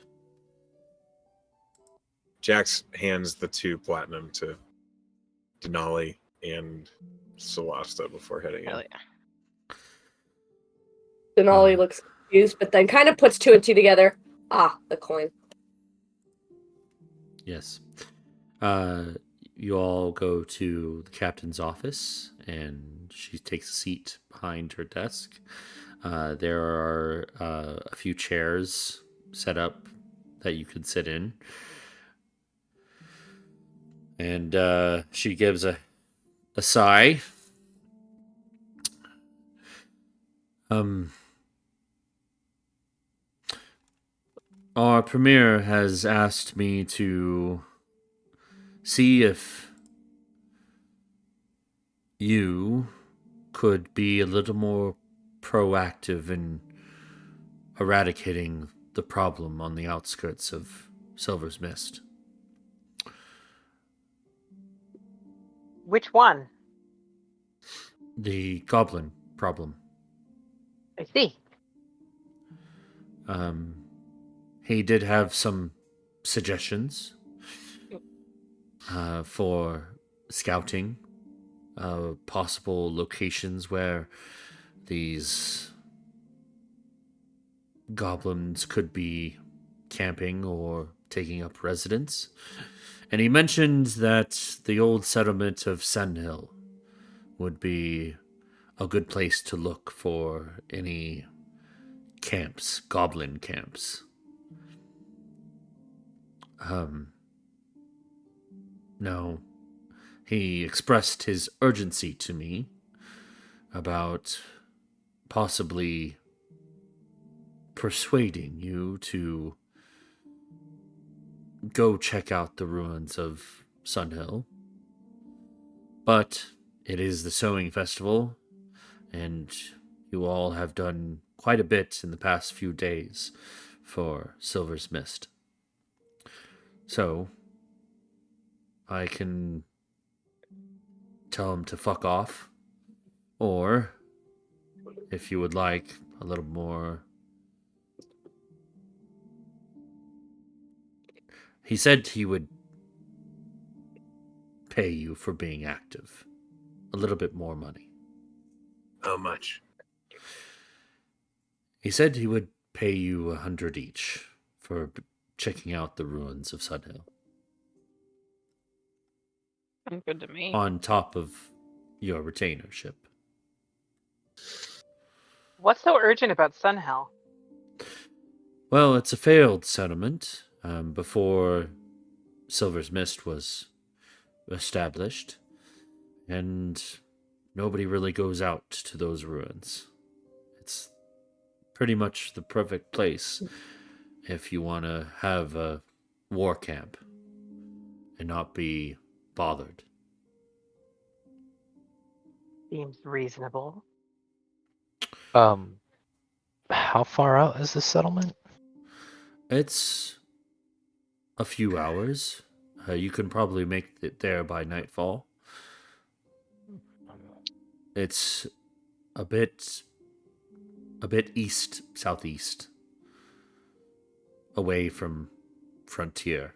Jax hands the 2 platinum to Denali and Solasta before heading in. Hell yeah. Denali looks confused, but then kind of puts 2 and 2 together. Ah, the coin. Yes. You all go to the captain's office, and she takes a seat behind her desk. There are a few chairs set up that you can sit in. And she gives a sigh. Our premier has asked me to see if you could be a little more proactive in eradicating the problem on the outskirts of Silver's Mist. Which one? The goblin problem. I see. He did have some suggestions for scouting possible locations where these goblins could be camping or taking up residence. And he mentioned that the old settlement of Sandhill would be a good place to look for any camps, goblin camps. No, he expressed his urgency to me about possibly persuading you to go check out the ruins of Sunhill. But it is the Sowing Festival, and you all have done quite a bit in the past few days for Silver's Mist. So, I can tell him to fuck off, or, if you would like a little more... He said he would pay you for being active. A little bit more money. How much? He said he would pay you 100 each for checking out the ruins of Sunhill. Sounds good to me. On top of your retainership. What's so urgent about Sunhell? Well, it's a failed settlement before Silver's Mist was established, and nobody really goes out to those ruins. It's pretty much the perfect place if you want to have a war camp and not be bothered. Seems reasonable. How far out is this settlement? It's a few hours. You can probably make it there by nightfall. It's a bit east, southeast, away from frontier.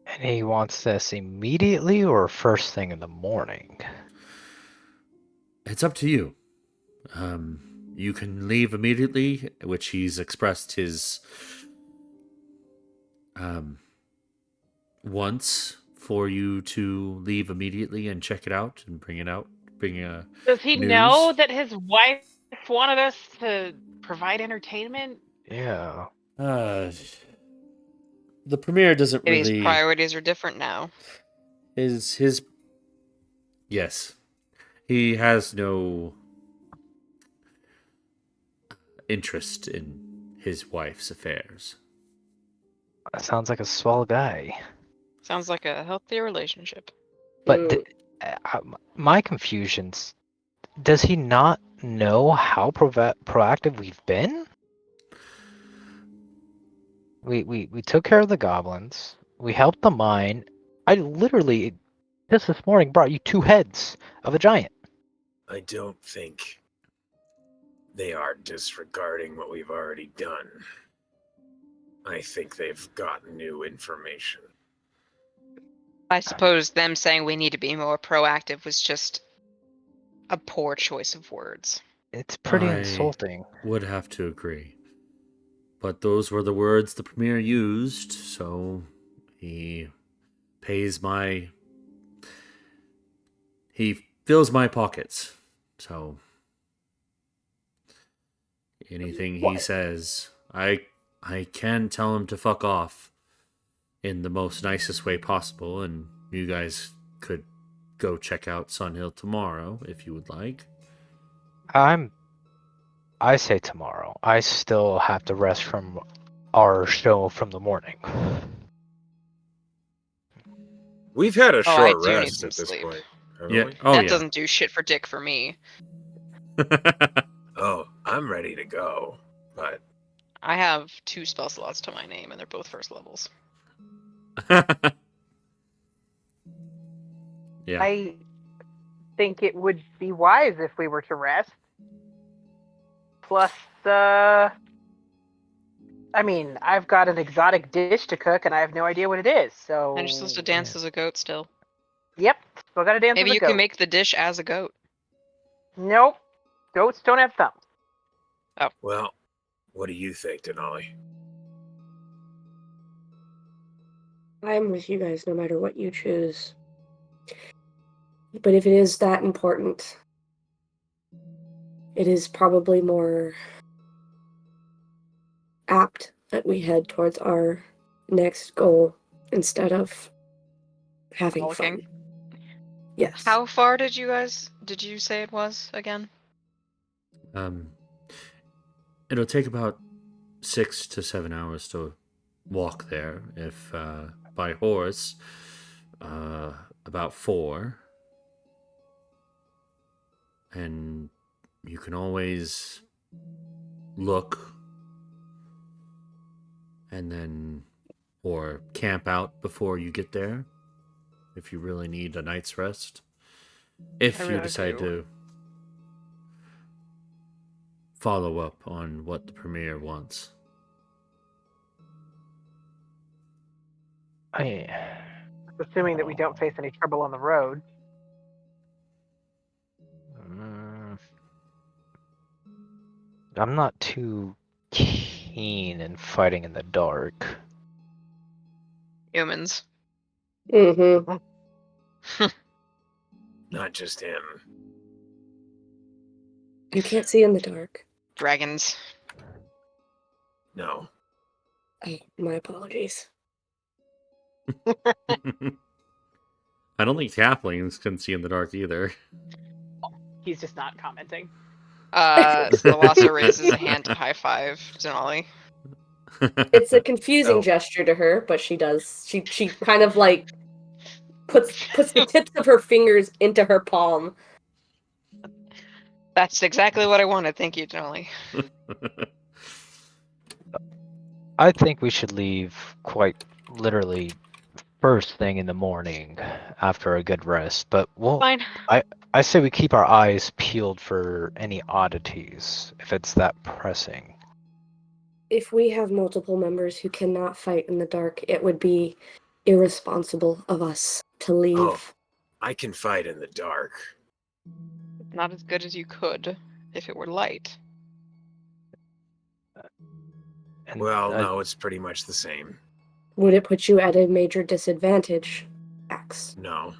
And he wants this immediately or first thing in the morning? It's up to you. You can leave immediately, which he's expressed his wants for you to leave immediately and check it out and bring it out. Does he news. know that his wife wanted us to provide entertainment? Yeah. The premier doesn't Maybe really. his priorities are different now. His yes, he has no interest in his wife's affairs. That sounds like a swell guy. Sounds like a healthy relationship. But my confusion's, does he not know how proactive we've been? We took care of the goblins. We helped the mine. I literally just this morning brought you 2 heads of a giant. I don't think they are disregarding what we've already done. I think they've gotten new information. I suppose them saying we need to be more proactive was just a poor choice of words. It's pretty I insulting. would have to agree. But those were the words the premier used, so he pays my... He fills my pockets, so... Anything he says, I can tell him to fuck off in the most nicest way possible, and you guys could go check out Sunhill tomorrow if you would like. I say tomorrow. I still have to rest from our show from the morning. We've had a Oh, I short do need rest some at this sleep. point, haven't Yeah. we? Oh, That yeah. doesn't do shit for dick for me. Oh, I'm ready to go, but I have 2 spell slots to my name, and they're both first levels. Yeah. I think it would be wise if we were to rest. Plus, I mean, I've got an exotic dish to cook, and I have no idea what it is. So, And you're supposed to dance as a goat still. Yep, still got to dance Maybe as a you goat. can make the dish as a goat. Nope, goats don't have thumbs. well, what do you think, Denali? I'm with you guys no matter what you choose. But if it is that important, it is probably more apt that we head towards our next goal instead of having Frolicking. fun. Yes. How far did you say it was again? It'll take about 6 to 7 hours to walk there. If by horse, about 4. And you can always look and then or camp out before you get there if you really need a night's rest. If I you really decide do. to follow up on what the Premier wants. Assuming that we don't face any trouble on the road. I'm not too keen in fighting in the dark. Humans. Mm-hmm. Not just him. You can't see in the dark. Dragons. No. Oh, my apologies. I don't think halflings can see in the dark either. He's just not commenting. Thalassa raises a hand to high five Denali. It's a confusing Oh. gesture to her, but she does. She kind of like puts the tips of her fingers into her palm. That's exactly what I wanted. Thank you, Denali. I think we should leave quite literally first thing in the morning after a good rest, but Fine. I say we keep our eyes peeled for any oddities if it's that pressing. If we have multiple members who cannot fight in the dark, it would be irresponsible of us to leave. Oh. I can fight in the dark. Not as good as you could if it were light. And Well, no, it's pretty much the same. Would it put you at a major disadvantage, Axe? No.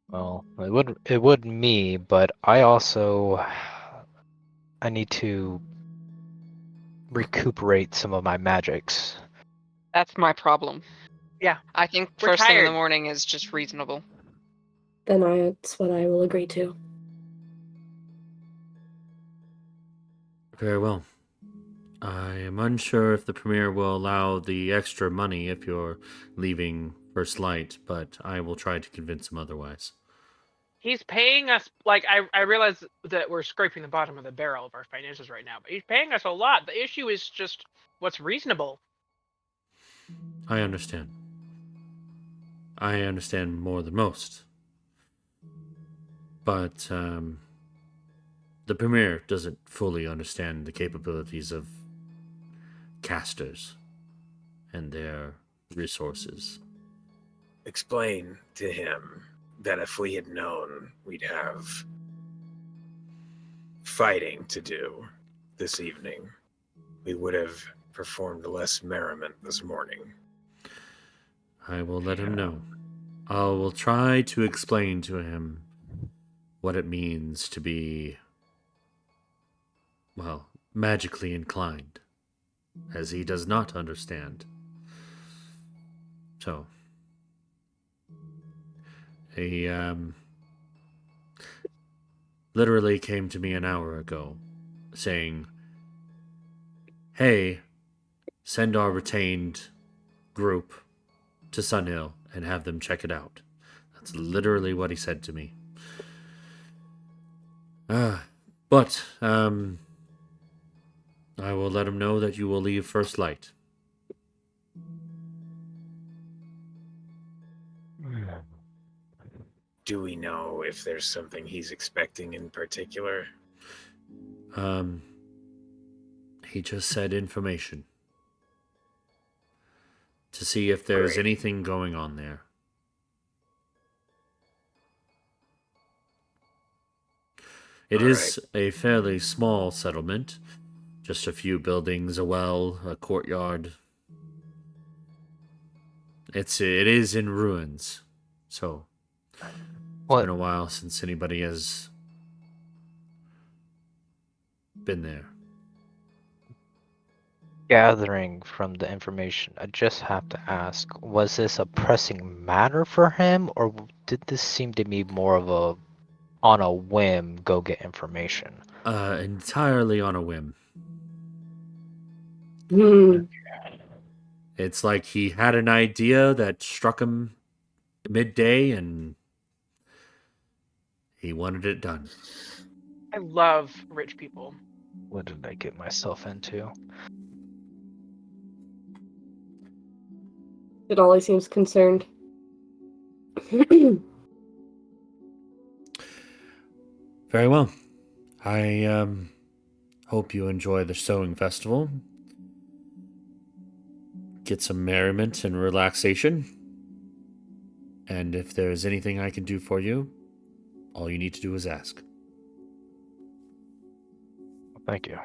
Well, it would me, but I need to recuperate some of my magics. That's my problem. Yeah. I think We're first thing in the tired. morning is just reasonable. Then that's what I will agree to. Very well. I am unsure if the Premier will allow the extra money if you're leaving First Light, but I will try to convince him otherwise. He's paying us, like, I realize that we're scraping the bottom of the barrel of our finances right now, but he's paying us a lot. The issue is just what's reasonable. I understand. I understand more than most. But, the Premier doesn't fully understand the capabilities of casters and their resources. Explain to him that if we had known we'd have fighting to do this evening, we would have performed less merriment this morning. I will let him know. I will try to explain to him what it means to be, well, magically inclined, as he does not understand. So, he literally came to me an hour ago saying, "Hey, send our retained group to Sunhill and have them check it out." That's literally what he said to me. But I will let him know that you will leave First Light. Do we know if there's something he's expecting in particular? He just said information to see if there's Great. anything going on there. It is a fairly small settlement. Just a few buildings, a well, a courtyard, it is in ruins. So it's What been a while since anybody has been there. gathering from the information, I just have to ask, was this a pressing matter for him, or did this seem to be more of a on a whim go get information? Entirely on a whim. Hmm. It's like he had an idea that struck him midday and he wanted it done. I love rich people. What did I get myself into? Denali seems concerned. Very well. I hope you enjoy the sewing festival. Get some merriment and relaxation. And if there is anything I can do for you, all you need to do is ask. Thank you.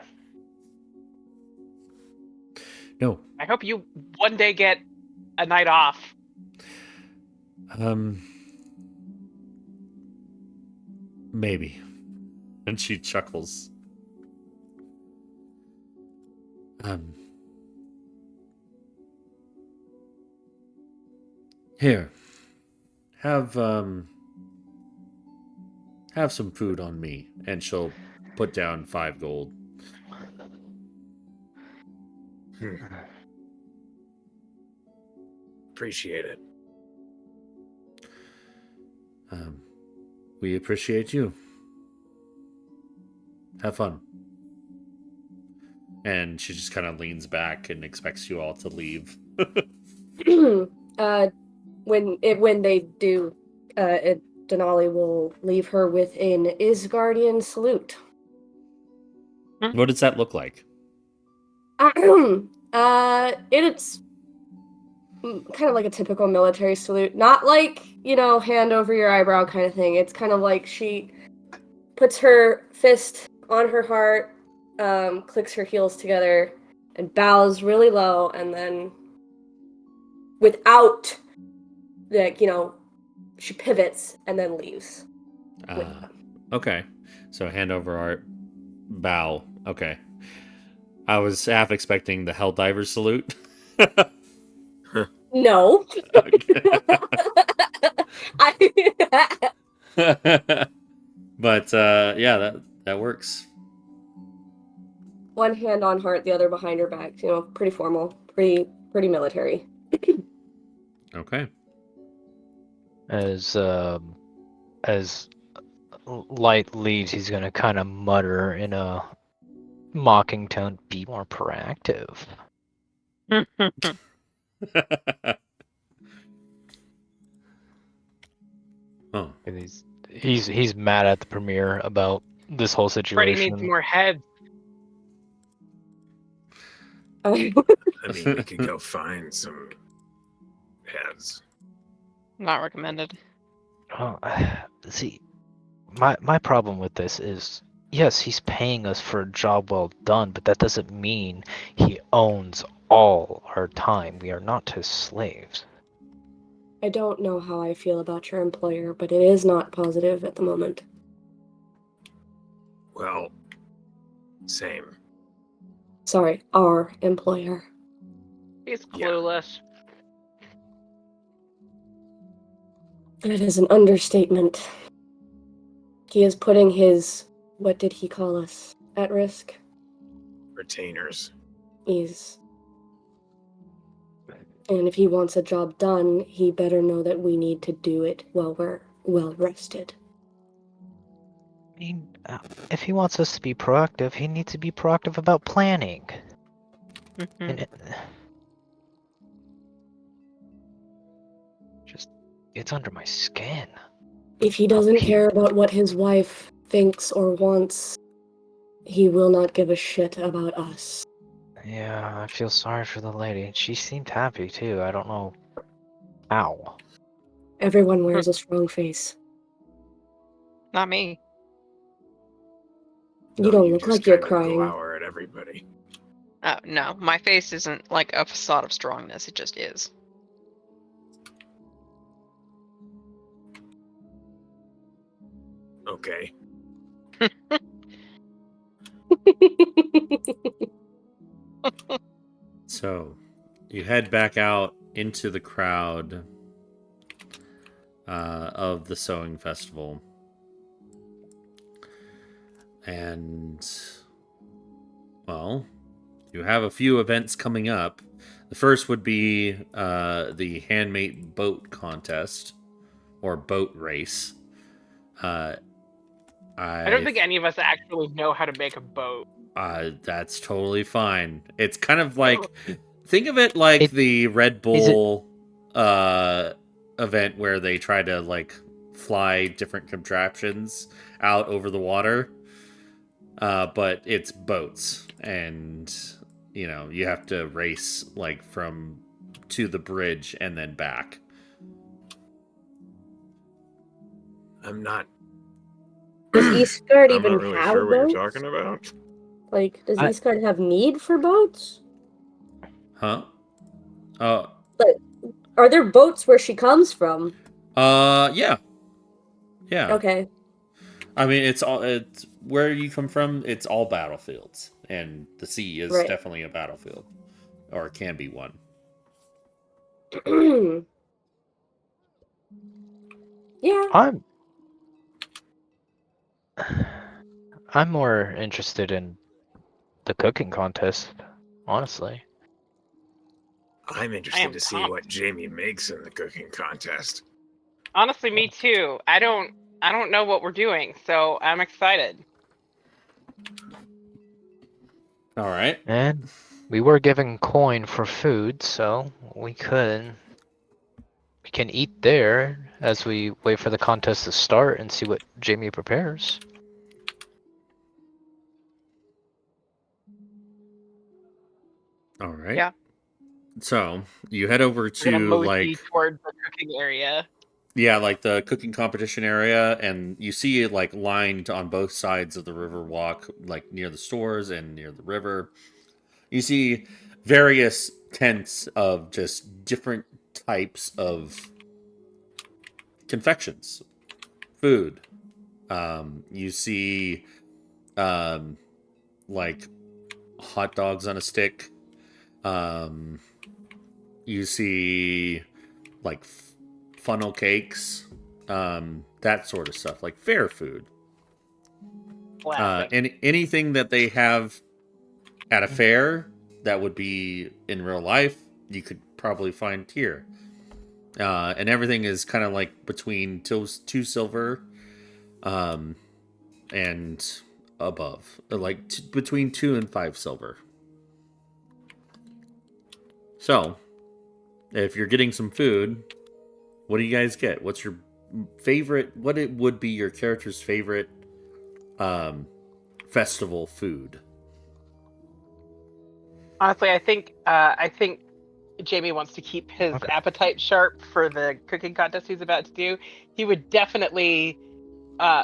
No. I hope you one day get a night off. Maybe. And she chuckles. Here. Have some food on me, and she'll put down 5 gold. Appreciate it. We appreciate you. Have fun. And she just kind of leans back and expects you all to leave. When they do, Denali will leave her with an Isgardian salute. What does that look like? It's kind of like a typical military salute, not like, hand over your eyebrow kind of thing. It's kind of like she puts her fist on her heart, clicks her heels together, and bows really low, and then without she pivots and then leaves. Okay. So hand over art, bow. Okay. I was half expecting the Helldiver salute. No. But yeah, that works. One hand on heart, the other behind her back. Pretty formal, pretty military. Okay. As Light leaves, he's gonna kind of mutter in a mocking tone, "Be more proactive." Oh. And he's mad at the premier about this whole Freddie situation. needs more heads. I mean, we could go find some heads. Not recommended. Oh, see, my problem with this is, yes, he's paying us for a job well done, but that doesn't mean he owns all our time. We are not his slaves. I don't know how I feel about your employer, but it is not positive at the moment. Well, same. Sorry, our employer. He's clueless. That is an understatement. He is putting his, what did he call us, at risk? Retainers. And if he wants a job done, he better know that we need to do it while we're well rested. I mean, if he wants us to be proactive, he needs to be proactive about planning. And it's under my skin. If he doesn't care about what his wife thinks or wants, he will not give a shit about us. Yeah, I feel sorry for the lady. She seemed happy too. I don't know how. Everyone wears a strong face. Not me. You don't look like you're crying. Glower at everybody. No, my face isn't like a facade of strongness. It just is. Okay. So, you head back out into the crowd of the Sowing Festival. And, well, you have a few events coming up. The first would be the handmade boat contest or boat race. I don't think any of us actually know how to make a boat. That's totally fine. It's kind of like, think of it like the Red Bull event where they try to like fly different contraptions out over the water. But it's boats, and you have to race like from to the bridge and then back. I'm not. Does Eastgard I'm even not really have sure what boats? you're talking about. Like, does Eastgard have need for boats? Huh? Uh, Are there boats where she comes from? yeah. Yeah. Okay. I mean, it's where you come from, it's all battlefields, and the sea is Right. definitely a battlefield, or can be one. Yeah. I'm more interested in the cooking contest, honestly. I'm I interested am to see pumped. what Jamie makes in the cooking contest. Honestly, me too. I don't know what we're doing, so I'm excited. All right. And we were given coin for food, so we can eat there as we wait for the contest to start and see what Jamie prepares. All right. Yeah. So you head over We're gonna to mosey towards the cooking area. like the cooking competition area, and you see it like lined on both sides of the river walk, like near the stores and near the river. You see various tents of just different types of confections, food. You see like hot dogs on a stick. You see like funnel cakes, that sort of stuff, like fair food. Classic. Anything that they have at a fair that would be in real life, you could probably find here. And everything is kind of like between two silver and above, like between 2 and 5 silver. So, if you're getting some food, what do you guys get? What's your favorite? What it would be your character's favorite festival food? Honestly, I think Jamie wants to keep his Okay. appetite sharp for the cooking contest he's about to do. He would definitely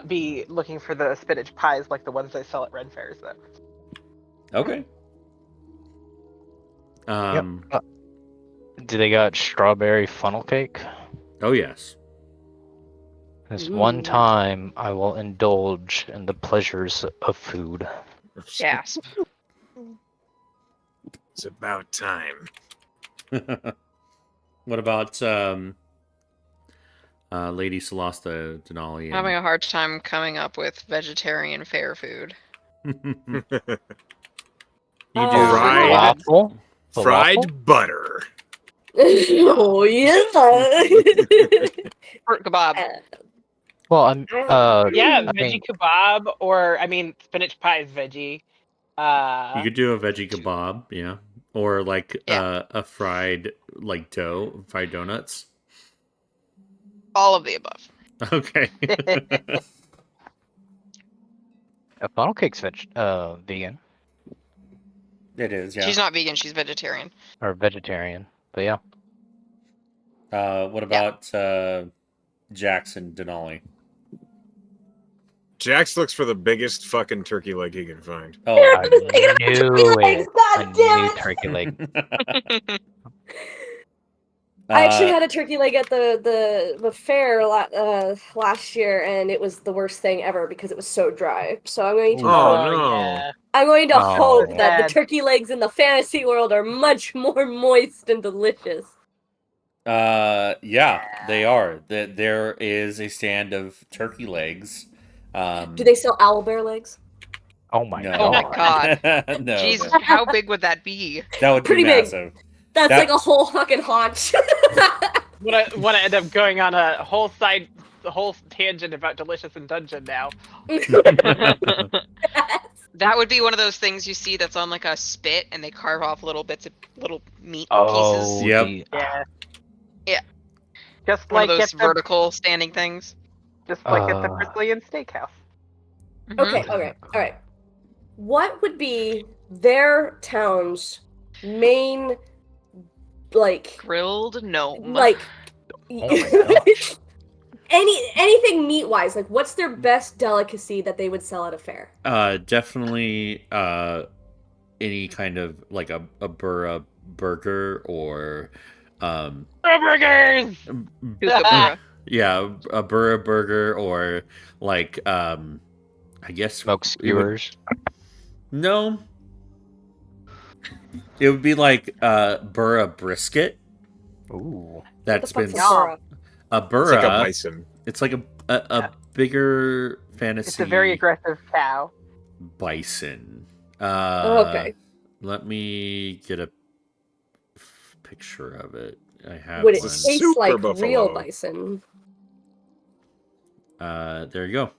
be looking for the spinach pies like the ones they sell at Ren fairs, though. Okay. Do they got strawberry funnel cake? Oh yes. This one time I will indulge in the pleasures of food. Gasp. It's about time. What about Lady Solasta Denali? I'm having a hard time coming up with vegetarian fair food. You do Fried- Falafel? Fried butter. Oh yeah. Fruit kebab. Well, I'm Yeah, I veggie mean, kebab, or I mean, spinach pie is veggie. You could do a veggie kebab, yeah, or like Yeah. a fried like fried donuts. All of the above. Okay. a funnel cake's vegan It is, yeah. She's not vegan, she's vegetarian. or vegetarian, but yeah. What about Jackson Denali? Jax looks for the biggest fucking turkey leg he can find. Oh, I knew it. God I damn knew it. turkey leg. I actually had a turkey leg at the fair last year, and it was the worst thing ever because it was so dry. So I'm going to Ooh. Oh, hope, no. Yeah. I'm going to Oh. hope that the Sad. turkey legs in the fantasy world are much more moist and delicious. Yeah, they are. There is a stand of turkey legs. Do they sell owlbear legs? Oh my No. Oh my god. god. No, Jesus, no. how big would that be? That would be Pretty big. massive. That's That- like a whole fucking haunch. Want to end up going on a whole tangent about Delicious in Dungeon now. That would be one of those things you see that's on like a spit and they carve off little bits of little meat Oh, pieces. Yep. Yeah. Yeah. Just One like of those at the vertical standing things. just like at the Brazilian steakhouse. Okay, Mhm. all right. What would be their town's main, like, Grilled gnome. like, Oh my gosh. anything meat wise? Like, what's their best delicacy that they would sell at a fair? Definitely any kind of like a burra burger or Burgers. Kookaburra. yeah, a burra burger or like I guess Smoke it would- skewers. No. It would be like burra brisket Ooh. that's What been the fuck's a burra? a It's burra. like a bison. It's like a bigger fantasy. It's a very aggressive cow. bison. Okay. Let me get a picture of it. I have Would it one. taste Super like buffalo. real bison? There you go.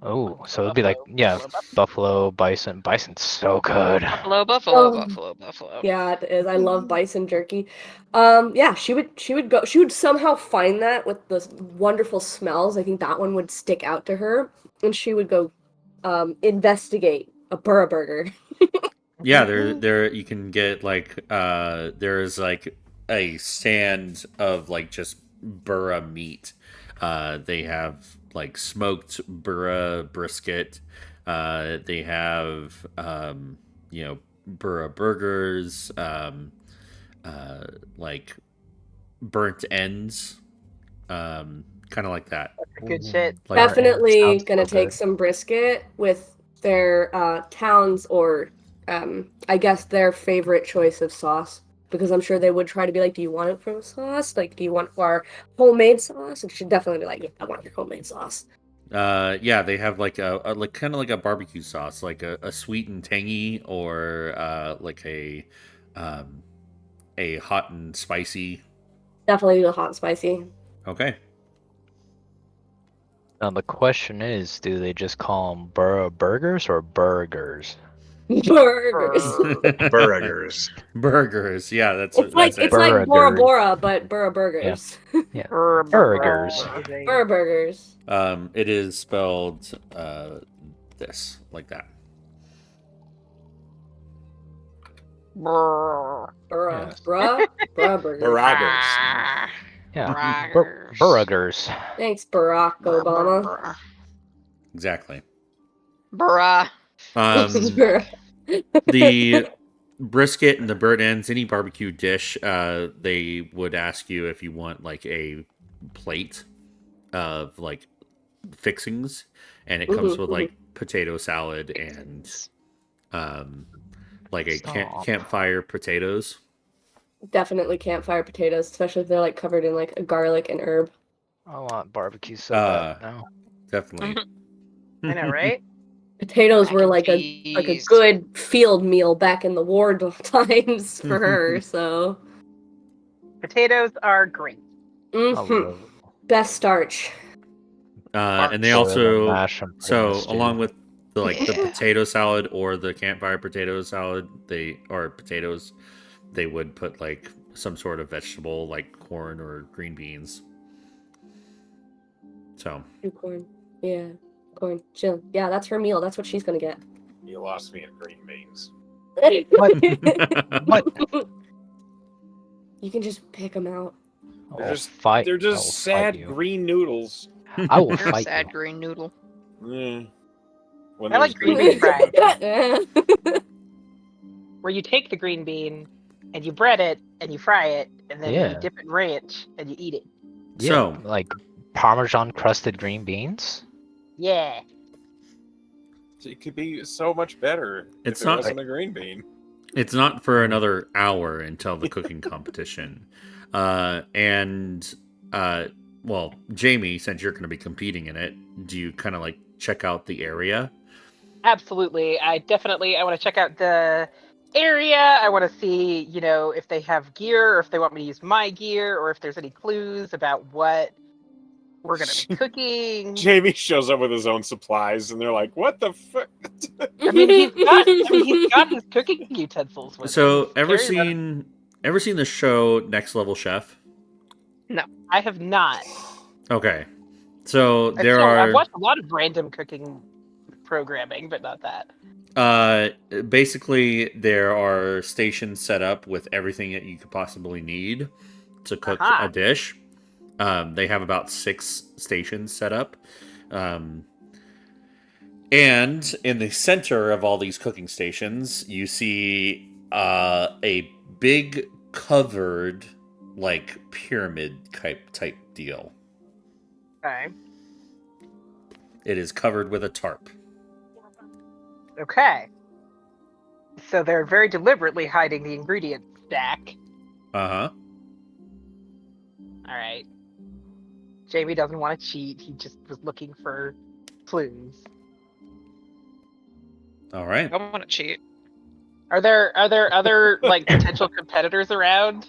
Oh, so it'd be like, yeah, buffalo, bison. Bison's so good. Buffalo, buffalo, Oh. buffalo, buffalo. Yeah, it is. I love bison jerky. Yeah, she would somehow find that with the wonderful smells. I think that one would stick out to her, and she would go investigate a burra burger. Yeah, there you can get like there's like a stand of like just burra meat. They have like smoked burra brisket. They have burra burgers, like burnt ends, kind of like that. Good shit. Like, Definitely sounds gonna so take good. some brisket with their towns or I guess their favorite choice of sauce. Because I'm sure they would try to be like, do you want it from sauce? Like, do you want our homemade sauce? And she'd definitely be like, yeah, I want your homemade sauce. yeah, they have like a like kind of like a barbecue sauce, like a sweet and tangy, or like a hot and spicy. Definitely the hot and spicy. Okay. Now the question is, do they just call them burra burgers or burgers? Burgers. Burgers. Burgers. Yeah, that's It's like that's it's it. like Bora Burgers. Bora, but Burra Burgers. Yeah. Burgers. Burra Burgers. It is spelled this like that. Burra. Yes. Bruh. Burra Burgers. Burgers. Ah, Yeah. burgers. Burgers. Thanks, Barack Obama. Exactly. Bruh. The brisket and the burnt ends, any barbecue dish, they would ask you if you want like a plate of like fixings, and it comes Mhm, with like potato salad and like a Stop. campfire potatoes. Definitely campfire potatoes, especially if they're like covered in like a garlic and herb. I want barbecue so Uh, bad now. Definitely. I know, right? Potatoes Mac were and like a cheese. good field meal back in the war times for her. So Potatoes are great. I mhm. love Best starch. And they boil also and mash 'em, put 'em in so a stew. along with the like the Yeah. potato salad or the campfire potato salad, they would put like some sort of vegetable like corn or green beans. So Do corn. Yeah. Corn. Chill. Yeah, that's her meal. That's what she's gonna get. You lost me at green beans. What? You can just pick them out. I They're will just fight. They're I will just sad fight you. green noodles. I will You're a fight sad you. green noodle. Yeah. When I like there's green bean fries. That's Where you take the green bean and you bread it and you fry it and then Yeah. you dip it in ranch and you eat it. Yeah, So- like Parmesan crusted green beans. Yeah. It could be so much better It's if it not- wasn't a green bean. It's not for another hour until the cooking competition. And well, Jamie, since you're going to be competing in it, do you kind of like check out the area? Absolutely. I want to check out the area. I want to see, if they have gear or if they want me to use my gear or if there's any clues about what we're going to be cooking. Jamie shows up with his own supplies, and they're like, "What the fuck?" I mean, he's got his cooking utensils with him. So, He's ever carrying seen the show Next Level Chef? No, I have not. Okay, so there I've are watched a lot of random cooking programming, but not that. basically there are stations set up with everything that you could possibly need to cook Aha. a dish. They have about 6 stations set up. And in the center of all these cooking stations, you see a big covered, like, pyramid type deal. Okay. It is covered with a tarp. Okay. So they're very deliberately hiding the ingredient stack. Uh-huh. All right. Jamie doesn't want to cheat. He just was looking for clues. All right. I want to cheat. Are there other like potential competitors around?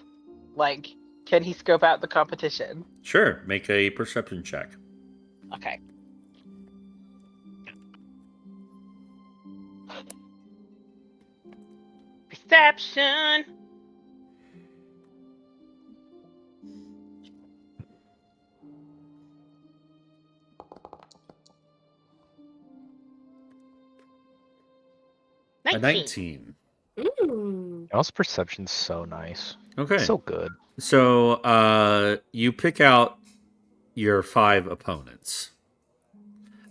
Like, can he scope out the competition? Sure. Make a perception check. Okay. Perception. A 19. Mm. Y'all's perception's so nice. Okay. So good. So you pick out your 5 opponents.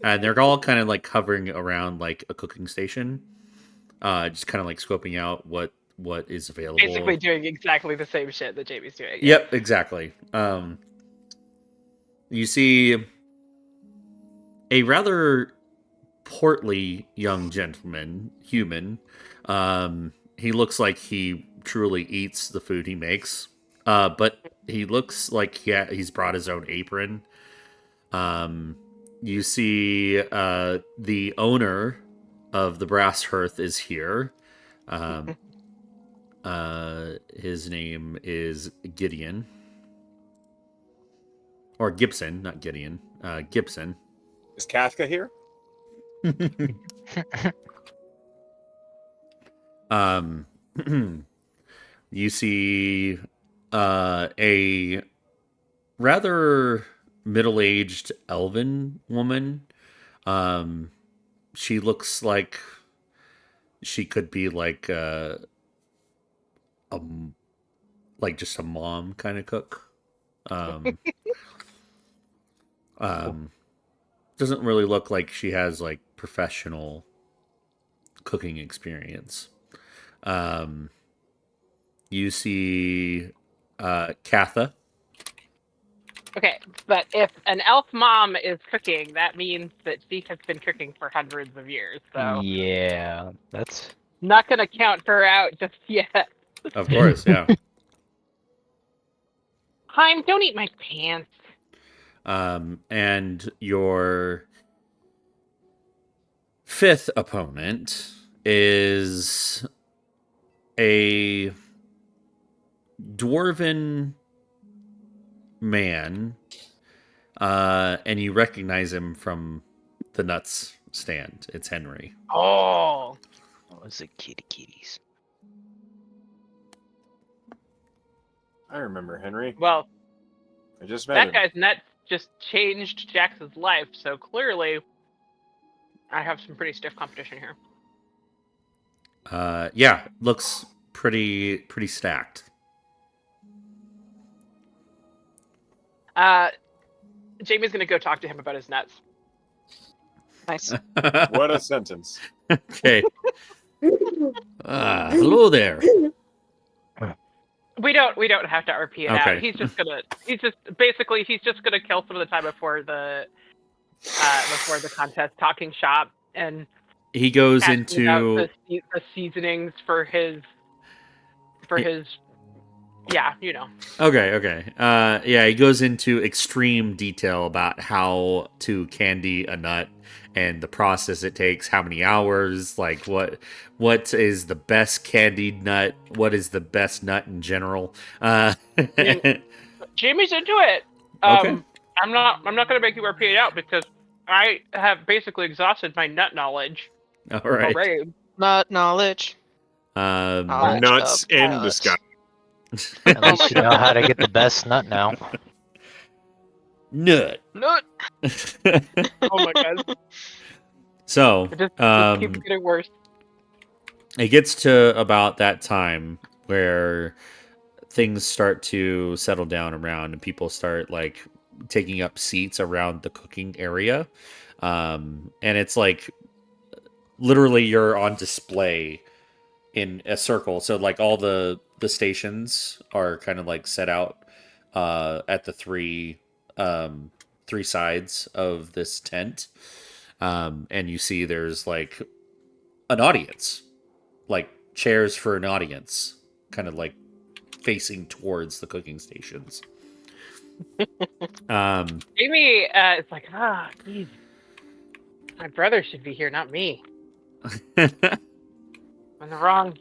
And they're all kind of like hovering around like a cooking station. Just kind of like scoping out what is available. Basically doing exactly the same shit that Jamie's doing. Yep, exactly. You see a rather portly young gentleman, human. He looks like he truly eats the food he makes. But he looks like he's brought his own apron. You see the owner of the Brass Hearth is here. His name is Gideon. Or Gibson, not Gideon. Gibson. Is Kafka here? You see a rather middle-aged elven woman. She looks like she could be like like just a mom kind of cook. Doesn't really look like she has like professional cooking experience. You see Katha. Okay, but if an elf mom is cooking, that means that she has been cooking for hundreds of years. So Yeah, that's not gonna count her out just yet. Of course, yeah. Heim, don't eat my pants. And your 5th opponent is a dwarven man, and you recognize him from the nuts stand. It's Henry. Oh, what was it, kitties? I remember Henry. well, I just met that him. guy's nuts just changed Jax's life. So clearly, I have some pretty stiff competition here. Yeah, looks pretty stacked. Jamie's gonna go talk to him about his nuts. Nice. What a sentence. Okay. Hello there. We don't have to RP it out. Okay. He's just gonna kill some of the time before the contest, talking shop and He goes asking about into the seasonings for his yeah, you know. okay. Yeah, he goes into extreme detail about how to candy a nut and the process it takes, how many hours, like what is the best candied nut, what is the best nut in general. I mean, Jamie's into it. Okay. I'm not gonna make you RP it out because I have basically exhausted my nut knowledge All right. already. Nut knowledge. Knowledge Nuts of in nuts. disguise. At Oh least my you know how to get the best nut now. Nut. Nut. Oh my god. So, It just keeps getting worse. it gets to about that time where things start to settle down around and people start like taking up seats around the cooking area. And it's like literally you're on display in a circle. So like all the stations are kind of like set out at the three sides of this tent. And you see there's like an audience, like chairs for an audience, kind of like facing towards the cooking stations. Jamie is like, geez, my brother should be here, not me. I'm in the wrong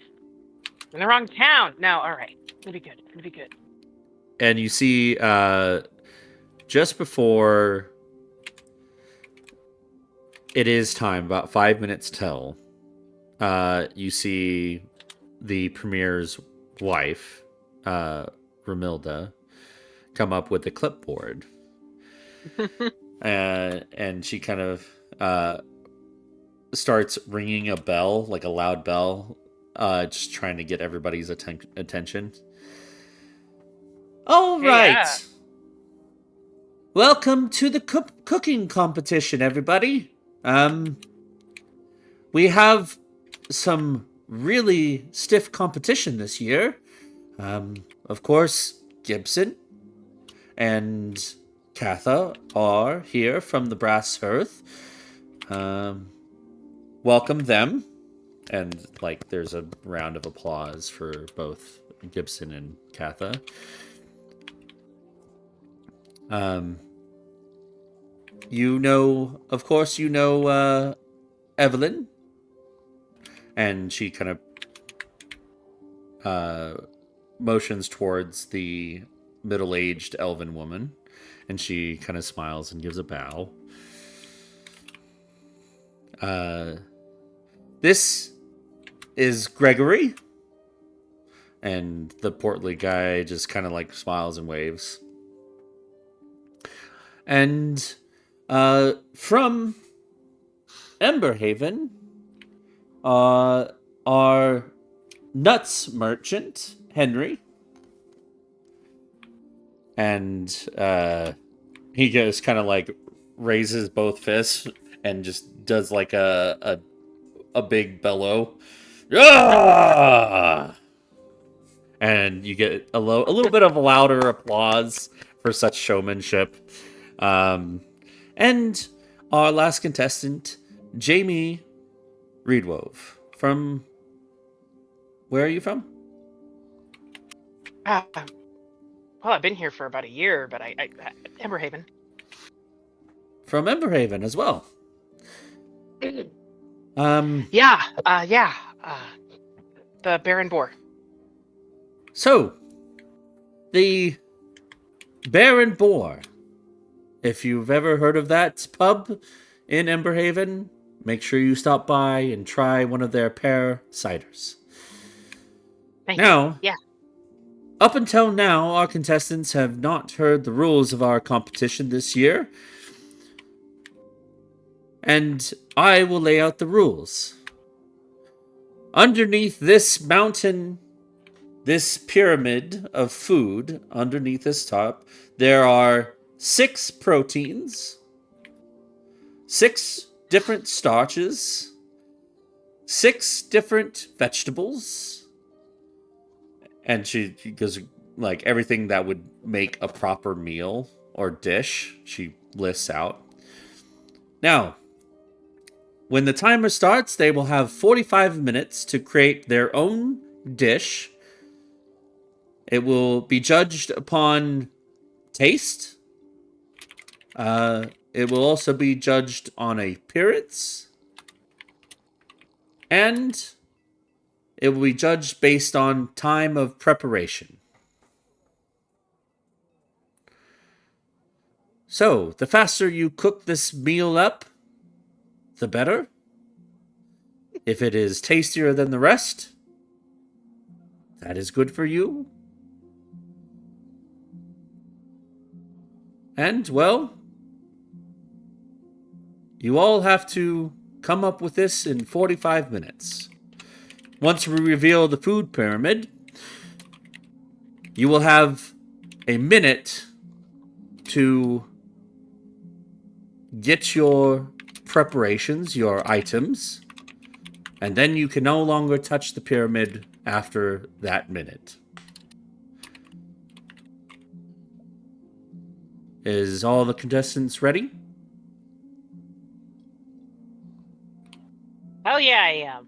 town. No, all right, it's gonna be good. It's gonna be good. And you see just before it is time, about 5 minutes till, you see the premier's wife, Ramilda, come up with a clipboard. And she kind of starts ringing a bell, like a loud bell, just trying to get everybody's attention. All Hey, right. yeah. Welcome to the cooking competition, everybody. We have some really stiff competition this year. Of course, Gibson and Katha are here from the Brass Hearth. Welcome them. And like there's a round of applause for both Gibson and Katha. You know, of course, you know Evelyn. And she kind of motions towards the middle-aged elven woman. And she kind of smiles and gives a bow. This is Gregory. And the portly guy just kind of like smiles and waves. And from Emberhaven, our nuts merchant, Henry. And he just kind of like raises both fists and just does like a big bellow. Ah! And you get a little bit of louder applause for such showmanship. And our last contestant, Jamie Reedwove. From where are you from? Well, I've been here for about a year, but I Emberhaven. From Emberhaven as well. Yeah. The Baron Boar. So, the Bear and Boar. If you've ever heard of that pub in Emberhaven, make sure you stop by and try one of their pear ciders. Thanks. Now, Yeah. up until now, our contestants have not heard the rules of our competition this year. And I will lay out the rules. Underneath this mountain, this pyramid of food, underneath this top, there are 6 proteins, 6 different starches, 6 different vegetables, And she goes, like, everything that would make a proper meal or dish, she lists out. Now, when the timer starts, they will have 45 minutes to create their own dish. It will be judged upon taste. It will also be judged on appearance. And it will be judged based on time of preparation. So, the faster you cook this meal up, the better. If it is tastier than the rest, that is good for you. And, well, you all have to come up with this in 45 minutes. Once we reveal the food pyramid, you will have a minute to get your preparations, your items, and then you can no longer touch the pyramid after that minute. Is all the contestants ready? Hell yeah, I am.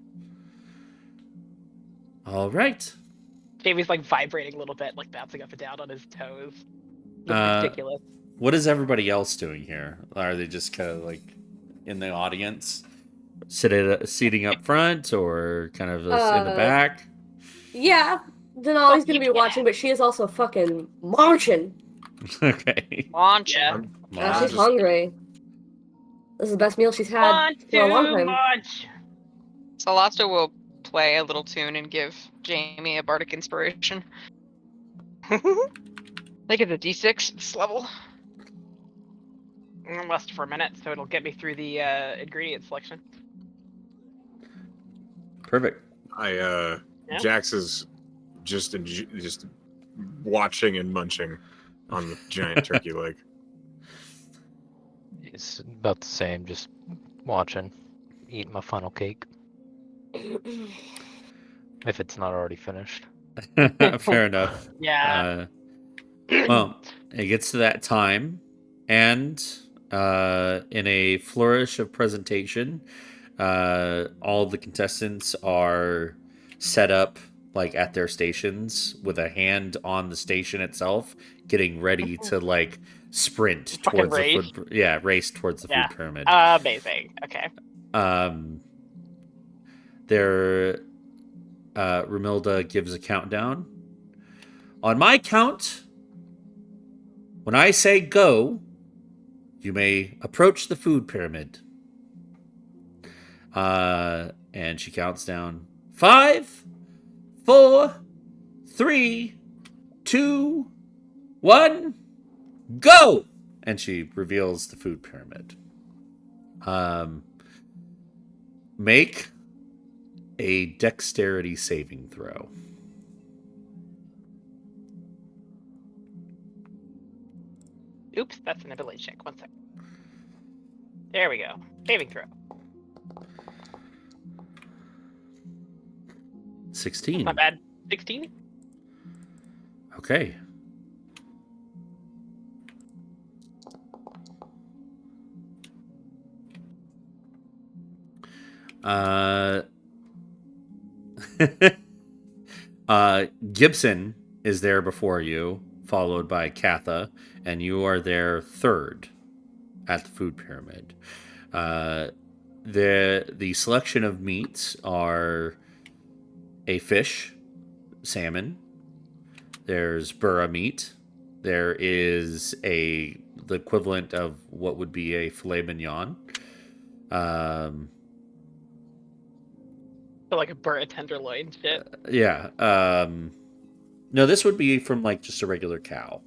All right. Jamie's like vibrating a little bit, like bouncing up and down on his toes. Looks Uh, ridiculous. What is everybody else doing here? Are they just kind of like in the audience, seating up front, or kind of just in the back? Yeah, Denali's gonna be watching, but she is also fucking marching. Okay. Launching. Yeah, she's hungry. This is the best meal she's had Want for a long too time. much. Celeste will play a little tune and give Jamie a bardic inspiration. I think it's a D6 this level. Less for a minute, so it'll get me through the ingredient selection. Perfect. Yeah. Jax is just watching and munching on the giant turkey leg. It's about the same, just watching, eating my funnel cake. If it's not already finished. Fair enough. Yeah. Well, it gets to that time, and in a flourish of presentation, all the contestants are set up like at their stations with a hand on the station itself, getting ready to like sprint Fucking towards the race. food. Yeah, race towards the Yeah. food pyramid. Amazing. Okay. There, Romilda gives a countdown. On my count, when I say go, you may approach the food pyramid. And she counts down 5, 4, 3, 2, 1, go! And she reveals the food pyramid. Make a dexterity saving throw. Oops, that's an ability check. 1 second. There we go. Saving throw. 16. Not bad. 16? Okay. Gibson is there before you, followed by Katha, and you are there third at the food pyramid. The selection of meats are a fish, salmon. There's burra meat. There is the equivalent of what would be a filet mignon. So like a burra tenderloin shit. Yeah. No, this would be from like just a regular cow.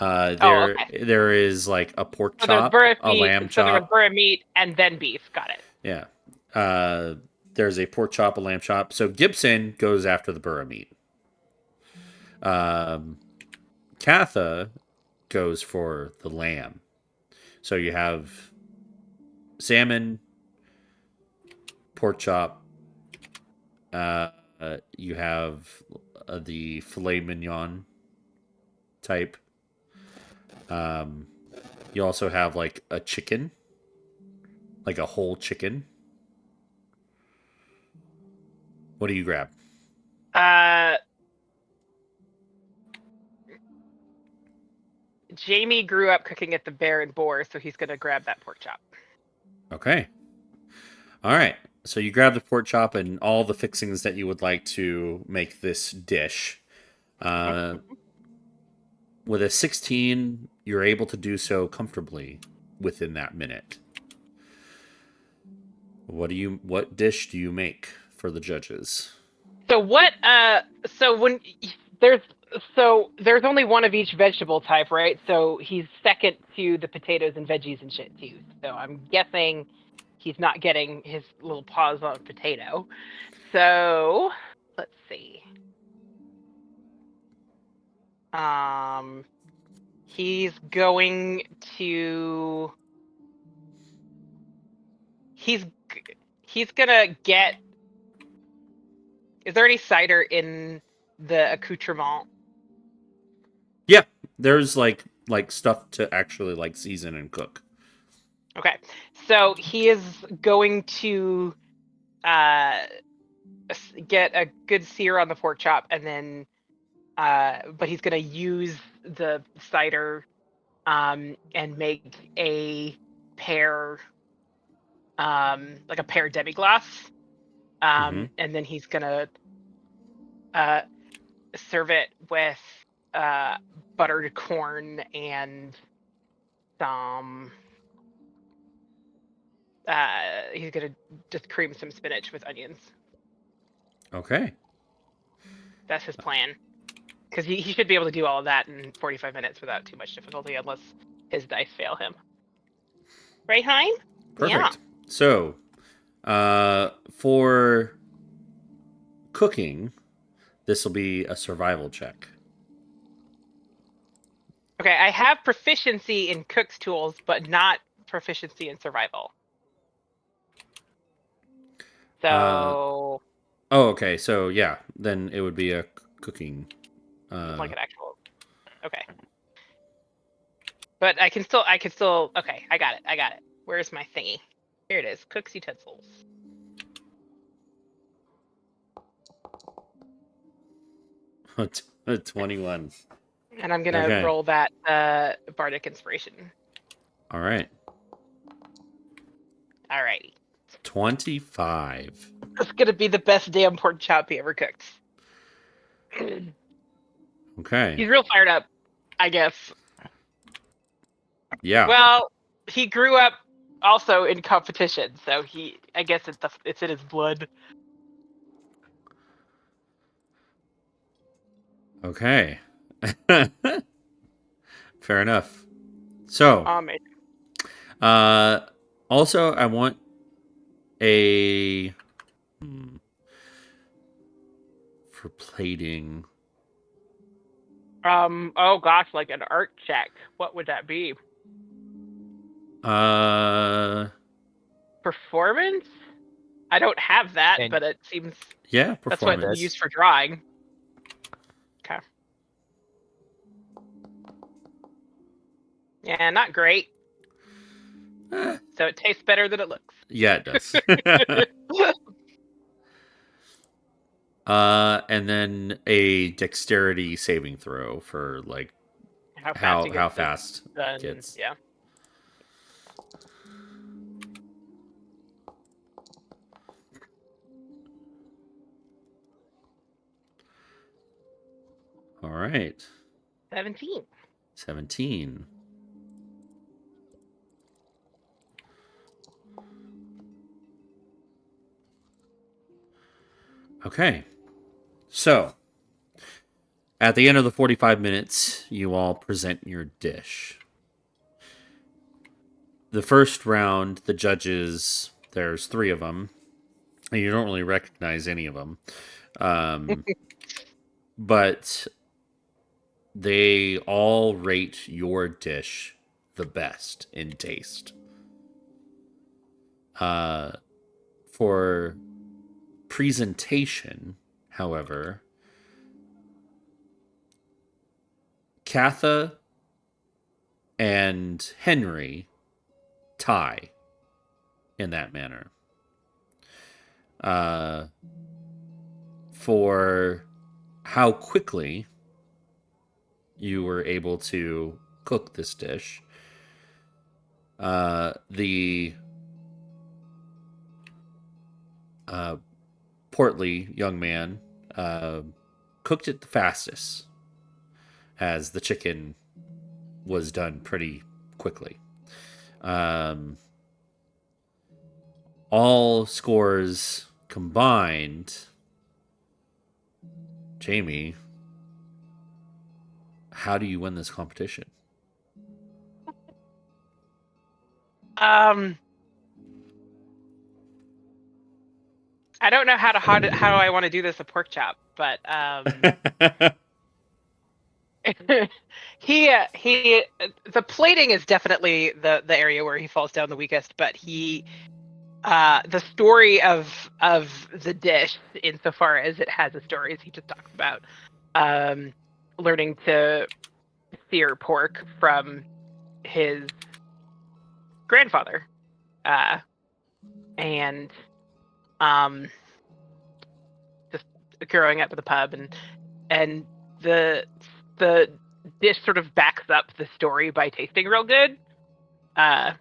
Okay. There is like a pork So there's chop, burra a meat. lamb So there was chop. burra meat and then beef. Got it. Yeah. There's a pork chop, a lamb chop. So Gibson goes after the burra meat. Katha goes for the lamb. So you have salmon, pork chop. You have the filet mignon type. You also have like a chicken, like a whole chicken. What do you grab? Jamie grew up cooking at the Bear and Boar, so he's gonna grab that pork chop. Okay. All right. So you grab the pork chop and all the fixings that you would like to make this dish. Uh, with a 16, you're able to do so comfortably within that minute. What dish do you make for the judges? So what? So when there's there's only one of each vegetable type, right? So he's second to the potatoes and veggies and shit too. So I'm guessing he's not getting his little paws on potato. So let's see. He's going to. He's he's gonna get. Is there any cider in the accoutrement? Yeah, there's like stuff to actually like season and cook. Okay, so he is going to get a good sear on the pork chop, and then but he's gonna use the cider and make a pear like a pear demi-glace, Hmm. and then he's gonna serve it with buttered corn and some he's gonna just cream some spinach with onions. Okay. That's his plan. Because he should be able to do all of that in 45 minutes without too much difficulty, unless his dice fail him. Right, Hein? Yeah. Perfect. So, for cooking, this will be a survival check. Okay, I have proficiency in cook's tools, but not proficiency in survival. So, Oh, okay. So yeah, then it would be a cooking. like an actual. Okay. But I can still. Okay, I got it. Where's my thingy? Here it is. Cook's utensils. uh, 21. And I'm gonna Okay. roll that bardic inspiration. All right. Alrighty. 25. It's gonna be the best damn pork chop he ever cooked. Okay. He's real fired up, I guess. Yeah. Well, he grew up also in competition, so I guess it's in his blood. Okay. Fair enough. So, Um, also I want a for plating. oh gosh, like an art check. What would that be? Performance? I don't have that, And- but it seems Yeah, that's what performance. you use for drawing. Okay. Yeah, not great. Eh, So it tastes better than it looks. yeah, it does. And then a dexterity saving throw for like How how fast done. gets. Yeah. All right. 17. 17. Okay. So, at the end of the 45 minutes, you all present your dish. The first round, the judges, there's 3 of them, and you don't really recognize any of them. But they all rate your dish the best in taste. For presentation, however, Katha and Henry tie in that manner. For how quickly you were able to cook this dish, the portly young man cooked it the fastest, as the chicken was done pretty quickly. All scores combined, Jamie, how do you win this competition? I don't know how do I want to do this a pork chop, but he the plating is definitely the area where he falls down the weakest, but he the story of the dish, insofar as it has a story, as he just talked about, learning to sear pork from his grandfather, and just growing up at the pub, and the dish sort of backs up the story by tasting real good. That's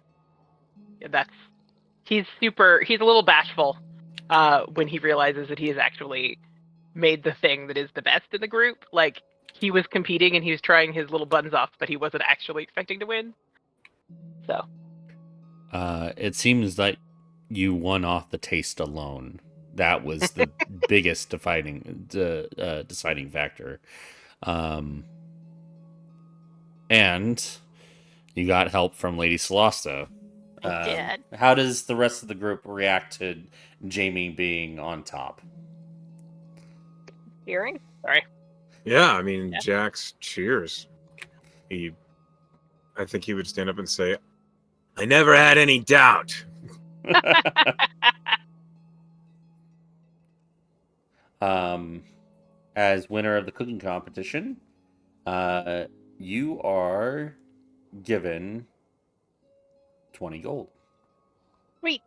he's a little bashful when he realizes that he has actually made the thing that is the best in the group. Like, he was competing and he was trying his little buns off, but he wasn't actually expecting to win. So it seems like you won off the taste alone. That was the biggest deciding factor. And you got help from Lady Celesta. I did. How does the rest of the group react to Jamie being on top? Hearing? Sorry. Yeah, I mean, Yeah. Jax cheers. I think he would stand up and say, "I never had any doubt." As winner of the cooking competition, you are given 20 gold. Sweet.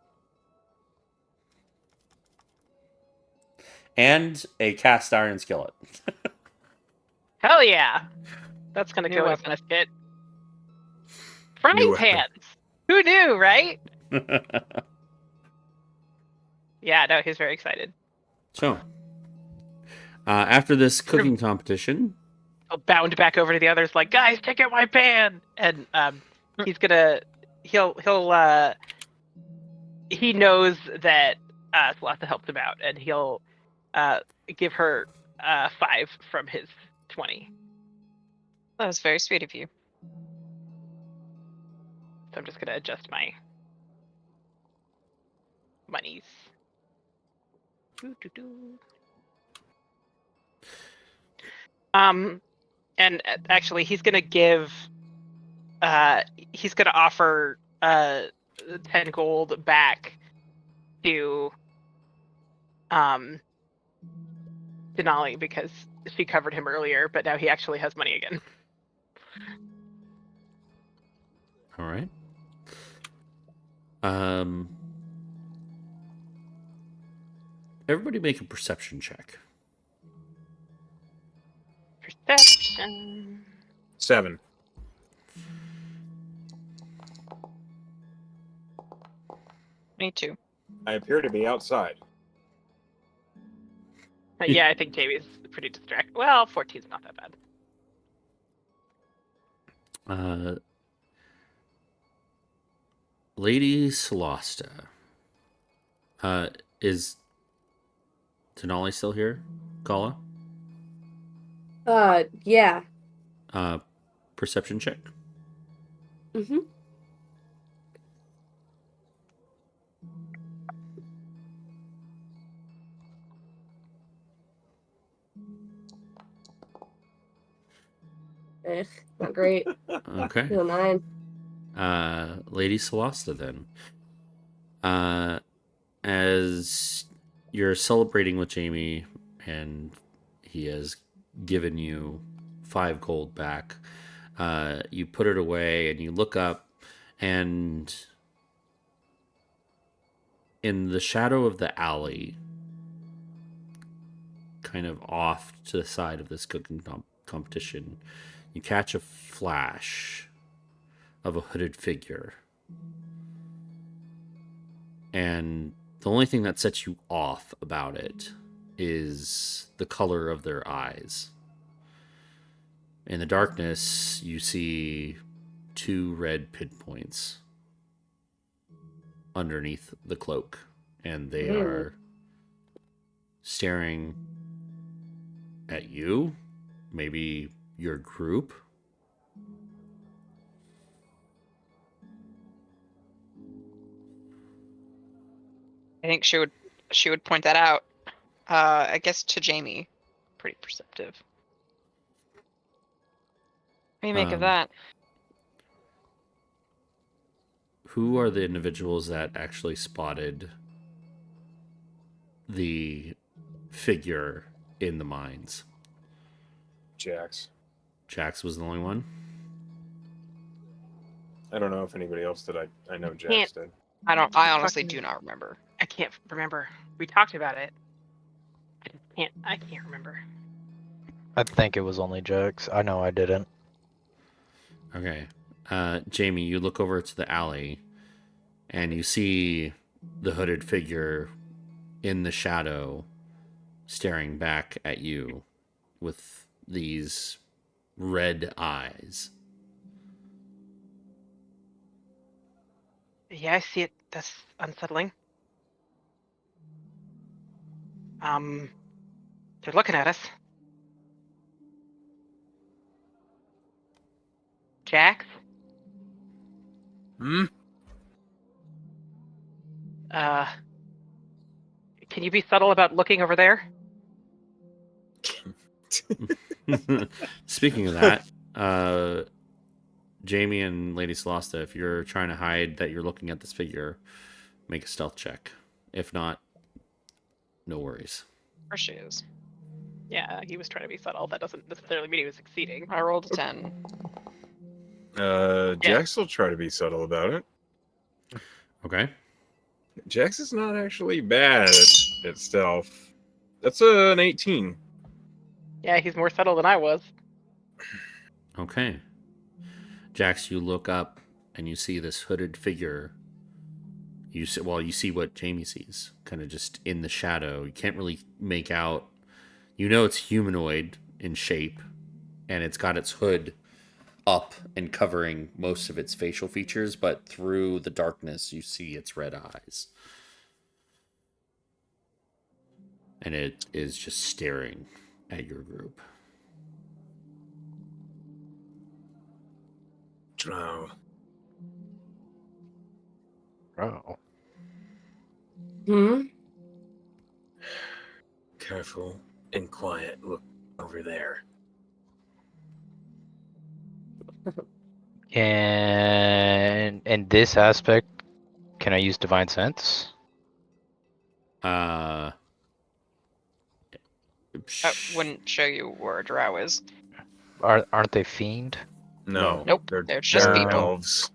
And a cast iron skillet. Hell yeah. That's gonna New go in weapon. a skit. Frying New weapon. pans. Who knew, right? Yeah, no, he's very excited. So, after this cooking competition, He'll bound back over to the others, like, guys, check out my pan. And he's gonna he knows that Celeste helped him out, and he'll give her 5 from his 20. That was very sweet of you. So I'm just gonna adjust my monies. And actually, he's gonna offer 10 gold back to Denali, because she covered him earlier, but now he actually has money again. all right. Everybody make a perception check. Perception. 7. Me too. I appear to be outside. Yeah, I think Jamie's pretty distracted. Well, 14's not that bad. Lady Celesta. Is Denali still here? Gala? Yeah. Perception check. Mm-hmm. Not great. Okay. Feel 9. Lady Celesta, then. As you're celebrating with Jamie and he has given you 5 gold back. You put it away and you look up, and in the shadow of the alley, kind of off to the side of this cooking competition, you catch a flash of a hooded figure. And the only thing that sets you off about it is the color of their eyes. In the darkness, you see 2 red pinpoints underneath the cloak, and they are staring at you, maybe your group. I think she would point that out. I guess to Jamie. Pretty perceptive. What do you make of that? Who are the individuals that actually spotted the figure in the mines? Jax. Jax was the only one? I don't know if anybody else did. I know Jax Can't- did. I honestly do not remember. I can't remember. We talked about it. I can't remember. I think it was only Jax. I know I didn't. Okay. Jamie, you look over to the alley and you see the hooded figure in the shadow staring back at you with these red eyes. Yeah, I see it. That's unsettling. They're looking at us. Jax? Hmm? Can you be subtle about looking over there? Speaking of that, Jamie and Lady Celesta, if you're trying to hide that you're looking at this figure, make a stealth check. If not, no worries. There she is. Yeah, he was trying to be subtle. That doesn't necessarily mean he was succeeding. I rolled a 10. Jax will try to be subtle about it. Okay. Jax is not actually bad at stealth. That's an 18. Yeah, he's more subtle than I was. Okay. Jax, you look up and you see this hooded figure. You see what Jamie sees, kind of just in the shadow. You can't really make out. You know it's humanoid in shape, and it's got its hood up and covering most of its facial features, but through the darkness, you see its red eyes. And it is just staring at your group. Drow. Oh. Hmm? Careful and quiet. Look over there. And in this aspect, can I use Divine Sense? Uh, That wouldn't show you where a drow is. Aren't they fiend? No. Nope, they're just people. elves.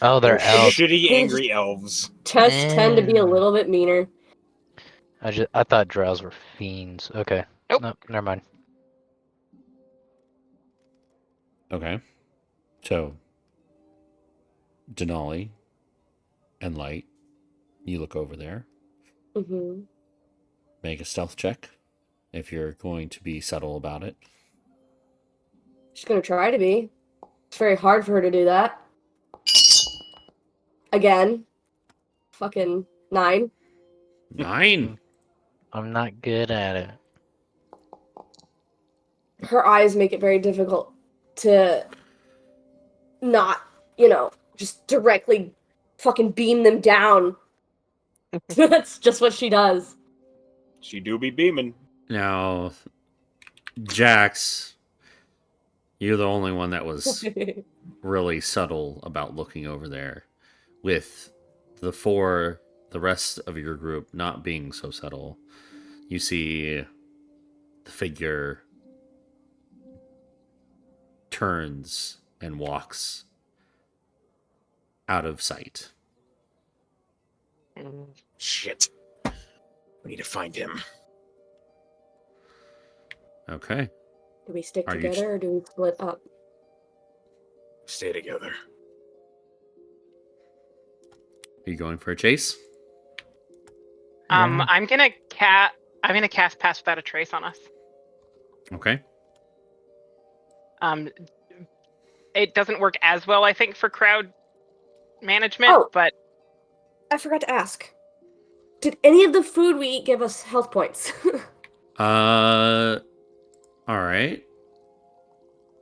Oh, they're They're elves. shitty, angry elves. Just tend to be a little bit meaner. I thought drows were fiends. Okay. Nope. No, never mind. Okay. So, Denali and Light, you look over there. Hmm. Make a stealth check if you're going to be subtle about it. She's gonna try to be. It's very hard for her to do that. Again. Fucking 9. 9. I'm not good at it. Her eyes make it very difficult to not, just directly fucking beam them down. That's just what she does. She do be beaming. Now, Jax, you're the only one that was really subtle about looking over there, with the rest of your group not being so subtle. You see the figure turns and walks out of sight. Shit. We need to find him. Okay. Do we stick Are you together or do we split up? Stay together. Are you going for a chase? Yeah. I'm gonna cast Pass Without a Trace on us. Okay. It doesn't work as well, I think, for crowd management, Oh. but I forgot to ask. Did any of the food we eat give us health points? All right.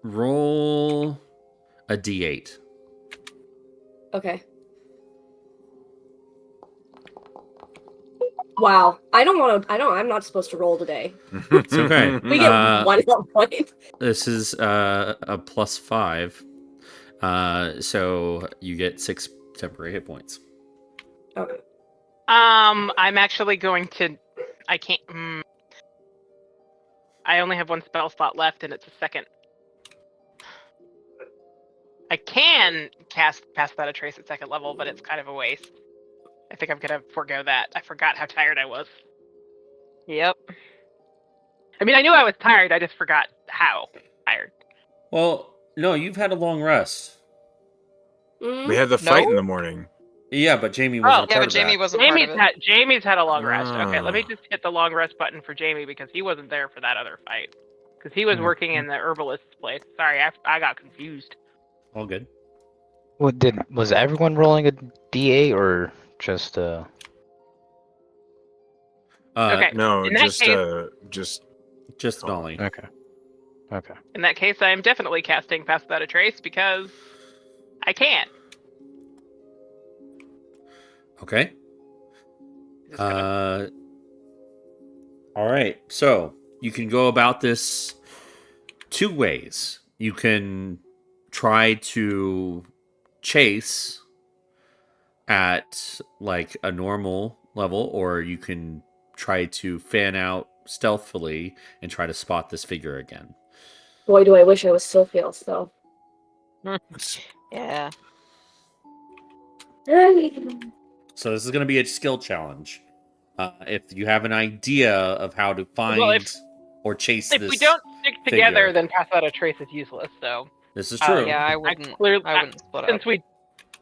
Roll a d8. Okay. Wow. I'm not supposed to roll today. It's okay. We get one health point. This is a +5. So you get 6 temporary hit points. Okay. I'm actually going to. I can't. I only have one spell slot left, and it's a second. I can cast Pass Without a Trace at second level, but it's kind of a waste. I think I'm gonna forego that. I forgot how tired I was. Yep. I mean, I knew I was tired. I just forgot how tired. Well, no, you've had a long rest. Mm. We had the fight in No? the morning. Yeah, but Jamie wasn't a Yeah, part but of Jamie that. wasn't part of it. Jamie's had a long rest. Okay, let me Ah. just hit the long rest button for Jamie because he wasn't there for that other fight. Because he was working in the herbalist's place. Sorry, I got confused. All good. Was everyone rolling a D8 or just Okay. No, In that Just Nolly. Okay. In that case, I am definitely casting Pass Without a Trace because I can. Okay. Just gonna- All right. So you can go about this 2 ways. You can try to chase at like a normal level, or you can try to fan out stealthily and try to spot this figure again. Boy, do I wish I was Sophia still. Yeah. So this is going to be a skill challenge. If you have an idea of how to find Well, if or chase if this, we don't stick together, figure. then Pass Without a Trace is useless. So this is true. Yeah, I wouldn't split up.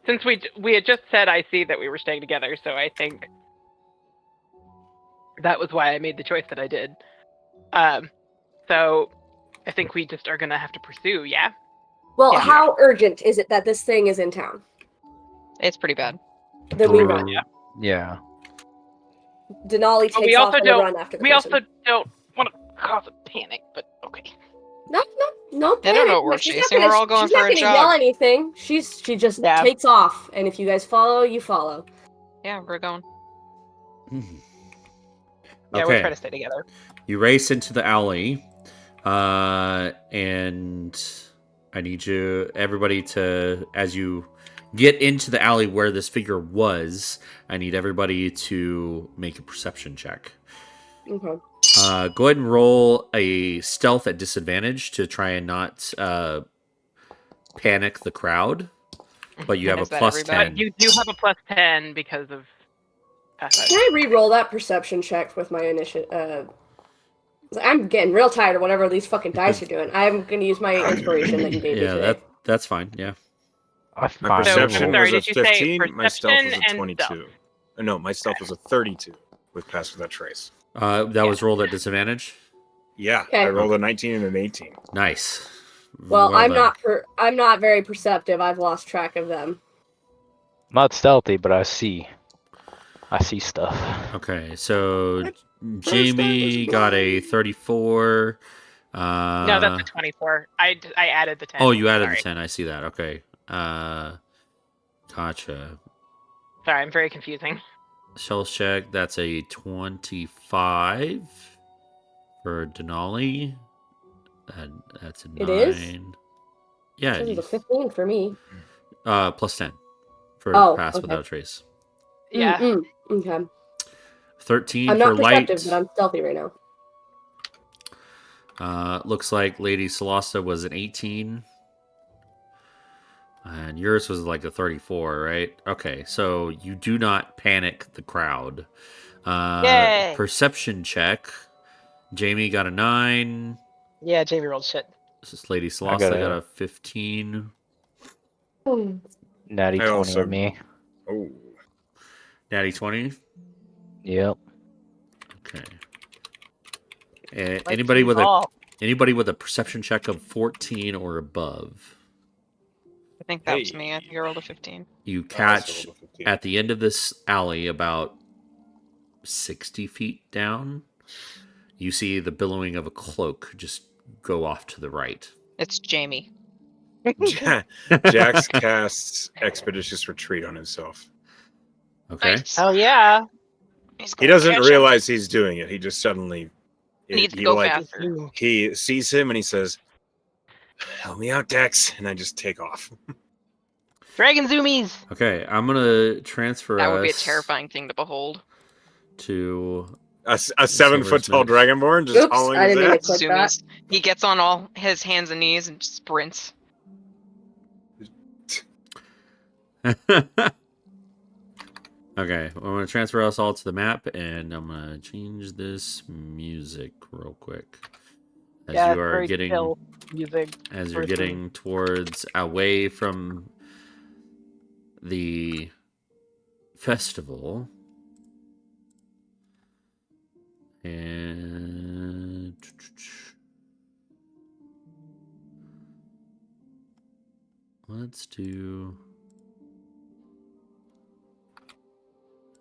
since we had just said I see that we were staying together, so I think that was why I made the choice that I did. So I think we just are gonna have to pursue. Yeah. Well, Yeah. how urgent is it that this thing is in town? It's pretty bad. Then we run. Yeah. Denali But we takes off also on the don't- run after the We person. also don't want to cause a panic, but okay. No. They don't know panic. what we're She's not chasing. gonna- We're all going she's for not a gonna jog. yell anything. She just Yeah. takes off, and if you guys follow, you follow. Yeah, we're going. Yeah, Okay. we'll try to stay together. You race into the alley, and I need everybody to, as you get into the alley where this figure was, I need everybody to make a perception check. Okay. Go ahead and roll a stealth at disadvantage to try and not panic the crowd, but you have a Is that plus everybody? 10. But you do have a plus 10 because of Pass Can I re-roll that perception check with my initiative? I'm getting real tired of whatever these fucking dice are doing. I'm gonna use my inspiration that you gave me Yeah, today. that's fine. Yeah. My Fine. perception sorry, was did a you say 15. My stealth was perception a and 22. stealth? No, my stealth was a 32 with Pass Without Trace. That was rolled at disadvantage. Yeah, Okay. I rolled a 19 and an 18. Nice. Well, I'm done. not very perceptive. I've lost track of them. Not stealthy, but I see stuff. Okay, so First I Jamie was got a blind. 34. No, that's a 24. I added the 10. Oh, you added Sorry. the 10. I see that. Okay. Gotcha. Sorry, I'm very confusing. Shell check. That's a 25 for Denali. That's a 9. It is? Yeah. This is a 15 for me. Plus 10 for Oh, pass okay. without trace. Yeah. Okay. 13 I'm for not light. perceptive, but I'm stealthy right now. Looks like Lady Solasta was an 18 And yours was like a 34, right? Okay, so you do not panic the crowd. Yay! Perception check. Jamie got a 9. Yeah, Jamie rolled shit. This Lady I got Salasa got a a 15. natty I 20 also- on me. Oh, Natty 20. Yep. Okay. Like Anybody with all. anybody with a perception check of 14 or above, I think that was Hey. me. I think I rolled a 15. you I also catch rolled a 15. at the end of this alley about 60 feet down. You see the billowing of a cloak just go off to the right. It's Jamie. Jax casts Expeditious Retreat on himself. Okay. Nice. Hell yeah. He's He gonna doesn't catch him. realize he's doing it. He just suddenly Needs to he go like faster. he sees him and he says, "Help me out, Dex," and I just take off. Dragon zoomies. Okay, I'm gonna transfer That would be a us terrifying thing to behold. to A 7-foot tall Silversmith. dragonborn just Oops, hauling I his didn't mean ass. to click that. Zoomies. He gets on all his hands and knees and sprints. Okay, I'm gonna transfer us all to the map, and I'm gonna change this music real quick as Yeah, you it's are very getting chill music. as you're person. getting towards away from the festival. And let's do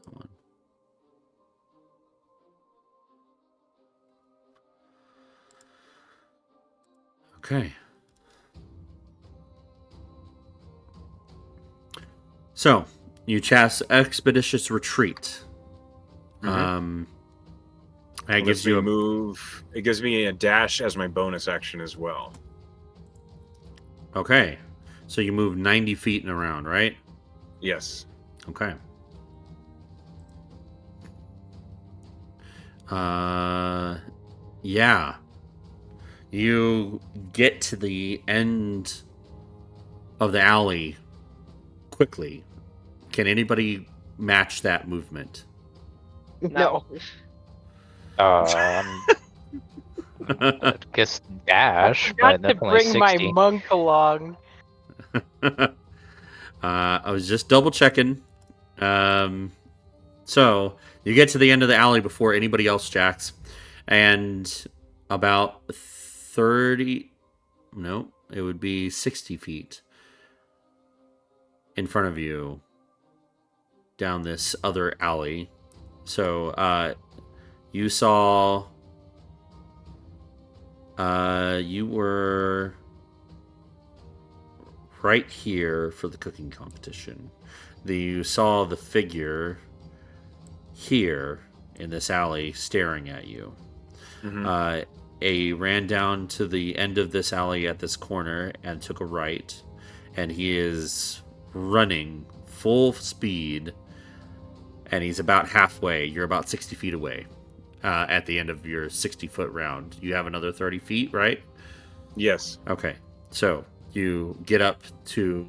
that one. Okay. So you cast Expeditious Retreat. Mhm. That Lets gives me you a move. It gives me a dash as my bonus action as well. okay. So you move 90 feet in a round, right? Yes. Okay. Yeah. You get to the end of the alley quickly. Can anybody match that movement? No. I guess dash, but Got to that's only bring my 60. monk along. I was just double checking. So you get to the end of the alley before anybody else jacks, and about 30, no, it would be 60 feet in front of you down this other alley. So you saw, you were right here for the cooking competition. You saw the figure here in this alley staring at you. Mhm. A ran down to the end of this alley at this corner and took a right, and he is running full speed, and he's about halfway. You're about 60 feet away at the end of your 60-foot round. You have another 30 feet, right? Yes. Okay, so you get up to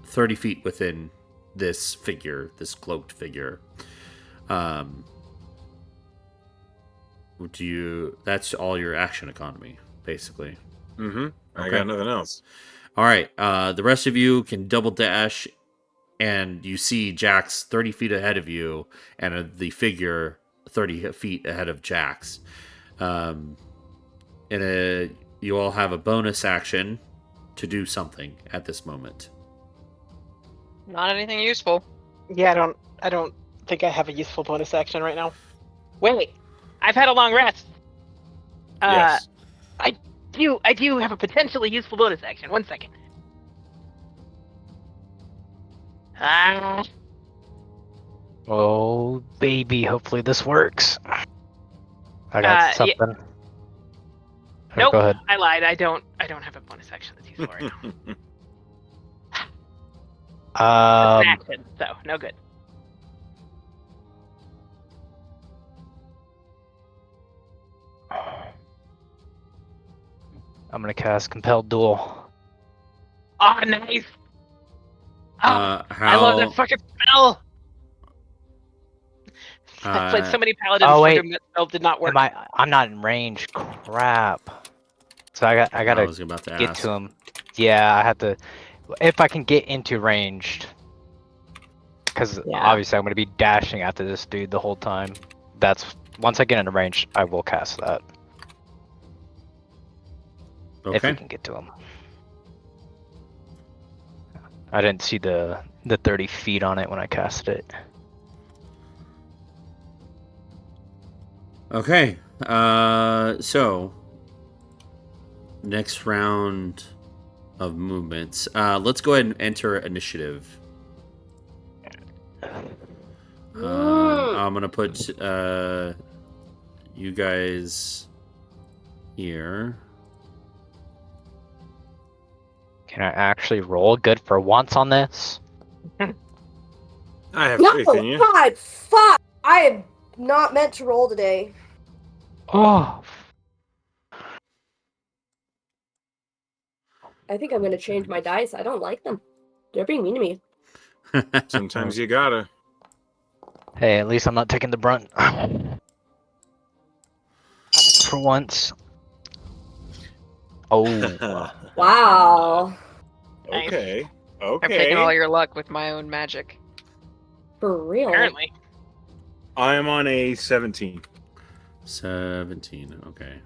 30 feet within this figure, this cloaked figure. That's all your action economy, basically. Mm-hmm. I Okay. got nothing else. All right, the rest of you can double dash, and you see Jax 30 feet ahead of you, and the figure 30 feet ahead of Jax. You all have a bonus action to do something at this moment. Not anything useful. Yeah, I don't think I have a useful bonus action right now. Wait, I've had a long rest. Yes. I do have a potentially useful bonus action. 1 second. Oh, baby, hopefully this works. I got Yeah. something. Oh, Nope, go ahead. I lied. I don't have a bonus action that's useful right now. It's an action, so no good. I'm gonna cast Compelled Duel. Oh, nice. Oh, I love that How? fucking spell. I played so many paladins Oh, for wait. whom that spell did not work. I'm not in range. Crap. So I I gotta was about to get ask. to him. Yeah, I have to. If I can get into ranged, because Yeah. obviously I'm gonna be dashing after this dude the whole time. That's once I get into range, I will cast that if we Okay. can get to him. I didn't see the 30 feet on it when I casted it. Okay. So next round of movements. Let's go ahead and enter initiative. I'm gonna put you guys here. Can I actually roll good for once on this? I have No, faith in you. God, fuck! I am not meant to roll today. Oh, I think I'm gonna change my dice. I don't like them. They're being mean to me. Sometimes you gotta. hey, at least I'm not taking the brunt. For once. Oh, Wow. Okay. I'm taking all Okay. your luck with my own magic. For real. Apparently. I am on a 17. 17. Okay.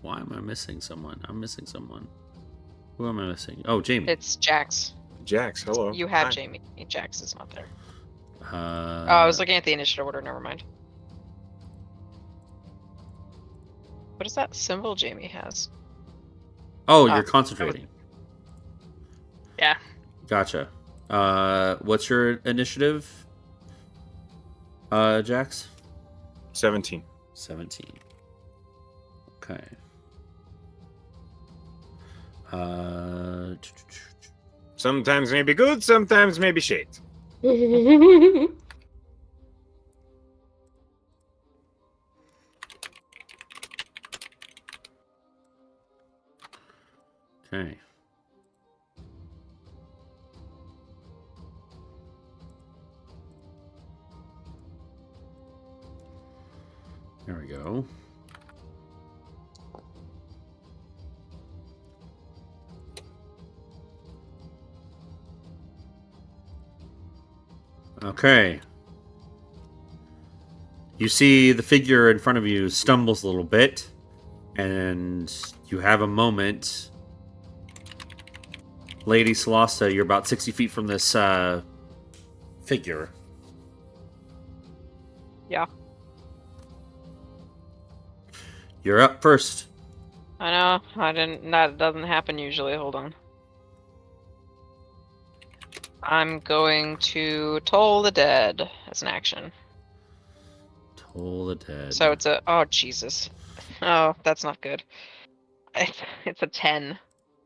Why am I missing someone? I'm missing someone. Who am I missing? Oh, Jamie. It's Jax. Jax, hello. You have Hi. Jamie. Jax is not there. Uh, Oh, I was looking at the initiative order. Never mind. What is that symbol Jamie has? Oh, Ah, you're concentrating. Yeah. Gotcha. What's your initiative? Jax? 17. 17. Okay. Uh, Sometimes maybe good, sometimes maybe shit. okay. There we go. Okay. You see the figure in front of you stumbles a little bit, and you have a moment. Lady Celesta, you're about 60 feet from this figure. Yeah. You're up first. I know. I didn't. That doesn't happen usually. Hold on. I'm going to toll the dead as an action. Toll the dead. So it's a. Oh Jesus. Oh, that's not good. It's a 10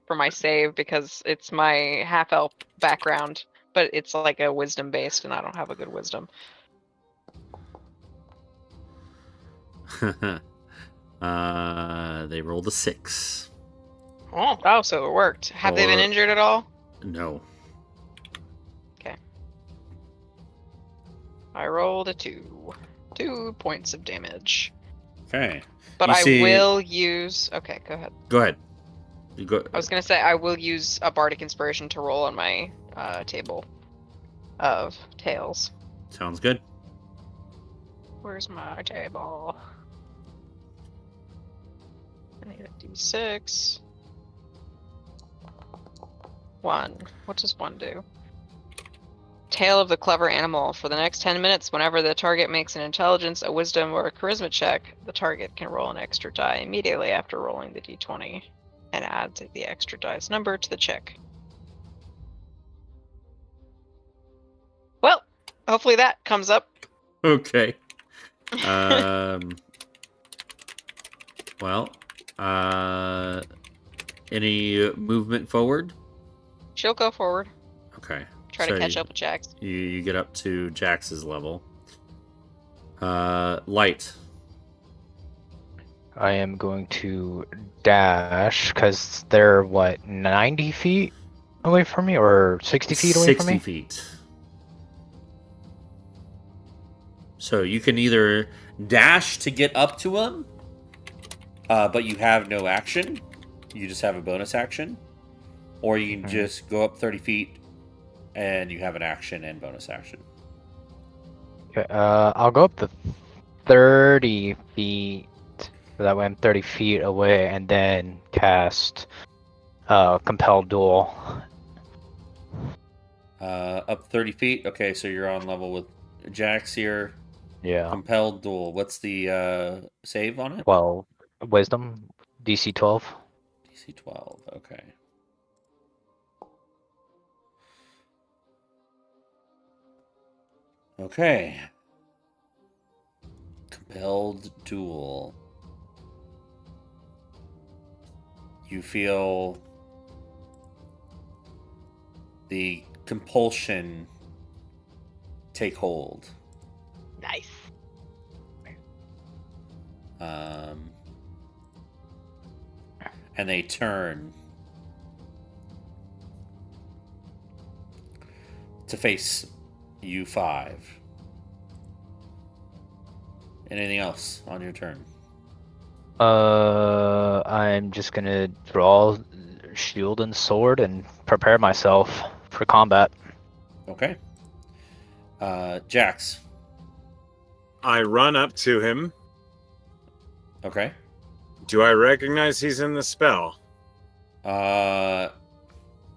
for my save because it's my half elf background, but it's like a wisdom based, and I don't have a good wisdom. They rolled a 6. Oh, so it worked. Have they been Or- injured at all? No. Okay. I rolled a 2. 2 points of damage. Okay. But You I see- will use. Okay, go ahead. Go ahead. You go. I was gonna say I will use a bardic inspiration to roll on my table of tails. Sounds good. Where's my table? I need a d6. 1. What does 1 do? Tale of the clever animal. For the next 10 minutes, whenever the target makes an intelligence, a wisdom, or a charisma check, the target can roll an extra die immediately after rolling the d20 and add the extra dice number to the check. Well, hopefully that comes up. Okay. Well, any movement forward? She'll go forward. Okay. Try to catch up with Jax. You get up to Jax's level. Light. I am going to dash because they're what 90 feet away from me or 60 feet away from 60 me. feet. So you can either dash to get up to him, but you have no action. You just have a bonus action. Or you can Mhm. just go up 30 feet and you have an action and bonus action. Okay, I'll go up to 30 feet. That way I'm 30 feet away, and then cast Compel Duel. Up 30 feet. Okay, so you're on level with Jax here. Yeah, Compelled duel. What's the save on it? 12 Wisdom, DC 12. DC 12. Okay. Okay. Compelled duel. You feel the compulsion take hold. Nice. And they turn to face you five. Anything else on your turn? I'm just gonna draw shield and sword and prepare myself for combat. Okay. Jax. I run up to him. Okay. Do I recognize he's in the spell?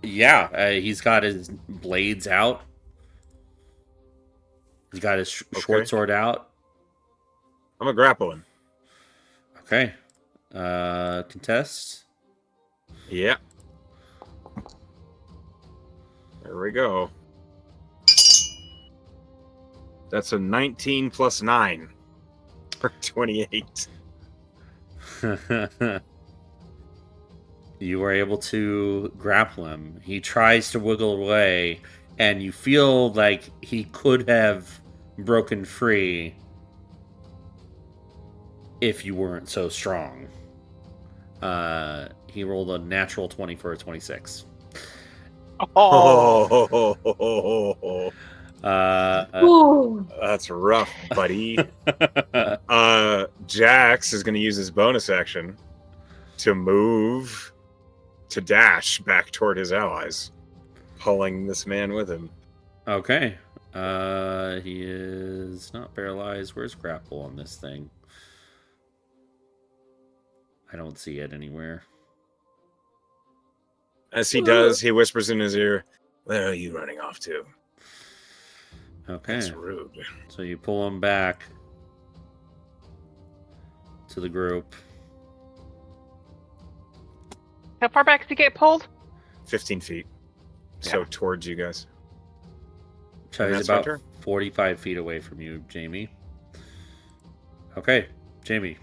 Yeah, he's got his blades out. He's got his short Okay. sword out. I'm gonna grapple him. Okay. Contest. Yeah. There we go. That's a 19 plus 9 for 28. You are able to grapple him. He tries to wiggle away, and you feel like he could have broken free if you weren't so strong. He rolled a natural 20 for a 26. Oh, Ooh. that's rough, buddy. Jax is going to use his bonus action to move to dash back toward his allies, pulling this man with him. Okay. He is not paralyzed. Where's grapple on this thing? I don't see it anywhere. As he does, he whispers in his ear, "Where are you running off to?" Okay. That's rude. So you pull him back to the group. How far back did he get pulled? 15 feet. So Yeah. towards you guys. So And he's that's my about turn. 45 feet away from you, Jamie. Okay, Jamie.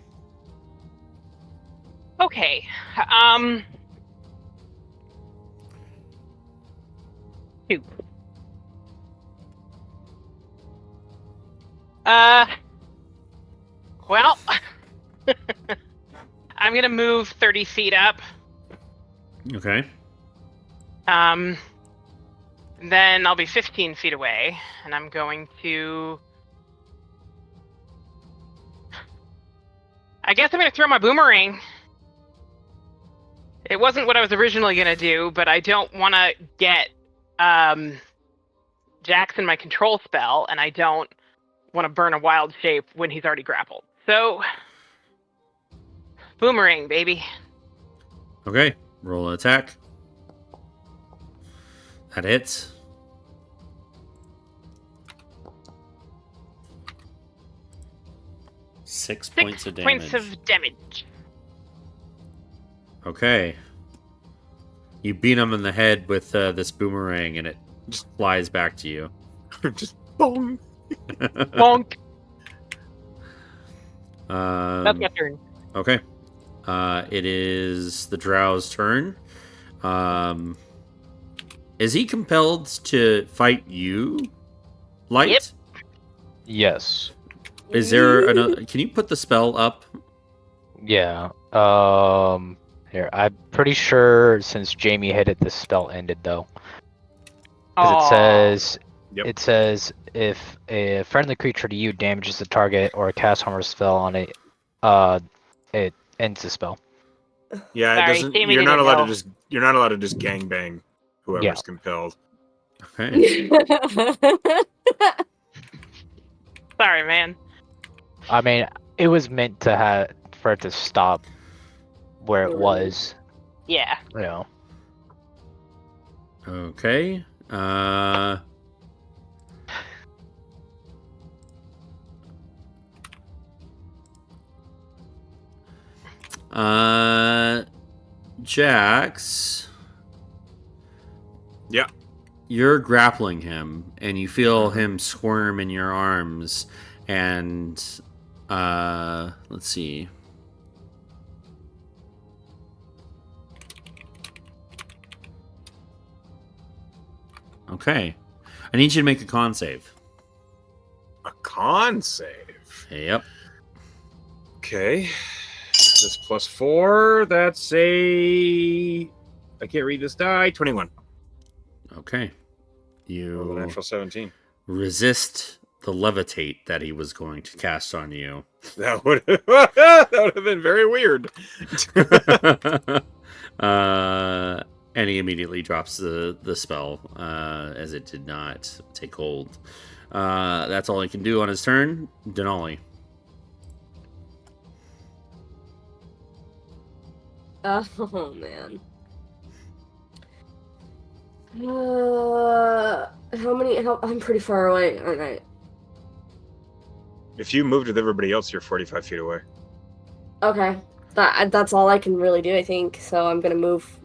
Okay. Two. Well, I'm gonna move 30 feet up. Okay. Then I'll be 15 feet away, and I'm going to. I guess I'm gonna throw my boomerang. It wasn't what I was originally gonna do, but I don't want to get Jackson my control spell, and I don't want to burn a wild shape when he's already grappled. So, boomerang, baby. Okay, roll an attack. That hits. Six points of damage. Points of damage. Okay. You beat him in the head with this boomerang, and it just flies back to you. Just boom. Bonk. That's Um, my turn. okay. It is the Drow's turn. Is he compelled to fight you, Light? Yep. Yes. Is there another? Can you put the spell up? Yeah. Here, I'm pretty sure since Jamie hit it, the spell ended though. Because Yep. it says if a friendly creature to you damages the target or a cast armor spell on it, it ends the spell. Yeah, it Sorry, doesn't. Jamie You're not didn't allowed know. to just. You're not allowed to just gangbang whoever's Yeah. compelled. Okay. Sorry, man. I mean, it was meant to have for it to stop where it Yeah. was. Yeah. You know. Okay. Jax. Yeah. You're grappling him, and you feel him squirm in your arms, and let's see. Okay. I need you to make a con save. A con save. Yep. Okay. This +4. That's a. I can't read this die. 21. Okay. Well, the You natural 17. resist the levitate that he was going to cast on you. That would that would have been very weird. And he immediately drops the spell as it did not take hold. That's all he can do on his turn. Denali. Oh man. How many? I'm pretty far away, aren't I? If you moved with everybody else, you're 45 feet away. Okay, that's all I can really do, I think. So I'm gonna move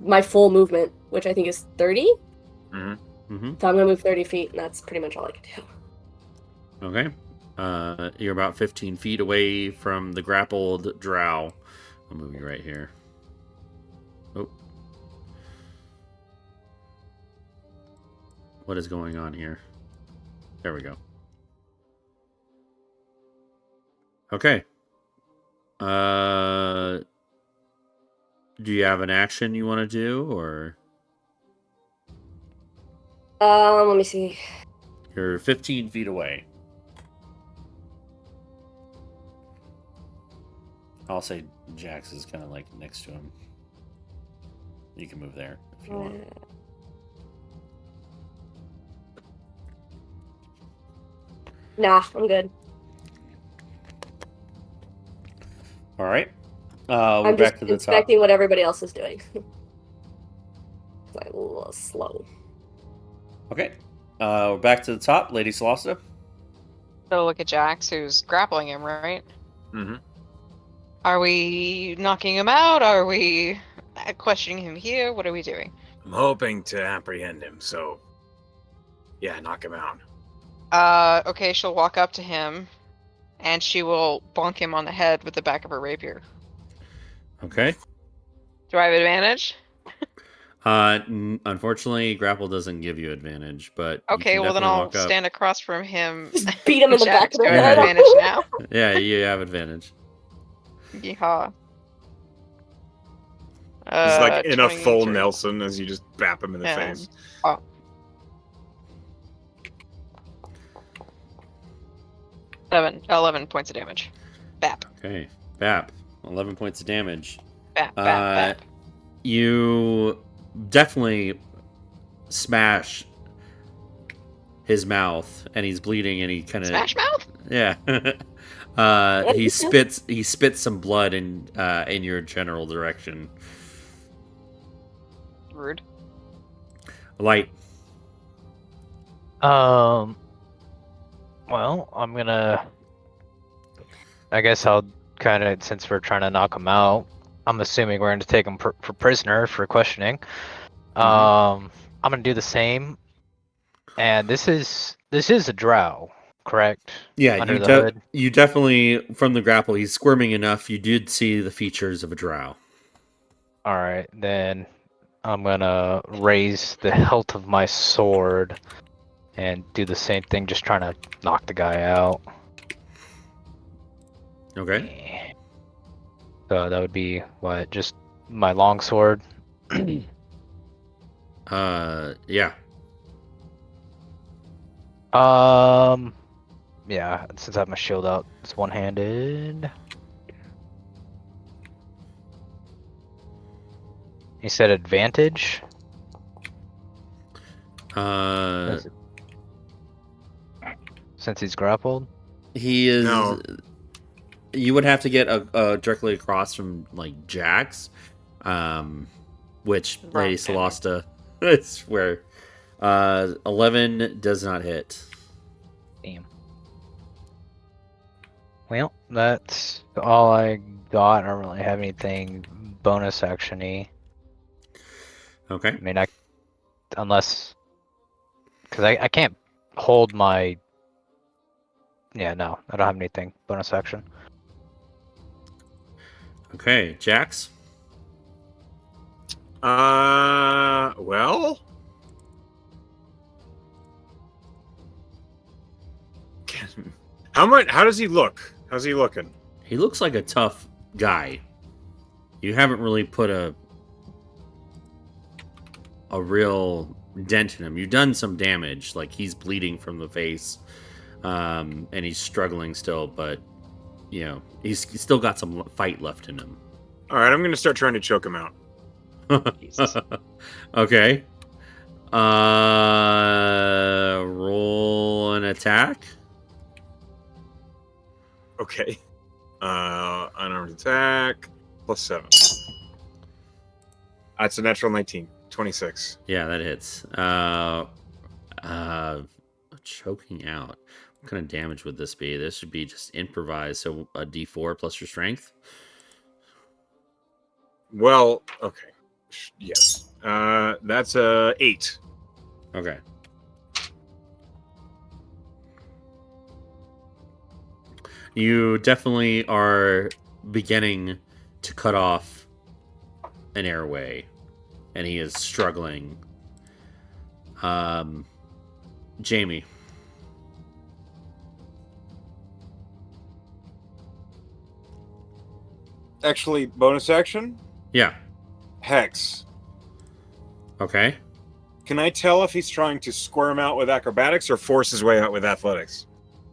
my full movement, which I think is 30. Mm-hmm. So I'm gonna move 30 feet, and that's pretty much all I can do. Okay. You're about 15 feet away from the grappled drow. I'll move you right here. Oh. What is going on here? There we go. Okay. Do you have an action you want to do, or Let me see. you're 15 feet away? I'll say Jax is kind of like next to him. You can move there if you want. Nah, I'm good. All right. We're I'm back just to the top. inspecting what everybody else is doing. It's like a little slow. Okay. We're back to the top, Lady Celesta. So look at Jax, who's grappling him, right? Mm-hmm. Are we knocking him out? Are we questioning him here? What are we doing? I'm hoping to apprehend him, so yeah, knock him out. Okay, she'll walk up to him, and she will bonk him on the head with the back of her rapier. Okay. Do I have advantage? Unfortunately, grapple doesn't give you advantage, but Okay, you can well then definitely I'll walk up. stand across from him. Just beat him in the back Jax, of the do I have head. advantage now? Yeah, you have advantage. Yeehaw. He's like in a full 23. Nelson as you just bap him in the And- face. 11 points of damage. Bap. Okay. Bap. 11 points of damage. Bap, bap, bap. You definitely smash his mouth, and he's bleeding, and he kind of Smash mouth? yeah. He spits some blood in your general direction. Rude. Light. Well, I guess I'll kind of, since we're trying to knock him out, I'm assuming we're going to take him for prisoner for questioning. I'm going to do the same. And this is a drow, correct? Yeah, Under the hood. you definitely, from the grapple, he's squirming enough. You did see the features of a drow. All right, then I'm gonna raise the hilt of my sword and do the same thing, just trying to knock the guy out. Okay. So that would be what? Just my longsword. Yeah. Yeah. Since I have my shield out, it's one-handed. You said advantage. Uh, Since he's grappled. he is. No. You would have to get a directly across from like Jax, which Wrong Lady standard. Solasta is where 11 does not hit. Damn. Well, that's all I got. I don't really have anything bonus action-y. Okay. I mean, unless, because I can't hold my. Yeah, no, I don't have anything bonus action. Okay, Jax. Well. How much? How does he look? How's he looking? He looks like a tough guy. You haven't really put a real dent in him. You've done some damage, like he's bleeding from the face, and he's struggling still, but you know he's still got some fight left in him. All right, I'm gonna start trying to choke him out. Jesus. Okay. Roll an attack. Okay. Unarmed attack +7. That's a natural 19. 26. Yeah, that hits. Choking out. What kind of damage would this be? This should be just improvised, so a D4 plus your strength. Well, okay. Yes. That's a 8. Okay. You definitely are beginning to cut off an airway, and he is struggling. Jamie. Actually, bonus action? Yeah. Hex. Okay. Can I tell if he's trying to squirm out with acrobatics or force his way out with athletics?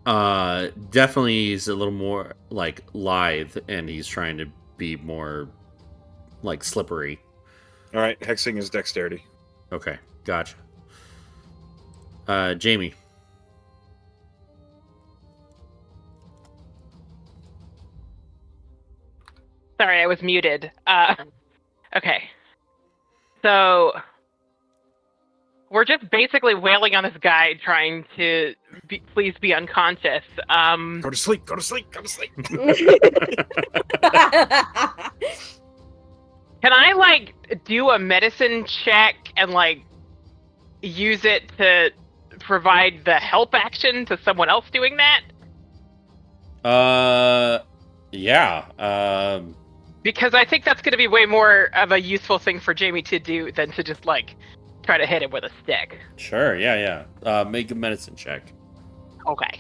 Definitely he's a little more like lithe, and he's trying to be more like slippery. All right, hexing is dexterity. Okay, gotcha. Jamie. Sorry, I was muted. Okay. So we're just basically wailing on this guy, trying to please be unconscious. Go to sleep. Go to sleep. Go to sleep. Can I like do a medicine check and like use it to provide the help action to someone else doing that? Yeah. Because I think that's going to be way more of a useful thing for Jamie to do than to just like try to hit him with a stick. Sure. Yeah. Make a medicine check. Okay.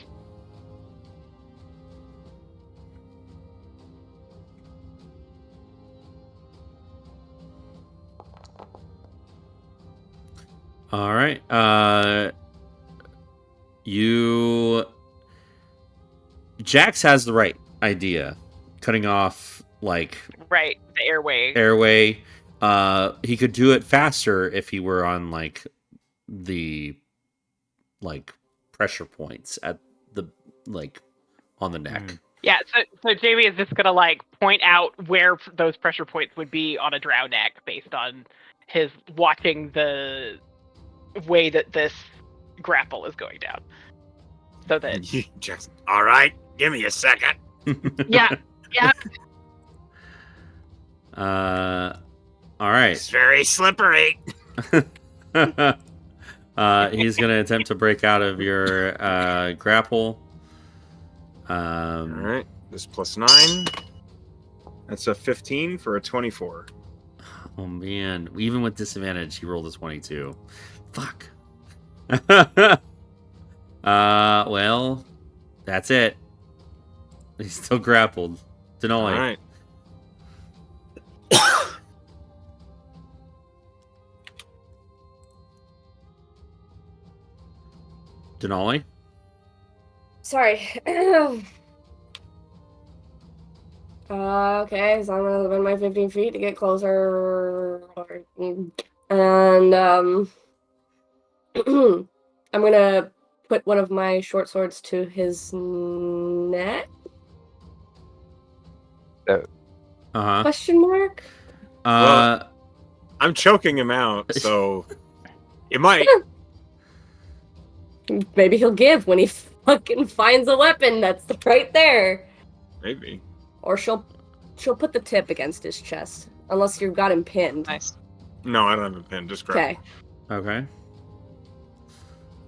All right. Jax has the right idea. Cutting off like Right, the airway. airway. He could do it faster if he were on like the like pressure points at the like on the neck. Yeah, so Jamie is just gonna like point out where those pressure points would be on a drow neck based on his watching the way that this grapple is going down. So that Jackson. All right, give me a second. yeah. All right. It's very slippery. He's gonna attempt to break out of your grapple. All right, this +9. That's a 15 for a 24. Oh man, even with disadvantage, he rolled a 22. Fuck. Well, that's it. He's still grappled. Denali. All right. Denali? Sorry. Okay, so I'm gonna spend my 15 feet to get closer. And, I'm gonna put one of my short swords to his neck? Uh-huh. Question mark? Uh, I'm choking him out, so it might. Maybe he'll give when he fucking finds a weapon that's right there. Maybe. Or she'll put the tip against his chest. Unless you've got him pinned. Nice. No, I don't have a pin. Just grab. Okay. okay.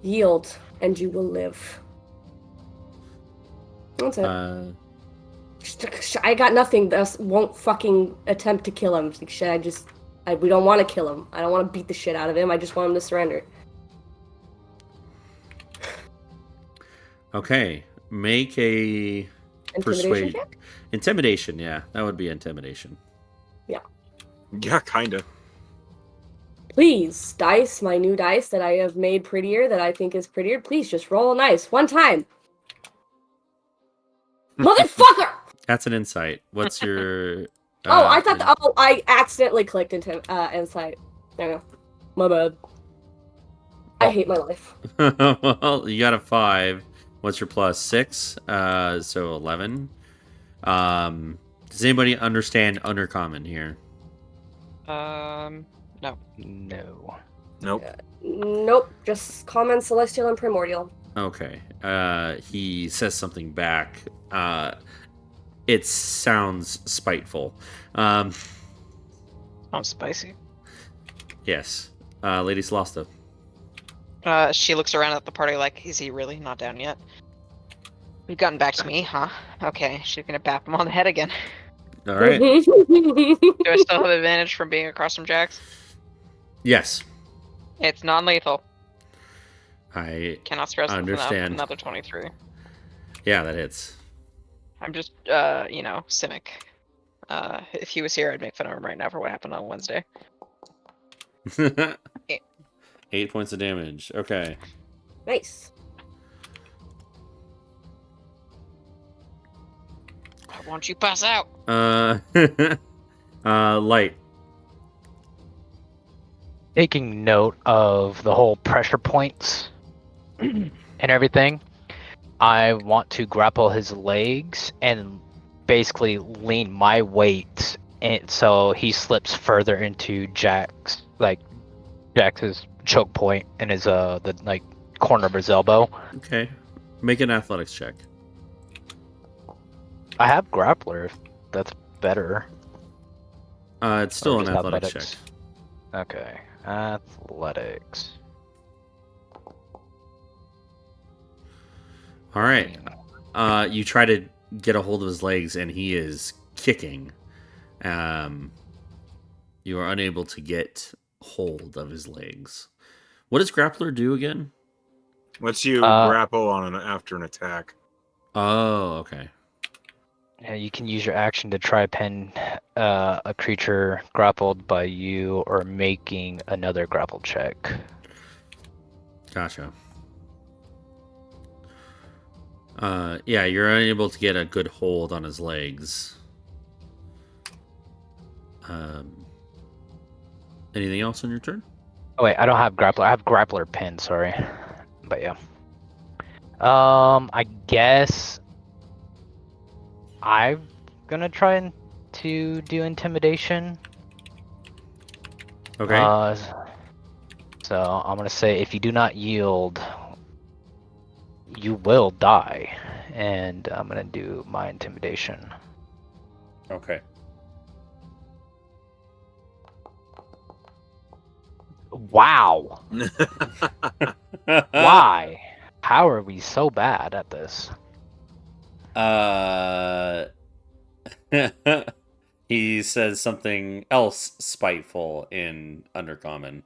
Yield, and you will live. That's it. I got nothing. Thus won't fucking attempt to kill him. Like, shit, we don't want to kill him. I don't want to beat the shit out of him. I just want him to surrender. Okay. Make a Intimidation persuade. check? Intimidation, yeah. That would be intimidation. Yeah, kinda. Please, dice, my new dice that I have made prettier, that I think is prettier. Please just roll nice. One time. Motherfucker! That's an insight. What's your... I thought... I accidentally clicked into insight. There we go. My bad. I hate my life. Well, you got a 5. What's your plus? 6. So 11. Does anybody understand Undercommon here? No. No. Nope. Nope. Just common, celestial, and primordial. Okay. He says something back. It sounds spiteful. Sounds spicy. Yes. Lady Celesta. She looks around at the party like, is he really not down yet? You've gotten back to me, huh? Okay, she's gonna bap him on the head again. All right. Do I still have advantage from being across from Jax? Yes. It's non-lethal. I Cannot stress this enough. understand. Another 23. Yeah, that hits. I'm just, Simic. If he was here, I'd make fun of him right now for what happened on Wednesday. 8 points of damage. Okay. Nice. Why won't you pass out? Light. Taking note of the whole pressure points and everything, I want to grapple his legs and basically lean my weight, and so he slips further into Jax's choke point and his the corner of his elbow. Okay. Make an athletics check. I have grappler, if that's better. It's still Or an just athletics check. Okay, athletics. All right. You try to get a hold of his legs, and he is kicking. You are unable to get hold of his legs. What does grappler do again? Lets you grapple after an attack. Oh, okay. Yeah, you can use your action to try pin a creature grappled by you or making another grapple check. Gotcha. Yeah, you're unable to get a good hold on his legs. Anything else on your turn? Oh wait, I don't have grappler. I have grappler pin. Sorry, but yeah. I guess I'm gonna try to do intimidation. Okay. So I'm gonna say, if you do not yield, you will die, and I'm gonna do my intimidation. Okay. Wow. Why? How are we so bad at this? He says something else spiteful in Undercommon.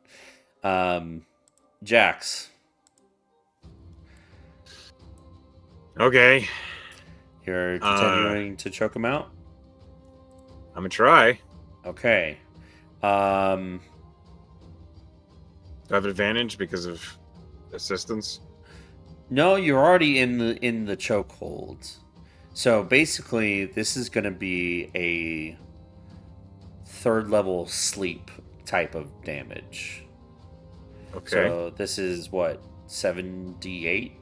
Jax, Okay. you're continuing to choke him out? I'm gonna try. Okay. Do I have advantage because of assistance? No, you're already in the chokehold. So basically, this is going to be a third level sleep type of damage. Okay. So this is what 78,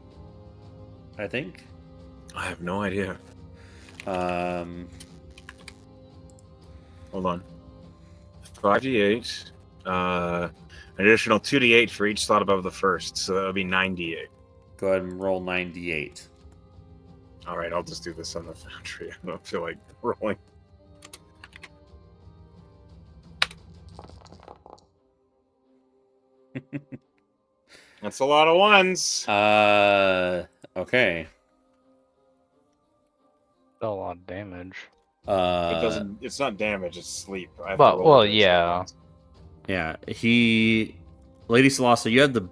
I think. I have no idea. Hold on. 5d8. An additional 2d8 for each slot above the first, so that would be 9d8. Go ahead and roll 98. All right, I'll just do this on the foundry. I don't feel like rolling. That's a lot of ones. Okay. A lot of damage. It doesn't. It's not damage. It's sleep. I have Well- to roll well, the dice yeah. once. Yeah, Lady Solasta, you have the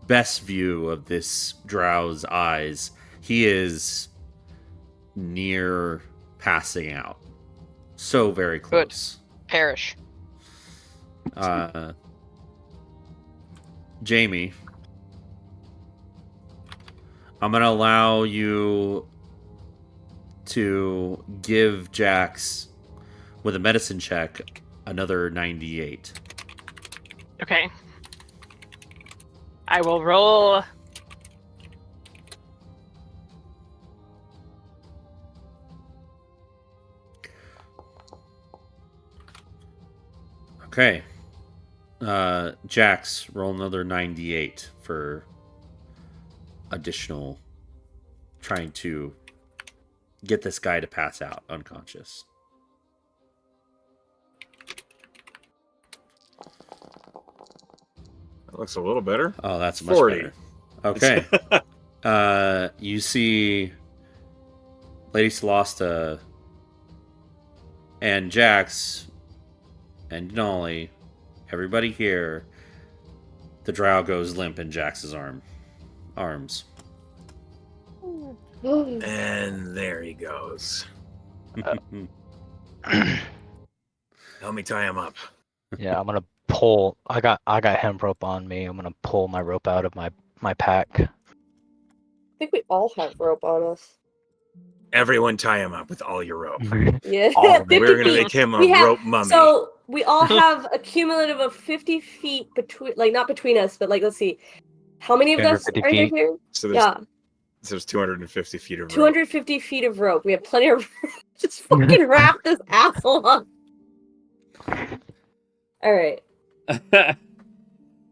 best view of this drow's eyes. He is near passing out. So very close. Perish. Jamie, I'm going to allow you to give Jax, with a medicine check, another 98. Okay. I will roll. Okay. Jax, roll another 98 for additional trying to get this guy to pass out unconscious. That looks a little better. Oh, that's much 40. better. Okay. You see Lady Solasta and Jax and Denali, everybody here, the drow goes limp in Jax's arms. And there he goes. Help me tie him up. Yeah, I'm gonna pull. I got hemp rope on me. I'm gonna pull my rope out of my pack. I think we all have rope on us. Everyone tie him up with all your rope. Yeah, All of it. 50 We're gonna feet. make him a We have- rope mummy. So we all have a cumulative of 50 feet between, like not between us, but like let's see, how many of us 250 are there feet. here? So there's, Yeah, so there's 250 feet of rope. 250 feet of rope. We have plenty of. Just fucking wrap this asshole up. All right.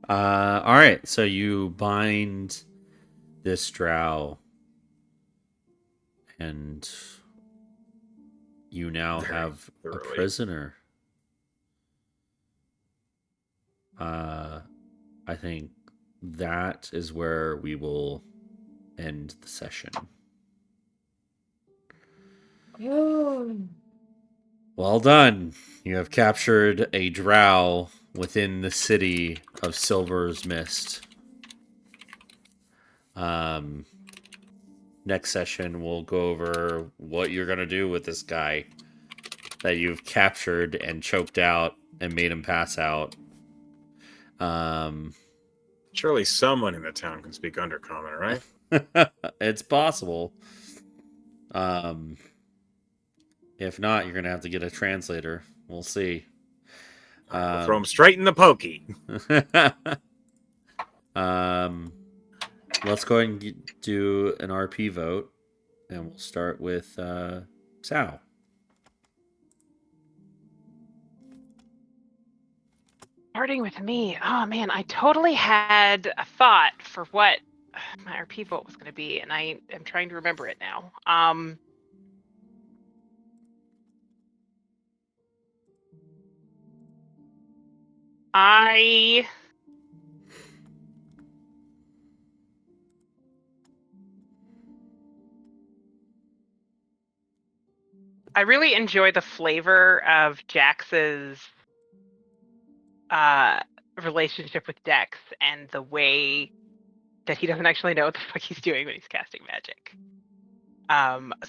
All right. So you bind this drow, and you now Very have a thoroughly. prisoner. I think that is where we will end the session. Well done. You have captured a drow within the city of Silver's Mist. Next session, we'll go over what you're going to do with this guy that you've captured and choked out and made him pass out. Surely someone in the town can speak Undercommon, right? It's possible. If not, you're going to have to get a translator. We'll see. We'll throw him straight in the pokey. Let's go ahead and do an RP vote, and we'll start with Sal. Starting with me. Oh man, I totally had a thought for what my RP vote was going to be, and I am trying to remember it now. I really enjoy the flavor of Jax's relationship with Dex and the way that he doesn't actually know what the fuck he's doing when he's casting magic.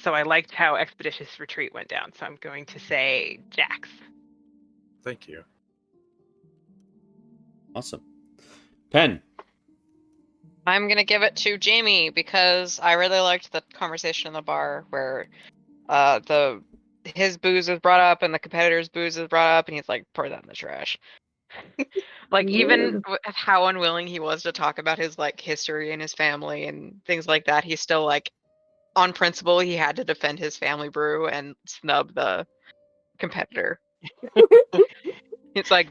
So I liked how Expeditious Retreat went down, so I'm going to say Jax. Thank you. Awesome. Pen. I'm gonna give it to Jamie because I really liked the conversation in the bar where his booze was brought up and the competitor's booze was brought up and he's like, pour that in the trash. Like even how unwilling he was to talk about his like history and his family and things like that, he's still like on principle he had to defend his family brew and snub the competitor. It's like,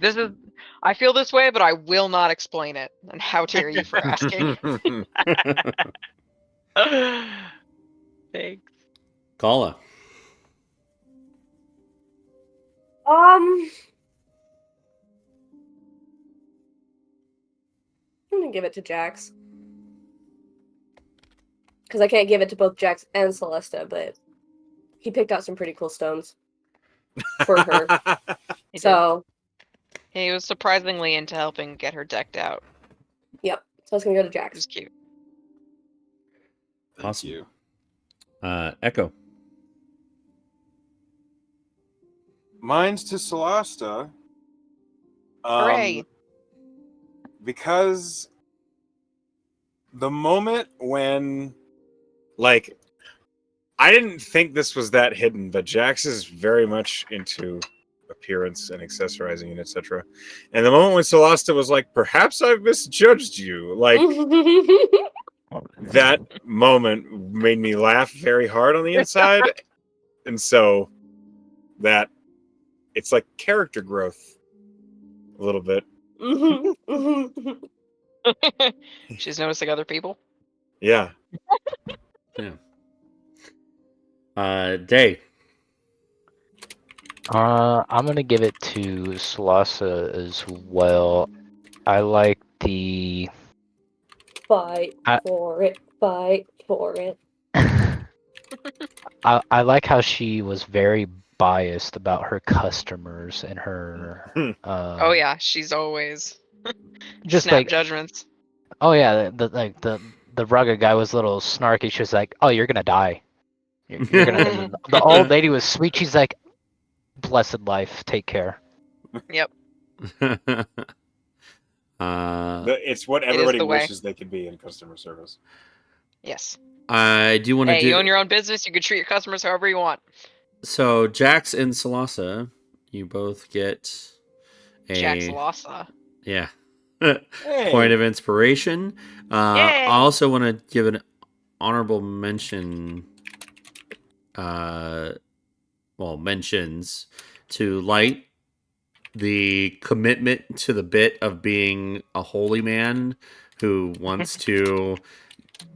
I feel this way, but I will not explain it. And how dare you for asking? Thanks. Kala. I'm gonna give it to Jax. Because I can't give it to both Jax and Celesta, but he picked out some pretty cool stones for her. He did. So, He was surprisingly into helping get her decked out. yep. So I was gonna go to It Jax. was cute. Thank Awesome. you. Echo. Mine's to Solasta. Hooray. Because the moment when, like, I didn't think this was that hidden, but Jax is very much into appearance and accessorizing and etc. And the moment when Solasta was like, perhaps I've misjudged you, like, that moment made me laugh very hard on the inside. And so that it's like character growth a little bit. She's noticing other people. Yeah. Yeah. Day. I'm gonna give it to Salasa as well. I like the Fight I- for it. Fight for it. I like how she was very biased about her customers and her Oh yeah, she's always just snap like judgments. oh yeah the rugged guy was a little snarky. She was like, oh, you're gonna die. You're gonna. And the old lady was sweet. She's like, blessed life. Take care. Yep. It's what is everybody the way. wishes they could be in customer service. Yes. I do want to Hey, do. you own your own business. You can treat your customers however you want. So Jax and Salasa, you both get Jax a Lassa. yeah Hey. point of inspiration. Yay! I also want to give an honorable mention. Mentions to Light, the commitment to the bit of being a holy man who wants to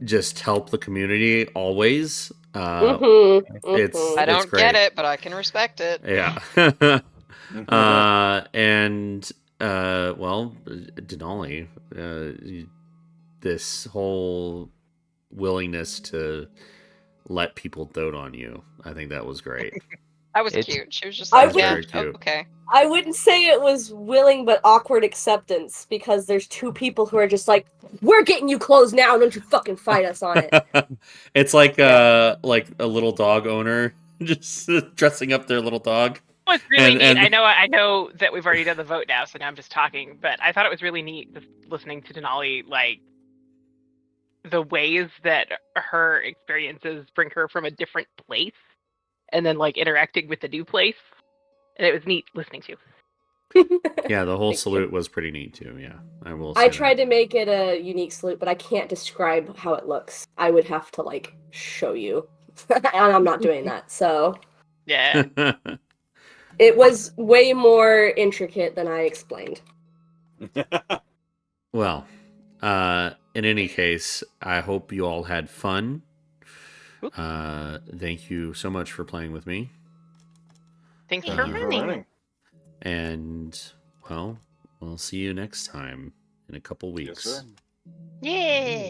just help the community always. It's I don't great. get it, but I can respect it. Yeah. And Denali, this whole willingness to let people dote on you, I think that was great. That was It's- cute. She was just I like, would- yeah, Very cute. okay. I wouldn't say it was willing but awkward acceptance because there's two people who are just like, we're getting you clothes now, don't you fucking fight us on it. It's like a little dog owner just dressing up their little dog. It was really And- neat. and- I know that we've already done the vote now, so now I'm just talking. But I thought it was really neat just listening to Denali, like the ways that her experiences bring her from a different place, and then like interacting with the new place. And it was neat listening to. Yeah, the whole Thank you. salute was pretty neat too. Yeah, I will. I say tried that. to make it a unique salute, but I can't describe how it looks. I would have to like show you. And I'm not doing that. So Yeah. it was way more intricate than I explained. Well, in any case, I hope you all had fun. Thank you so much for playing with me. Thanks for Thank you for running. And, well, we'll see you next time in a couple weeks. Yes, sir. Yeah.